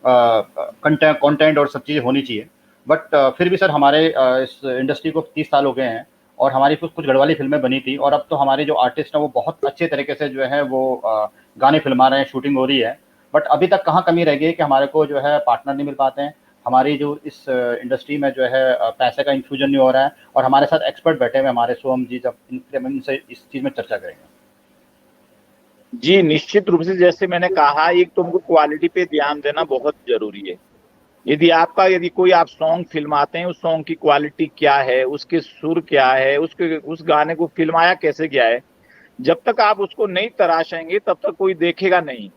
कंटेंट और सब चीज़ें होनी चाहिए। बट फिर भी सर हमारे इस इंडस्ट्री को 30 साल हो गए हैं और हमारी कुछ गढ़वाली फिल्में बनी थी और अब तो हमारे जो आर्टिस्ट हैं वो बहुत अच्छे तरीके से जो है वो गाने फिल्मा रहे हैं, शूटिंग हो रही है। बट अभी तक कहाँ कमी रह गई कि हमारे को जो है पार्टनर नहीं मिल पाते हैं, हमारी जो इस इंडस्ट्री में जो है पैसे का इन्फ्यूजन नहीं हो रहा है। और हमारे साथ एक्सपर्ट बैठे हुए हमारे सोहम जी, जब इनसे इस चीज़ में चर्चा करेंगे। जी निश्चित रूप से, जैसे मैंने कहा, एक तो हमको क्वालिटी पे ध्यान देना बहुत जरूरी है। यदि कोई आप सॉन्ग फिल्माते हैं, उस सॉन्ग की क्वालिटी क्या है, उसके सुर क्या है, उस गाने को फिल्माया कैसे गया है, जब तक आप उसको नहीं तराशेंगे तब तक कोई देखेगा नहीं।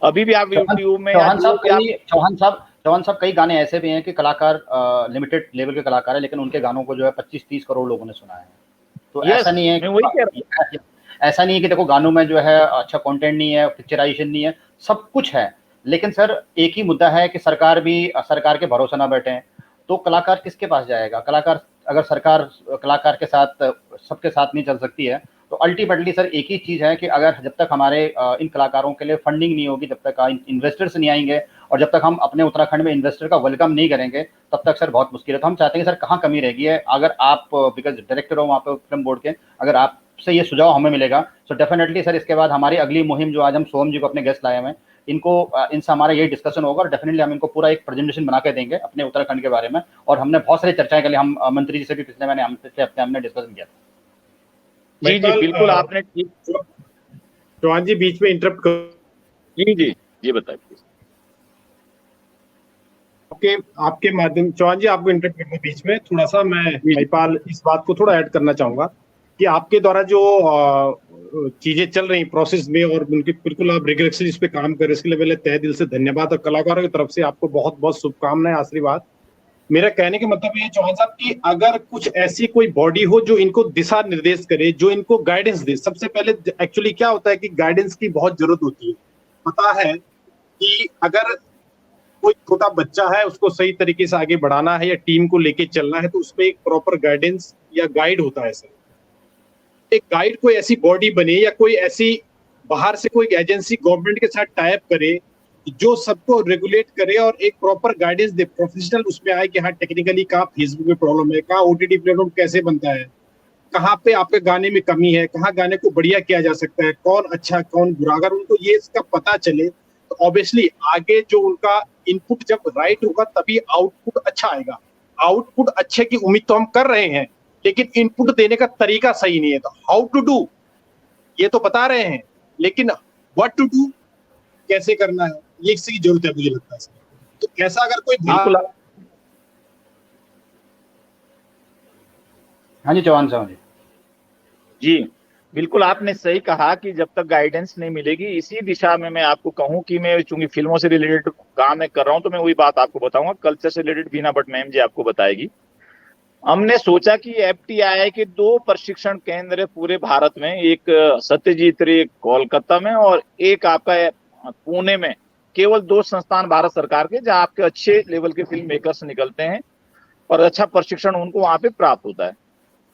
अभी भी आप यूट्यूब में चौहान साहब कई गाने ऐसे भी हैं कि कलाकार लिमिटेड लेवल के कलाकार है, लेकिन उनके गानों को जो है 25-30 करोड़ लोगों ने सुना है। तो ऐसा नहीं है, ऐसा नहीं है कि देखो गानों में जो है अच्छा कंटेंट नहीं है, पिक्चराइजेशन नहीं है, सब कुछ है। लेकिन सर एक ही मुद्दा है कि सरकार के भरोसे ना बैठे, तो कलाकार किसके पास जाएगा? कलाकार अगर सरकार कलाकार के साथ सबके साथ नहीं चल सकती है तो अल्टीमेटली सर एक ही चीज़ है कि अगर जब तक हमारे इन कलाकारों के लिए फंडिंग नहीं होगी, जब तक इन्वेस्टर्स नहीं आएंगे और जब तक हम अपने उत्तराखंड में इन्वेस्टर का वेलकम नहीं करेंगे, तब तक सर बहुत मुश्किल है। तो हम चाहते हैं सर कहाँ कमी रहेगी है, अगर आप बिकॉज डायरेक्टर हो वहाँ पे फिल्म बोर्ड के, अगर आपसे ये सुझाव हमें मिलेगा तो डेफिनेटली सर इसके बाद हमारी अगली मुहिम जो आज हम सोहम जी को अपने गेस्ट लाए हुए हैं, इनसे हमारा यही डिस्कशन होगा और डेफिनेटली हम इनको पूरा एक प्रेजेंटेशन बना के देंगे अपने उत्तराखंड के बारे में। और हमने बहुत सारी चर्चाएं कर ली, हम मंत्री जी से भी पिछले हफ्ते हमने डिस्कशन किया था। जी बिल्कुल, आपने ठीक। चौहान जी बीच में इंटरप्ट कर। जी बताइए। आपके माध्यम, चौहान जी आपको इंटरप्ट करने बीच में थोड़ा सा मैं महिपाल इस बात को थोड़ा ऐड करना चाहूंगा कि आपके द्वारा जो चीजें चल रही प्रोसेस में और उनकी बिल्कुल आप रिग्रेक्शन इस पे काम कर रहे, इसके लिए पहले तहे दिल से धन्यवाद और कलाकारों की तरफ से आपको बहुत बहुत शुभकामनाएं, आशीर्वाद। मेरा कहने का मतलब ये चौहान साहब कि अगर कुछ ऐसी कोई बॉडी हो जो इनको दिशा निर्देश करे, जो इनको गाइडेंस दे। सबसे पहले एक्चुअली क्या होता है कि गाइडेंस की बहुत जरूरत होती है। पता है कि अगर कोई छोटा बच्चा है, उसको सही तरीके से आगे बढ़ाना है या टीम को लेके चलना है, तो उसमें एक प्रॉपर गाइडेंस या गाइड होता है। सर एक गाइड कोई ऐसी बॉडी बने या कोई ऐसी बाहर से कोई एजेंसी गवर्नमेंट के साथ टाइप करे जो सबको रेगुलेट करे और एक प्रॉपर गाइडेंस दे, प्रोफेशनल उसमें आए कि हाँ टेक्निकली कहाँ फेसबुक में प्रॉब्लम है, कहाँ ओटीटी प्लेटफॉर्म कैसे बनता है, कहाँ पे आपके गाने में कमी है, कहाँ गाने को बढ़िया किया जा सकता है, कौन अच्छा कौन बुरा, अगर उनको ये इसका पता चले तो ऑब्वियसली आगे जो उनका इनपुट जब राइट होगा तभी आउटपुट अच्छा आएगा। आउटपुट अच्छे की उम्मीद तो हम कर रहे हैं, लेकिन इनपुट देने का तरीका सही नहीं है। तो हाउ टू डू ये तो बता रहे हैं, लेकिन व्हाट टू डू, कैसे करना है, ये इसकी जरूरत है मुझे लगता है। तो ऐसा अगर कोई बिल्कुल। हाँ जी चौहान साहब जी बिल्कुल, आपने सही कहा कि जब तक गाइडेंस नहीं मिलेगी, इसी दिशा में मैं आपको कहूं कि मैं चूंकि फिल्मों से रिलेटेड काम मैं कर रहा हूं, तो मैं वही बात आपको बताऊंगा। कल्चर से रिलेटेड बीना भट्ट मैम जी आपको बताएगी। हमने सोचा कि एफटीआई के 2 प्रशिक्षण केंद्र है पूरे भारत में, एक सत्यजीत रे कोलकाता में और एक आपका पुणे में। केवल 2 संस्थान भारत सरकार के जहां आपके अच्छे लेवल के फिल्म मेकर्स निकलते हैं और अच्छा प्रशिक्षण उनको वहां पे प्राप्त होता है।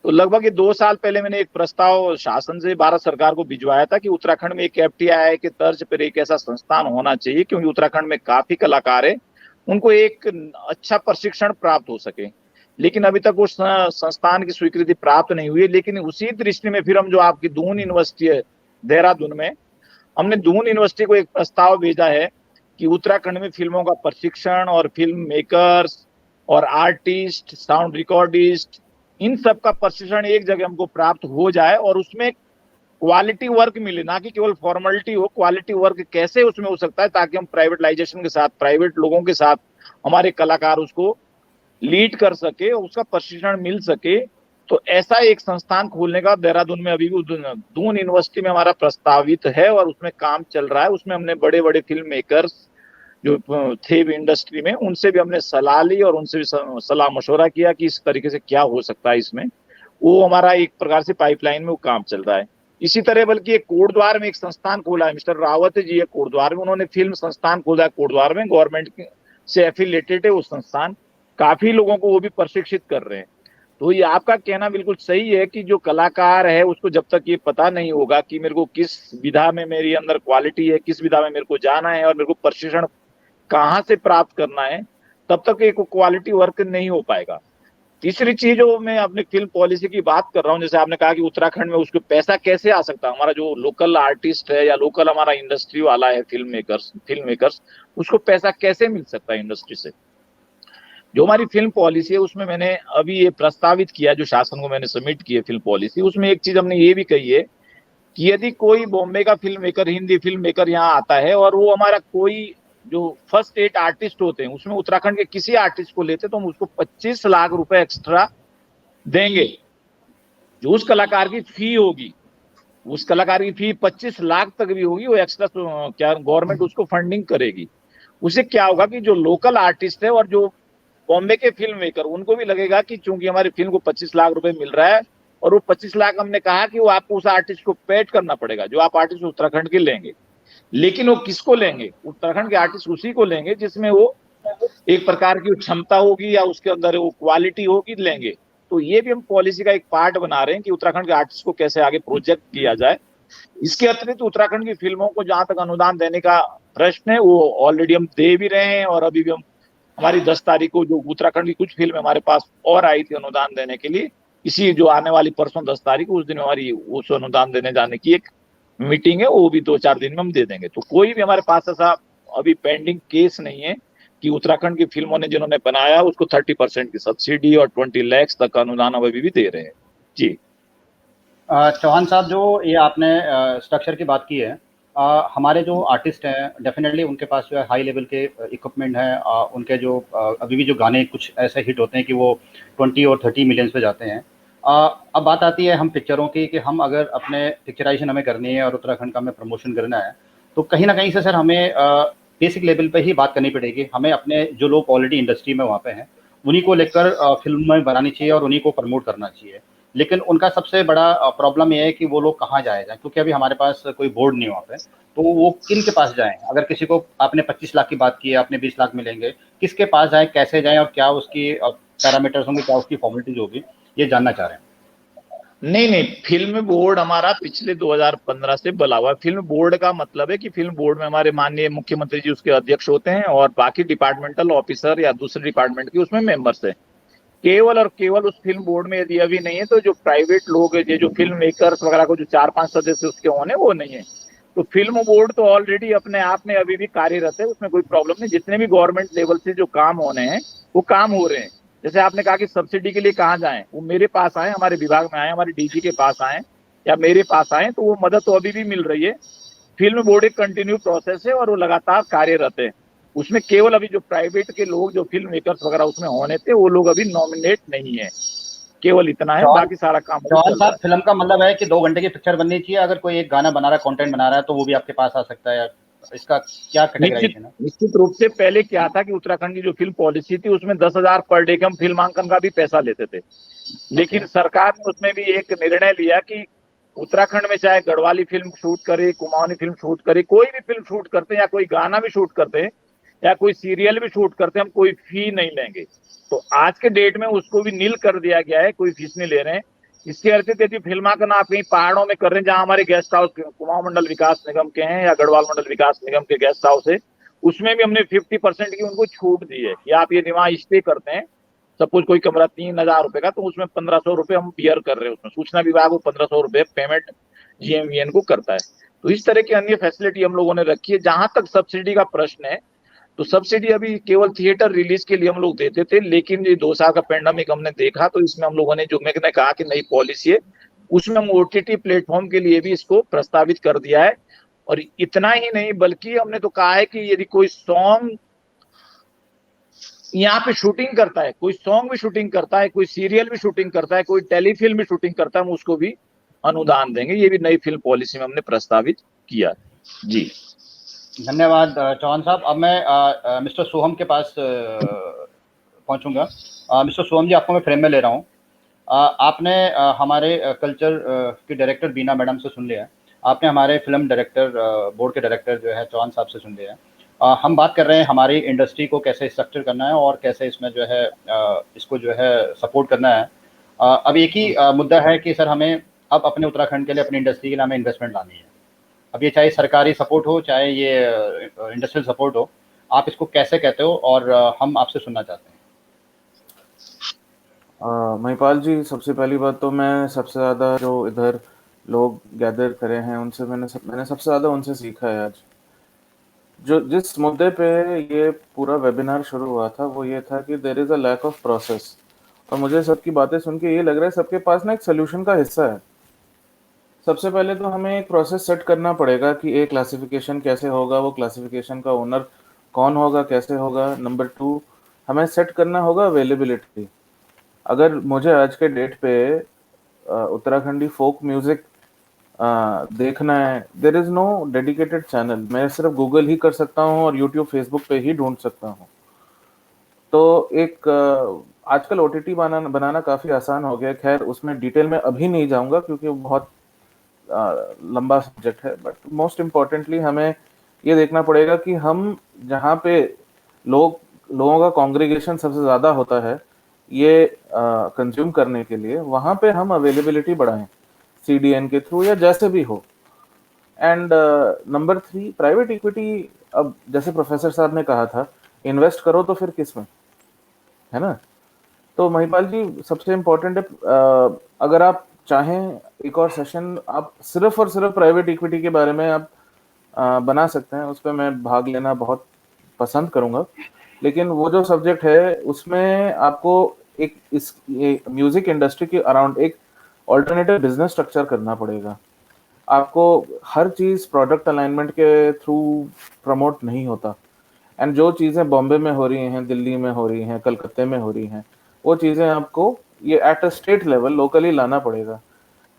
तो लगभग ये 2 साल पहले मैंने एक प्रस्ताव शासन से भारत सरकार को भिजवाया था कि उत्तराखंड में एक एफटीआई के तर्ज पर एक ऐसा संस्थान होना चाहिए, क्योंकि उत्तराखंड में काफी कलाकार है, उनको एक अच्छा प्रशिक्षण प्राप्त हो सके। लेकिन अभी तक उस संस्थान की स्वीकृति प्राप्त नहीं हुई है। लेकिन उसी दृष्टि में फिर हम जो आपकी दून यूनिवर्सिटी है देहरादून में, हमने दून यूनिवर्सिटी को एक प्रस्ताव भेजा है कि उत्तराखंड में फिल्मों का प्रशिक्षण और फिल्म मेकर्स और आर्टिस्ट, साउंड रिकॉर्डिस्ट, इन सब का प्रशिक्षण एक जगह हमको प्राप्त हो जाए और उसमें क्वालिटी वर्क मिले, ना कि केवल फॉर्मेलिटी हो। क्वालिटी वर्क कैसे उसमें हो सकता है, ताकि हम प्राइवेटाइजेशन के साथ, प्राइवेट लोगों के साथ हमारे कलाकार उसको लीड कर सके, उसका प्रशिक्षण मिल सके। तो ऐसा एक संस्थान खोलने का देहरादून में अभी भी दून यूनिवर्सिटी में हमारा प्रस्तावित है और उसमें काम चल रहा है। उसमें हमने बड़े बड़े फिल्म मेकर्स जो थे इंडस्ट्री में, उनसे भी हमने सलाह ली और उनसे भी सलाह मशवरा किया कि इस तरीके से क्या हो सकता है इसमें। वो हमारा एक प्रकार से पाइपलाइन में वो काम चल रहा है। इसी तरह बल्कि एक कोटद्वार में एक संस्थान खोला है, मिस्टर रावत जी है कोटद्वार में, उन्होंने फिल्म संस्थान खोला है कोटद्वार में, गवर्नमेंट से एफिलिएटेड है वो संस्थान, काफी लोगों को वो भी प्रशिक्षित कर रहे हैं। तो ये आपका कहना बिल्कुल सही है कि जो कलाकार है उसको जब तक ये पता नहीं होगा कि मेरे को किस विधा में मेरी अंदर क्वालिटी है, किस विधा में मेरे को जाना है और मेरे को प्रशिक्षण कहाँ से प्राप्त करना है, तब तक एक क्वालिटी वर्क नहीं हो पाएगा। तीसरी चीज जो मैं अपनी फिल्म पॉलिसी की बात कर रहा हूँ, जैसे आपने कहा कि उत्तराखंड में उसको पैसा कैसे आ सकता है, हमारा जो लोकल आर्टिस्ट है या लोकल हमारा इंडस्ट्री वाला है फिल्म मेकर्स, उसको पैसा कैसे मिल सकता है इंडस्ट्री से। जो हमारी फिल्म पॉलिसी है उसमें मैंने अभी ये प्रस्तावित किया, जो शासन को मैंने सबमिट की है फिल्म पॉलिसी, उसमें एक चीज हमने ये भी कही है कि यदि कोई बॉम्बे का film maker, Hindi film maker यहाँ आता है और वो हमारा कोई जो फर्स्ट 8 आर्टिस्ट होते हैं उसमें उत्तराखंड के किसी आर्टिस्ट को लेते तो हम उसको 25 लाख रुपए एक्स्ट्रा देंगे। जो उस कलाकार की फी होगी, उस कलाकार की फी 25 लाख तक भी होगी, वो एक्स्ट्रा क्या गवर्नमेंट उसको फंडिंग करेगी। उससे क्या होगा कि जो लोकल आर्टिस्ट है और जो बॉम्बे के फिल्म मेकर, उनको भी लगेगा कि चूंकि हमारी फिल्म को 25 लाख रुपए मिल रहा है और वो 25 लाख हमने कहा कि वो आपको उस आर्टिस्ट को पेड करना पड़ेगा, जो आप आर्टिस्ट उत्तराखंड के लेंगे। लेकिन वो किसको लेंगे? उत्तराखंड के आर्टिस्ट उसी को लेंगे जिसमें वो एक प्रकार की क्षमता होगी या उसके अंदर वो क्वालिटी होगी, लेंगे। तो ये भी हम पॉलिसी का एक पार्ट बना रहे हैं कि उत्तराखंड के आर्टिस्ट को कैसे आगे प्रोजेक्ट किया जाए। इसके अतिरिक्त उत्तराखंड की फिल्मों को जहां तक अनुदान देने का प्रश्न है, वो ऑलरेडी हम दे भी रहे हैं और अभी भी हम, हमारी 10 तारीख को जो उत्तराखंड की कुछ फिल्म हमारे पास और आई थी अनुदान देने के लिए, इसी जो आने वाली परसों 10 तारीख उस दिन हमारी उस अनुदान देने जाने की एक मीटिंग है, वो भी 2-4 दिन में हम दे देंगे। तो कोई भी हमारे पास ऐसा अभी पेंडिंग केस नहीं है कि उत्तराखंड की फिल्मों ने जिन्होंने बनाया उसको 30% की सब्सिडी और 20 लाख तक अनुदान अभी भी दे रहे हैं। जी चौहान साहब, जो ये आपने स्ट्रक्चर की बात की है, हमारे जो आर्टिस्ट हैं डेफिनेटली उनके पास जो है हाई लेवल के इक्विपमेंट है। उनके जो अभी भी जो गाने कुछ ऐसे हिट होते हैं कि वो 20 और 30 मिलियंस पे जाते हैं। अब बात आती है हम पिक्चरों की कि हम अगर अपने पिक्चराइजेशन हमें करनी है और उत्तराखंड का हमें प्रमोशन करना है, तो कहीं ना कहीं से सर हमें बेसिक लेवल पे ही बात करनी पड़ेगी। हमें अपने जो लोग ऑलरेडी इंडस्ट्री में वहाँ पे हैं उन्हीं को लेकर फिल्म में बनानी चाहिए और उन्हीं को प्रमोट करना चाहिए। लेकिन उनका सबसे बड़ा प्रॉब्लम ये है कि वो लोग कहाँ जाए, क्योंकि अभी हमारे पास कोई बोर्ड नहीं वहाँ पे, तो वो किन के पास जाएं? अगर किसी को, आपने 25 लाख की बात की है, आपने 20 लाख मिलेंगे, किसके पास जाएं, कैसे जाएं और क्या उसकी पैरामीटर्स होंगे, क्या उसकी फॉर्मेलिटीज होगी, ये जानना चाह रहे हैं। नहीं नहीं, फिल्म बोर्ड हमारा पिछले 2015 से बना हुआ है। फिल्म बोर्ड का मतलब है कि फिल्म बोर्ड में हमारे माननीय मुख्यमंत्री जी उसके अध्यक्ष होते हैं और बाकी डिपार्टमेंटल ऑफिसर या दूसरे डिपार्टमेंट के उसमें मेंबर्स हैं। केवल और केवल उस फिल्म बोर्ड में यदि अभी नहीं है तो जो प्राइवेट लोग है, जो फिल्म मेकर्स वगैरह को जो 4-5 सदस्य उसके होने वो नहीं है। तो फिल्म बोर्ड तो ऑलरेडी अपने आप में अभी भी कार्यरत है, उसमें कोई प्रॉब्लम नहीं। जितने भी गवर्नमेंट लेवल से जो काम होने हैं वो काम हो रहे हैं। जैसे आपने कहा कि सब्सिडी के लिए कहाँ जाएं, वो मेरे पास आए, हमारे विभाग में आए, हमारे डीजी के पास आए या मेरे पास आए, तो वो मदद तो अभी भी मिल रही है। फिल्म बोर्ड एक कंटिन्यू प्रोसेस है और वो लगातार कार्यरत है। उसमें केवल अभी जो प्राइवेट के लोग जो फिल्म मेकर्स वगैरह उसमें होने थे वो लोग अभी नॉमिनेट नहीं है, केवल इतना है, बाकी सारा काम अभी जवान चल रहा साहब, फिल्म का मतलब है कि 2 घंटे की पिक्चर बननी चाहिए, अगर कोई एक गाना बना रहा है, कंटेंट बना रहा है, तो वो भी आपके पास आ सकता है? इसका क्या है। कैटेगराइजेशन है? निश्चित रूप से पहले क्या था कि उत्तराखंड की जो फिल्म पॉलिसी थी उसमें 10,000 पर डे के हम फिल्मांकन का भी पैसा लेते थे। लेकिन सरकार ने उसमें भी एक निर्णय लिया कि उत्तराखंड में चाहे गढ़वाली फिल्म शूट करे, कुमाऊनी फिल्म शूट करे, कोई भी फिल्म शूट करते हैं या कोई गाना भी शूट करते हैं या कोई सीरियल भी शूट करते हैं, हम कोई फी नहीं लेंगे। तो आज के डेट में उसको भी नील कर दिया गया है, कोई फीस नहीं ले रहे हैं। इसके अर्थ यदि फिल्मांकन आप कहीं पहाड़ों में कर रहे हैं जहां हमारे गेस्ट हाउस कुमाऊं मंडल विकास निगम के हैं या गढ़वाल मंडल विकास निगम के गेस्ट हाउस है, उसमें भी हमने 50% की उनको छूट दी है कि आप यदि वहां स्टे करते हैं, सपोज कोई कमरा 3,000 रुपए का, तो उसमें 1,500 रुपए हम बियर कर रहे हैं। उसमें सूचना विभाग वो 1,500 रुपए पेमेंट जीएमवीएन को करता है। तो इस तरह की अन्य फैसिलिटी हम लोगों ने रखी है। जहां तक सब्सिडी का प्रश्न है, तो सब्सिडी अभी केवल थिएटर रिलीज के लिए हम लोग देते थे, लेकिन ये 2 साल का पेंडेमिक हमने देखा तो इसमें हम लोगों ने, जो मैंने कहा कि नई पॉलिसी है, उसमें हम ओटीटी प्लेटफॉर्म के लिए भी इसको प्रस्तावित कर दिया है। और इतना ही नहीं, बल्कि हमने तो कहा है कि यदि कोई सॉन्ग यहाँ पे शूटिंग करता है, कोई सॉन्ग भी शूटिंग करता है, कोई सीरियल भी शूटिंग करता है, कोई टेलीफिल्म भी शूटिंग करता है, हम उसको भी अनुदान देंगे। ये भी नई फिल्म पॉलिसी में हमने प्रस्तावित किया जी। धन्यवाद चौहान साहब। अब मैं मिस्टर सोहम के पास पहुंचूंगा। मिस्टर सोहम जी, आपको मैं फ्रेम में ले रहा हूं। आपने हमारे कल्चर की डायरेक्टर बीना मैडम से सुन लिया है, आपने हमारे फिल्म डायरेक्टर बोर्ड के डायरेक्टर जो है चौहान साहब से सुन लिया है। हम बात कर रहे हैं हमारी इंडस्ट्री को कैसे स्ट्रक्चर करना है और कैसे इसमें जो है इसको जो है सपोर्ट करना है। अब एक ही मुद्दा है कि सर हमें अब अपने उत्तराखंड के लिए, अपनी इंडस्ट्री के लिए हमें इन्वेस्टमेंट लानी है। अब ये चाहे सरकारी सपोर्ट हो, चाहे ये इंडस्ट्रियल सपोर्ट हो, आप इसको कैसे कहते हो और हम आपसे सुनना चाहते हैं। महिपाल जी, सबसे पहली बात तो मैं सबसे ज़्यादा जो इधर लोग गैदर करे हैं उनसे मैंने सबसे ज़्यादा उनसे सीखा है आज। जो जिस मुद्दे पे ये पूरा वेबिनार शुरू हुआ था वो ये था कि there is a lack of process. और मुझे सबकी बातें सुन के ये लग रहा है सबके पास ना एक सोल्यूशन का हिस्सा है। सबसे पहले तो हमें एक प्रोसेस सेट करना पड़ेगा कि ए क्लासिफिकेशन कैसे होगा, वो क्लासिफिकेशन का ओनर कौन होगा, कैसे होगा। नंबर 2, हमें सेट करना होगा अवेलेबिलिटी। अगर मुझे आज के डेट पे उत्तराखंडी फोक म्यूजिक देखना है, there is no dedicated channel. मैं सिर्फ गूगल ही कर सकता हूँ और यूट्यूब फेसबुक पे ही ढूंढ सकता हूँ। तो एक आजकल ओटीटी बनाना काफ़ी आसान हो गया। खैर उसमें डिटेल में अभी नहीं जाऊंगा क्योंकि वो बहुत लंबा सब्जेक्ट है। बट मोस्ट इम्पॉर्टेंटली हमें ये देखना पड़ेगा कि हम जहाँ पे लोगों का कॉन्ग्रीगेशन सबसे ज़्यादा होता है ये कंज्यूम करने के लिए, वहाँ पे हम अवेलेबिलिटी बढ़ाएं CDN के थ्रू या जैसे भी हो। And number 3, private equity. अब जैसे प्रोफेसर साहब ने कहा था, इन्वेस्ट करो तो फिर किस में, है ना। तो महिपाल जी, सबसे इम्पोर्टेंट है अगर आप चाहें एक और सेशन आप सिर्फ और सिर्फ प्राइवेट इक्विटी के बारे में आप बना सकते हैं, उस पर मैं भाग लेना बहुत पसंद करूंगा। लेकिन वो जो सब्जेक्ट है उसमें आपको एक ये म्यूजिक इंडस्ट्री के अराउंड एक ऑल्टरनेटिव बिजनेस स्ट्रक्चर करना पड़ेगा। आपको हर चीज़ प्रोडक्ट अलाइनमेंट के थ्रू प्रमोट नहीं होता। एंड जो चीज़ें बॉम्बे में हो रही हैं, दिल्ली में हो रही हैं, कलकत्ते में हो रही हैं, वो चीज़ें आपको ये at a state level locally लाना पड़ेगा।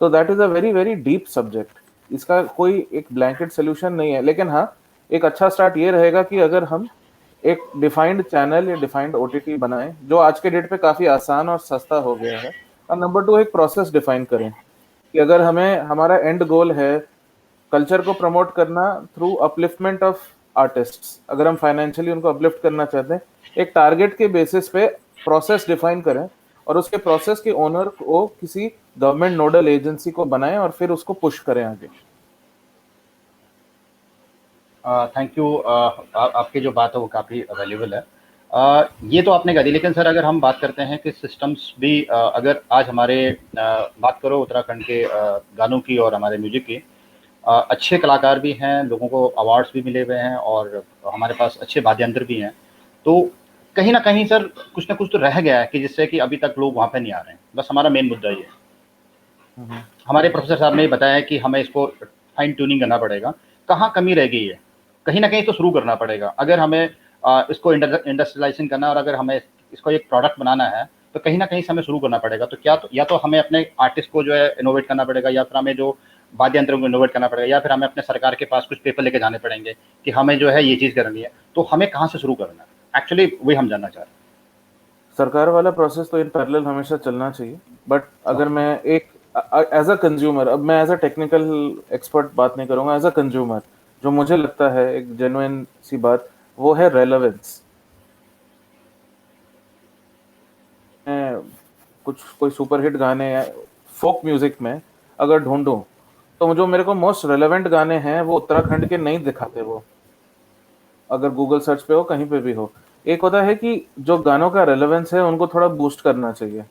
तो that is a very very deep subject. इसका कोई एक ब्लैंकेट सोल्यूशन नहीं है। लेकिन हाँ, एक अच्छा स्टार्ट ये रहेगा कि अगर हम एक डिफाइंड चैनल या डिफाइंड OTT बनाएं, जो आज के डेट पे काफ़ी आसान और सस्ता हो गया है। और नंबर 2, एक प्रोसेस डिफाइन करें कि अगर हमारा एंड गोल है कल्चर को प्रमोट करना थ्रू अपलिफ्टमेंट ऑफ आर्टिस्ट्स, अगर हम फाइनेंशियली उनको अपलिफ्ट करना चाहते हैं, एक टारगेट के बेसिस पे प्रोसेस डिफाइन करें और उसके प्रोसेस के ओनर को किसी गवर्नमेंट नोडल एजेंसी को बनाएं और फिर उसको पुश करें आगे। Thank you. आपकी जो बात है वो काफ़ी वैल्यूबल है। ये तो आपने कह दी, लेकिन सर अगर हम बात करते हैं कि सिस्टम्स भी अगर आज हमारे बात करो उत्तराखंड के गानों की और हमारे म्यूजिक की, अच्छे कलाकार भी हैं, लोगों को अवार्ड्स भी मिले हुए हैं और हमारे पास अच्छे वाद्य यंत्र भी हैं, तो कहीं ना कहीं सर कुछ ना कुछ तो रह गया है कि जिससे कि अभी तक लोग वहाँ पे नहीं आ रहे हैं। बस हमारा मेन मुद्दा ये है। हमारे प्रोफेसर साहब ने बताया कि हमें इसको फाइन ट्यूनिंग करना पड़ेगा। कहाँ कमी रह गई है, कहीं ना कहीं तो शुरू करना पड़ेगा। अगर हमें इसको इंडस्ट्रियलाइजेशन करना और अगर हमें इसको एक प्रोडक्ट बनाना है तो कहीं ना कहीं से हमें शुरू करना पड़ेगा। तो क्या तो या तो हमें अपने आर्टिस्ट को जो है इनोवेट करना पड़ेगा, या फिर हमें जो वाद्य यंत्रों को इनोवेट करना पड़ेगा, या फिर हमें अपने सरकार के पास कुछ पेपर लेके जाने पड़ेंगे कि हमें जो है ये चीज़ करनी है। तो हमें कहाँ से शुरू करना है, एक्चुअली वही हम जानना चाह रहे हैं। सरकार वाला प्रोसेस तो इन पैरेलल हमेशा चलना चाहिए, बट अगर मैं एक एज अ कंज्यूमर, अब मैं एज अ टेक्निकल एक्सपर्ट बात नहीं करूंगा, एज अ कंज्यूमर जो मुझे लगता है एक जेन्युइन सी बात वो है रेलेवेंस। कुछ कोई सुपरहिट गाने या फोक म्यूजिक में अगर ढूंढूं तो जो मेरे को मोस्ट रेलेवेंट गाने हैं वो उत्तराखंड के नहीं दिखाते। वो अगर गूगल सर्च पे हो कहीं पे भी हो, एक होता है कि जो गानों का रेलेवेंस है उनको थोड़ा बूस्ट करना चाहिए।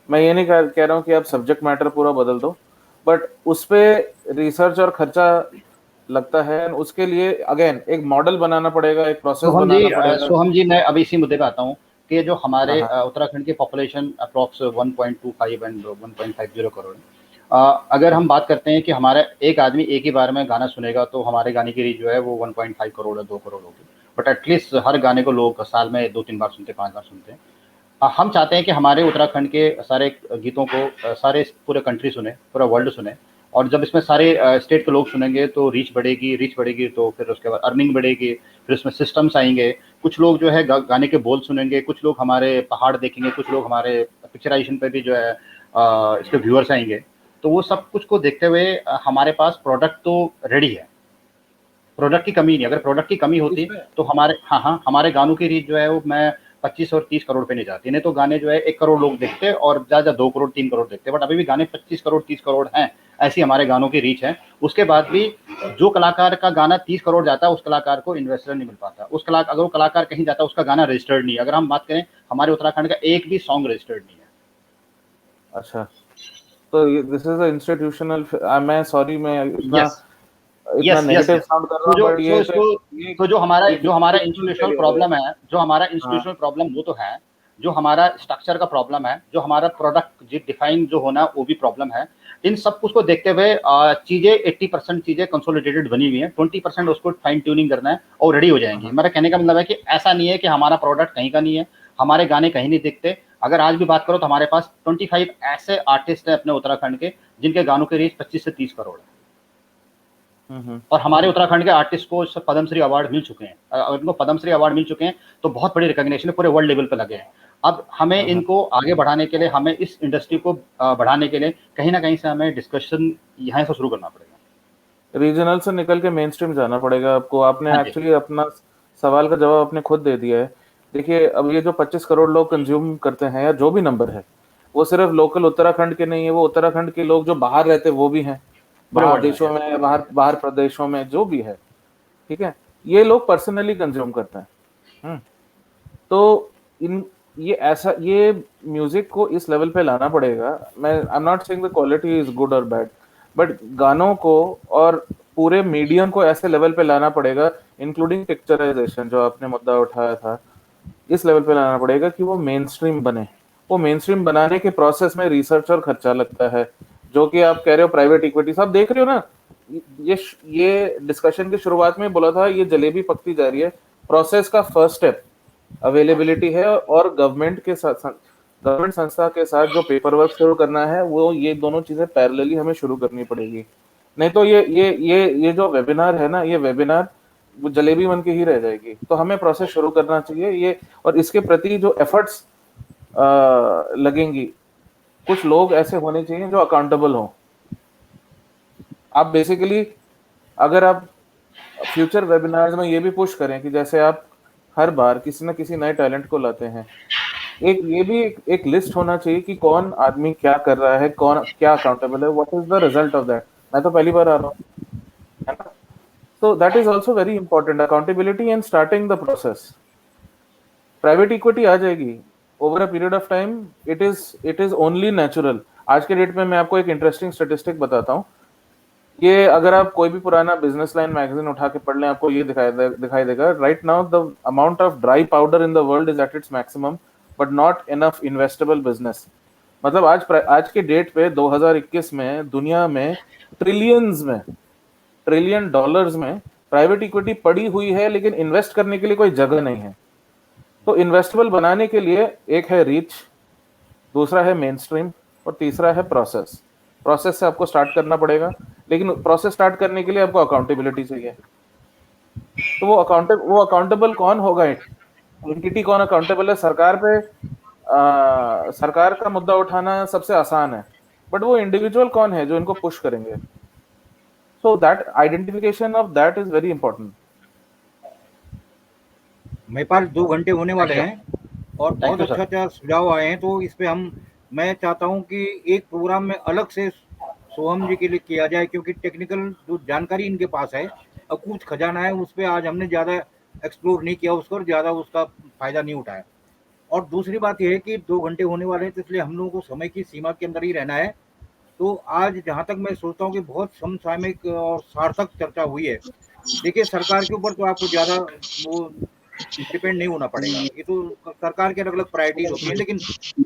मैं ये नहीं कह रहा हूँ कि आप सब्जेक्ट मैटर पूरा बदल दो, बट उस पे रिसर्च और खर्चा लगता है। उसके लिए अगेन एक मॉडल बनाना पड़ेगा, एक प्रोसेस बनाना पड़ेगा। सोहम जी, मैं अभी इसी मुद्दे पे आता हूँ कि जो हमारे हाँ, हाँ। उत्तराखंड की पॉपुलेशन अप्रॉक्स 1.25 एंड 1.50 करोड़ है। अगर हम बात करते हैं कि हमारा एक आदमी एक ही बार में गाना सुनेगा तो हमारे गाने की रीच जो है वो 1.5 करोड़ है, 2 करोड़ होगी। बट एटलीस्ट हर गाने को लोग साल में 2-3 बार सुनते, 5 बार सुनते हैं। हम चाहते हैं कि हमारे उत्तराखंड के सारे गीतों को सारे पूरे कंट्री सुने, पूरा वर्ल्ड सुने। और जब इसमें सारे स्टेट के लोग सुनेंगे तो रीच बढ़ेगी तो फिर उसके बाद अर्निंग बढ़ेगी, फिर उसमें सिस्टम्स आएंगे। कुछ लोग जो है गाने के बोल सुनेंगे, कुछ लोग हमारे पहाड़ देखेंगे, कुछ लोग हमारे पिक्चराइजेशन पे भी जो है इसके व्यूअर्स आएंगे। तो वो सब कुछ को देखते हुए हमारे पास प्रोडक्ट तो रेडी है, प्रोडक्ट की कमी नहीं। अगर प्रोडक्ट की कमी होती तो हमारे गानों की रीच जो है वो मैं 25 और 30 करोड़ पे नहीं जाती। नहीं तो गाने जो है 1 करोड़ लोग देखते और ज़्यादा 2 करोड़ 3 करोड़ देखते। बट अभी भी गाने 25 करोड़ 30 करोड़ हैं, ऐसी हमारे गानों की रीच है। उसके बाद भी जो कलाकार का गाना 30 करोड़ जाता है उस कलाकार को इन्वेस्टर नहीं मिल पाता। अगर वो कलाकार कहीं जाता है उसका गाना रजिस्टर्ड नहीं है। अगर हम बात करें हमारे उत्तराखंड का एक भी सॉन्ग रजिस्टर्ड नहीं है। अच्छा, तो दिस इज अ इंस्टीट्यूशनल, मैं सॉरी मैं इतना नेगेटिव साउंड कर रहा हूं, बट तो जो हमारा इंस्टीट्यूशनल प्रॉब्लम है, वो तो है। जो हमारा स्ट्रक्चर का प्रॉब्लम है, जो हमारा प्रोडक्ट डिफाइन जो होना वो भी प्रॉब्लम है। इन सब कुछ को देखते हुए चीजें 80% चीजें कंसोलिडेटेड बनी हुई हैं, 20% उसको फाइन ट्यूनिंग करना है और रेडी हो जाएंगी। मेरा कहने का मतलब है कि ऐसा नहीं है कि हमारा प्रोडक्ट कहीं का नहीं है, हमारे गाने कहीं नहीं दिखते। अगर आज भी बात करो तो हमारे पास 25 ऐसे आर्टिस्ट हैं अपने उत्तराखंड के जिनके गानों की रीच 25 से 30 करोड़ है। और हमारे उत्तराखंड के आर्टिस्ट को पद्मश्री अवार्ड मिल चुके हैं। अगर इनको पद्मश्री अवार्ड मिल चुके हैं तो बहुत बड़ी रिकॉग्निशन है, पूरे वर्ल्ड लेवल पे लगे हैं। अब हमें इनको आगे बढ़ाने के लिए, हमें इस इंडस्ट्री को बढ़ाने के लिए कहीं ना कहीं से हमें डिस्कशन यहाँ से शुरू करना पड़ेगा। रीजनल से निकल के मेन स्ट्रीम जाना पड़ेगा आपको। आपने एक्चुअली अपना सवाल का जवाब आपने खुद दे दिया है। देखिए, अब ये जो 25 करोड़ लोग कंज्यूम करते हैं या जो भी नंबर है, वो सिर्फ लोकल उत्तराखंड के नहीं है, वो उत्तराखंड के लोग जो बाहर रहते हैं वो भी हैं, बाहर देशों में, बाहर प्रदेशों में जो भी है, ठीक है, ये लोग पर्सनली कंज्यूम करते हैं। तो ये म्यूजिक को इस लेवल पे लाना पड़ेगा। मैं I am not saying the quality is good और बैड, बट गानों को और पूरे मीडियम को ऐसे लेवल पे लाना पड़ेगा, इंक्लूडिंग पिक्चराइजेशन जो आपने मुद्दा उठाया था, इस लेवल पे लाना पड़ेगा कि वो मेन स्ट्रीम बने। वो मेन स्ट्रीम बनाने के प्रोसेस में रिसर्च और खर्चा लगता है, जो कि आप कह रहे हो प्राइवेट इक्विटी, सब देख रहे हो ना। ये डिस्कशन की शुरुआत में बोला था, ये जलेबी पकती जा रही है। प्रोसेस का फर्स्ट स्टेप अवेलेबिलिटी है, और गवर्नमेंट संस्था के साथ जो पेपर वर्क शुरू करना है, वो ये दोनों चीजें पैरेलली हमें शुरू करनी पड़ेगी। नहीं तो ये जो वेबिनार है ना, ये वेबिनार वो जलेबी बन के ही रह जाएगी। तो हमें प्रोसेस शुरू करना चाहिए ये, और इसके प्रति जो एफर्ट्स लगेंगी, कुछ लोग ऐसे होने चाहिए जो अकाउंटेबल हों। आप बेसिकली अगर आप फ्यूचर वेबिनार्स में ये भी पुश करें कि जैसे आप हर बार किसी न किसी नए टैलेंट को लाते हैं, एक ये भी एक लिस्ट होना चाहिए कि कौन आदमी क्या कर रहा है, कौन क्या अकाउंटेबल है, what is the result of that. मैं तो पहली बार आ रहा हूँ, है ना। So that is also very important, accountability and starting the process. Private equity आ जाएगी over a period of time, it is only natural. आज के डेट में मैं आपको एक इंटरेस्टिंग स्टेटिस्टिक बताता हूँ। ये अगर आप कोई भी पुराना बिजनेस लाइन मैगजीन उठा के पढ़ लें, आपको ये दिखाई देगा, right now the amount of dry powder in the world is at its maximum but not enough investable business. मतलब आज के डेट पे 2021 में दुनिया में ट्रिलियन डॉलर्स में प्राइवेट इक्विटी पड़ी हुई है, लेकिन इन्वेस्ट करने के लिए कोई जगह नहीं है। तो इन्वेस्टेबल बनाने के लिए एक है रीच, दूसरा है मेन स्ट्रीम और तीसरा है प्रोसेस। प्रोसेस से आपको स्टार्ट करना पड़ेगा, लेकिन प्रोसेस स्टार्ट करने के लिए आपको अकाउंटेबिलिटी चाहिए। तो वो अकाउंटेबल कौन होगा, एंटिटी कौन अकाउंटेबल है? सरकार पे सरकार का मुद्दा उठाना सबसे आसान है, बट वो इंडिविजुअल कौन है जो इनको पुश करेंगे? So that identification of that is very important. मेरे पास 2 घंटे होने वाले हैं और बहुत अच्छा सुझाव आए हैं, तो इस पे मैं चाहता हूं कि एक प्रोग्राम में अलग से सोहम जी के लिए किया जाए, क्योंकि टेक्निकल जो जानकारी इनके पास है, अकूत खजाना है, उस पर आज हमने ज़्यादा एक्सप्लोर नहीं किया उसको और ज़्यादा उसका फायदा नहीं उठाया। और दूसरी बात यह है कि 2 घंटे होने वाले हैं, तो इसलिए हम लोगों को समय की सीमा के अंदर ही रहना है। तो आज जहाँ तक मैं सोचता हूँ कि बहुत समसामयिक और सार्थक चर्चा हुई है। देखिए, सरकार के ऊपर तो आपको ज़्यादा वो डिपेंड नहीं होना पड़ेगा, ये तो सरकार के अलग अलग प्रायोरिटीज होती है, लेकिन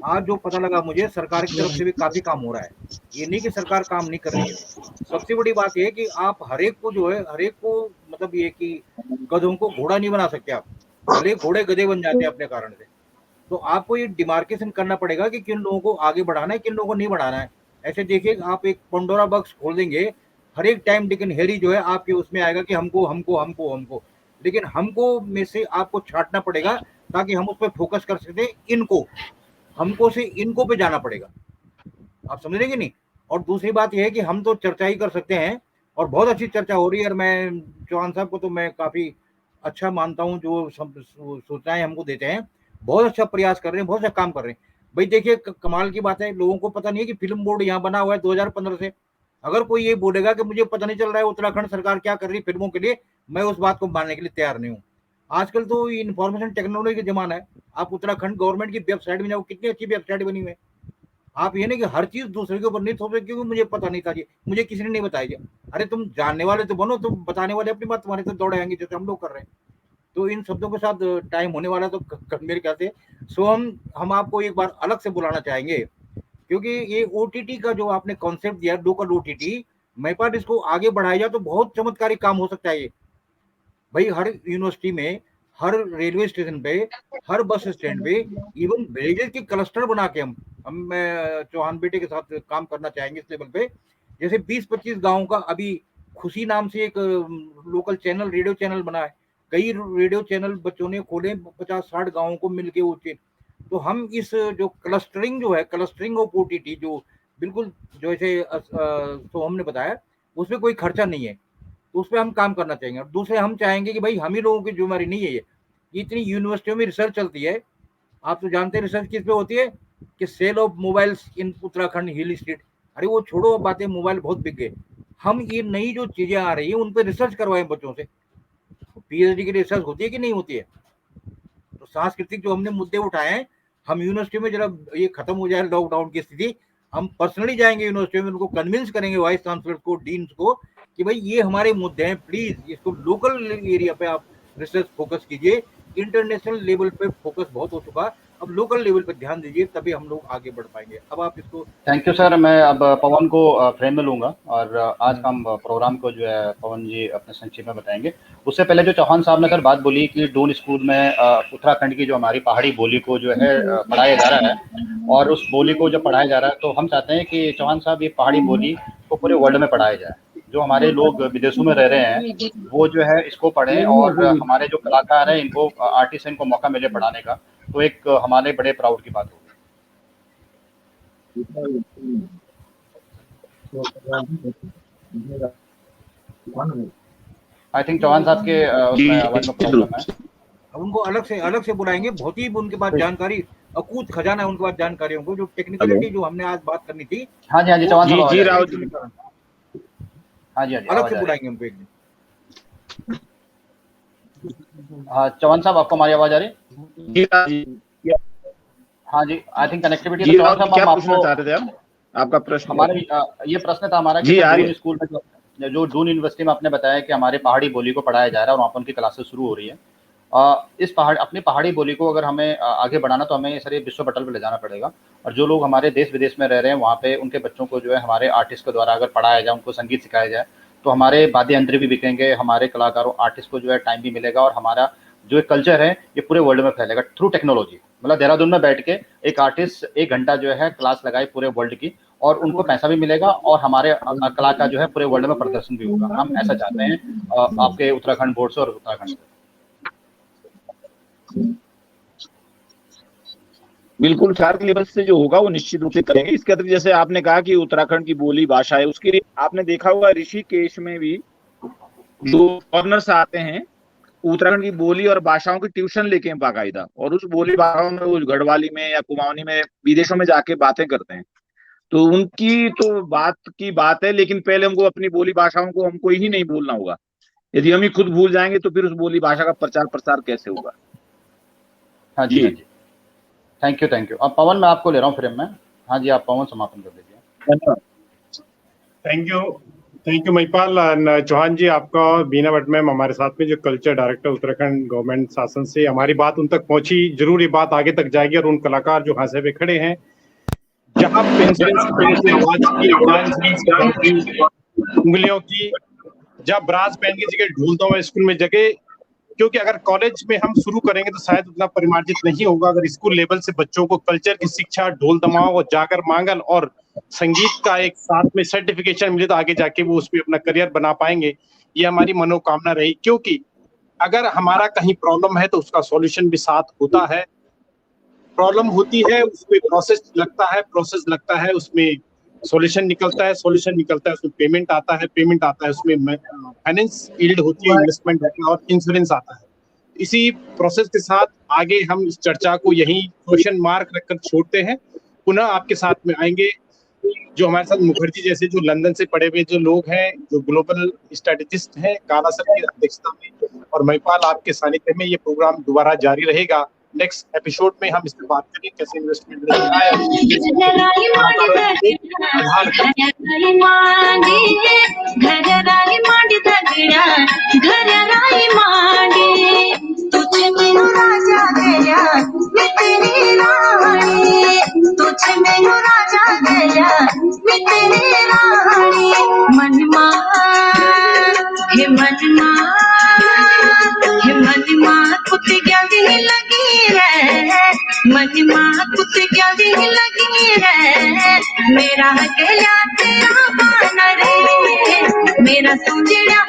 आज जो पता लगा मुझे, सरकार की तरफ से भी काफ़ी काम हो रहा है। ये नहीं कि सरकार काम नहीं कर रही है। सबसे बड़ी बात यह है कि आप हर एक को मतलब ये कि गधों को घोड़ा नहीं बना सकते आप, भले घोड़े गधे बन जाते हैं अपने कारण से। तो आपको ये डिमार्केशन करना पड़ेगा कि किन लोगों को आगे बढ़ाना है, किन लोगों को नहीं बढ़ाना है। ऐसे देखिए, आप एक पंडोरा बॉक्स खोल देंगे, हर एक टाइम डिक एंड हैरी जो है आपके उसमें आएगा कि हमको, लेकिन हमको में से आपको छांटना पड़ेगा ताकि हम उस पर फोकस कर सकते। हमको से इनको पे जाना पड़ेगा, आप समझ रहे कि नहीं। और दूसरी बात यह है कि हम तो चर्चा ही कर सकते हैं और बहुत अच्छी चर्चा हो रही है, और मैं चौहान साहब को तो मैं काफ़ी अच्छा मानता हूँ, जो सूचनाएं हमको देते हैं, बहुत अच्छा प्रयास कर रहे हैं, बहुत अच्छा काम कर रहे हैं। भाई देखिए, कमाल की बात है, लोगों को पता नहीं है कि फिल्म बोर्ड यहाँ बना हुआ है 2015 से। अगर कोई ये बोलेगा कि मुझे पता नहीं चल रहा है उत्तराखंड सरकार क्या कर रही है फिल्मों के लिए, मैं उस बात को मानने के लिए तैयार नहीं हूँ। आजकल तो इन्फॉर्मेशन टेक्नोलॉजी का जमाना है। आप उत्तराखंड गवर्नमेंट की वेबसाइट में जाओ, कितनी अच्छी वेबसाइट बनी हुई है। आप ये नहीं कि हर चीज दूसरे के ऊपर नहीं थोप, क्योंकि मुझे पता नहीं था जी, मुझे किसी ने नहीं बताया। अरे तुम जानने वाले तो बनो, तुम बताने वाले अपनी बात तुम्हारे तो दौड़े आएंगे जैसे हम लोग कर रहे हैं। तो इन शब्दों के साथ टाइम होने वाला, तो मेरे ख्याल से सो हम आपको एक बार अलग से बुलाना चाहेंगे, क्योंकि ये ओटीटी का जो आपने कॉन्सेप्ट दिया, लोकल ओटीटी, मेरे पास इसको आगे बढ़ाया जाए तो बहुत चमत्कारी काम हो सकता है ये। भाई हर यूनिवर्सिटी में, हर रेलवे स्टेशन पे, हर बस स्टैंड पे, इवन विलेजेस के क्लस्टर बना के हम चौहान बेटे के साथ काम करना चाहेंगे इस लेवल पे। जैसे 20-25 गाँव का अभी खुशी नाम से एक लोकल चैनल, रेडियो चैनल बना है। कई रेडियो चैनल बच्चों ने खोले 50-60 गाँवों को मिलके ऊंचे। तो हम इस जो क्लस्टरिंग ऑफ ओटीटी, जो बिल्कुल जैसे तो हमने बताया, उसमें कोई खर्चा नहीं है, तो उस पर हम काम करना चाहेंगे। और दूसरे हम चाहेंगे कि भाई हम ही लोगों की जिम्मेदारी नहीं है ये, इतनी यूनिवर्सिटियों में रिसर्च चलती है, आप तो जानते हैं रिसर्च किस पे होती है कि sale of mobiles in Uttarakhand hill state. अरे वो छोड़ो बातें, मोबाइल बहुत बिक गए। हम ये नई जो चीजें आ रही है उन पर रिसर्च करवाएं बच्चों से। पीएचडी की रिसर्च होती है कि नहीं होती है। तो सांस्कृतिक जो हमने मुद्दे उठाए हैं, हम यूनिवर्सिटी में जरा ये खत्म हो जाए लॉकडाउन की स्थिति, हम पर्सनली जाएंगे यूनिवर्सिटी में, उनको कन्विंस करेंगे, वाइस चांसलर को, डीन्स को, कि भाई ये हमारे मुद्दे हैं, प्लीज इसको लोकल एरिया पे आप रिसर्च फोकस कीजिए। इंटरनेशनल लेवल पे फोकस बहुत हो चुका, अब लोकल लेवल पे ध्यान दीजिए, तभी हम लोग आगे बढ़ पाएंगे। अब आप इसको। Thank you sir. मैं अब पवन को फ्रेम में लूंगा और आज का प्रोग्राम को जो है पवन जी अपने संक्षेप में बताएंगे। उससे पहले जो चौहान साहब ने सर बात बोली कि डून स्कूल में उत्तराखंड की जो हमारी पहाड़ी बोली को जो है पढ़ाया जा रहा है, और उस बोली को जब पढ़ाया जा रहा है तो हम चाहते हैं कि चौहान साहब ये पहाड़ी बोली को पूरे वर्ल्ड में पढ़ाया जाए। जो हमारे लोग विदेशों में रह रहे हैं वो जो है इसको पढ़ें, और हमारे जो कलाकार हैं इनको, आर्टिस्ट, इनको मौका मिले पढ़ाने का, तो एक हमारे बड़े प्राउड की बात होगी। आई थिंक चौहान साहब के उसमें आवाज में प्रॉब्लम है, उनको अलग से बुलाएंगे, बहुत ही उनके पास जानकारी अकूत खजाना है उनके पास जानकारियों को, जो टेक्निकलिटी जो हमने आज बात करनी थी। हाँ जी, हाँ जी, चौहान साहब जी रावत जी, हाँ जी, हाँ जी, अलग से बुलाएंगे उनको एक दिन। हाँ चौहान साहब, आपको हमारी आवाज आ रही है? जी हाँ जी, आई थिंक कनेक्टिविटी। जी, तो चौहान साहब, क्या हम पूछना आपको चाह रहे थे आप? आपका प्रश्न हमारे ये प्रश्न था हमारा कि जी, आ रही दून है। स्कूल में जो दून यूनिवर्सिटी में आपने बताया कि हमारे पहाड़ी बोली को पढ़ाया जा रहा है और वहाँ पर उनकी क्लासेस शुरू हो रही है। इस अपनी पहाड़ी बोली को अगर हमें आगे बढ़ाना तो हमें सर ये विश्व पटल पर ले जाना पड़ेगा। और जो लोग हमारे देश विदेश में रह रहे हैं वहाँ पे उनके बच्चों को जो है हमारे आर्टिस्ट के द्वारा अगर पढ़ाया जाए, उनको संगीत सिखाया जाए, तो हमारे वाद्य यंत्र भी बिकेंगे, हमारे कलाकारों आर्टिस्ट को जो है टाइम भी मिलेगा और हमारा जो कल्चर है ये पूरे वर्ल्ड में फैलेगा थ्रू टेक्नोलॉजी। मतलब देहरादून में बैठ के एक आर्टिस्ट 1 घंटा जो है क्लास लगाए पूरे वर्ल्ड की, और उनको पैसा भी मिलेगा और हमारे कला का जो है पूरे वर्ल्ड में प्रदर्शन भी होगा। हम ऐसा चाहते हैं आपके उत्तराखंड बोर्ड से और उत्तराखंड से। बिल्कुल, शार्क लेवल से जो होगा वो निश्चित रूप से करेंगे। इसके अतिरिक्त जैसे आपने कहा कि उत्तराखंड की बोली भाषा है, उसके लिए आपने देखा होगा ऋषिकेश में भी जो फॉरनर्स आते हैं उत्तराखंड की बोली और भाषाओं की ट्यूशन लेके हैं बाकायदा, और उस बोली भाषाओं में वो गढ़वाली में या कुमाऊनी में विदेशों में जाके बातें करते हैं। तो उनकी तो बात की बात है, लेकिन पहले हमको अपनी बोली भाषाओं को हमको ही नहीं भूलना होगा। यदि हम ही खुद भूल जाएंगे तो फिर उस बोली भाषा का प्रचार प्रसार कैसे होगा? हाँ जी, हाँ जी, थैंक यू, थैंक यू। अब पवन, मैं आपको ले रहा हूँ फ्रेम में। हाँ जी, आप पवन समापन कर दीजिए। धन्यवाद। Thank you Mahipal. चौहान जी, आपका और बीना भट्ट मैम हमारे साथ में जो कल्चर डायरेक्टर उत्तराखंड गवर्नमेंट शासन से, हमारी बात उन तक पहुंची, जरूर ये बात आगे तक जाएगी। और उन कलाकार जो हाशिए पे खड़े हैं, जहां पेंसिल की आवाज की उंगलियों की, जब ब्रास बैंड की जगह ढोल तो स्कूल में जगह, क्योंकि अगर कॉलेज में हम शुरू करेंगे तो शायद उतना परिमार्जित नहीं होगा। अगर स्कूल लेवल से बच्चों को कल्चर की शिक्षा, ढोल दमाओ और जागर मांगल और संगीत का एक साथ में सर्टिफिकेशन मिले तो आगे जाके वो उसमें अपना करियर बना पाएंगे। ये हमारी मनोकामना रही, क्योंकि अगर हमारा कहीं प्रॉब्लम है तो उसका सॉल्यूशन भी साथ होता है। प्रॉब्लम होती है, उसमें प्रोसेस लगता है, उसमें सॉल्यूशन निकलता है, उसमें पेमेंट आता है, उसमें फाइनेंस यील्ड होती है, इन्वेस्टमेंट होता है और इंश्योरेंस आता है। इसी प्रोसेस के साथ आगे हम इस चर्चा को यही क्वेश्चन मार्क रखकर छोड़ते हैं। पुनः आपके साथ में आएंगे जो हमारे साथ मुखर्जी जैसे जो लंदन से पढ़े हुए जो लोग हैं, जो ग्लोबल स्ट्रेटेजिस्ट हैं, काला सर की अध्यक्षता में, और महिपाल आपके सानिध्य में ये प्रोग्राम दोबारा जारी रहेगा। नेक्स्ट एपिसोड में हम इस पर बात करेंगे कैसे इन्वेस्टमेंट मेरा गला तेरा बानर रे, मेरा सुंजड़ा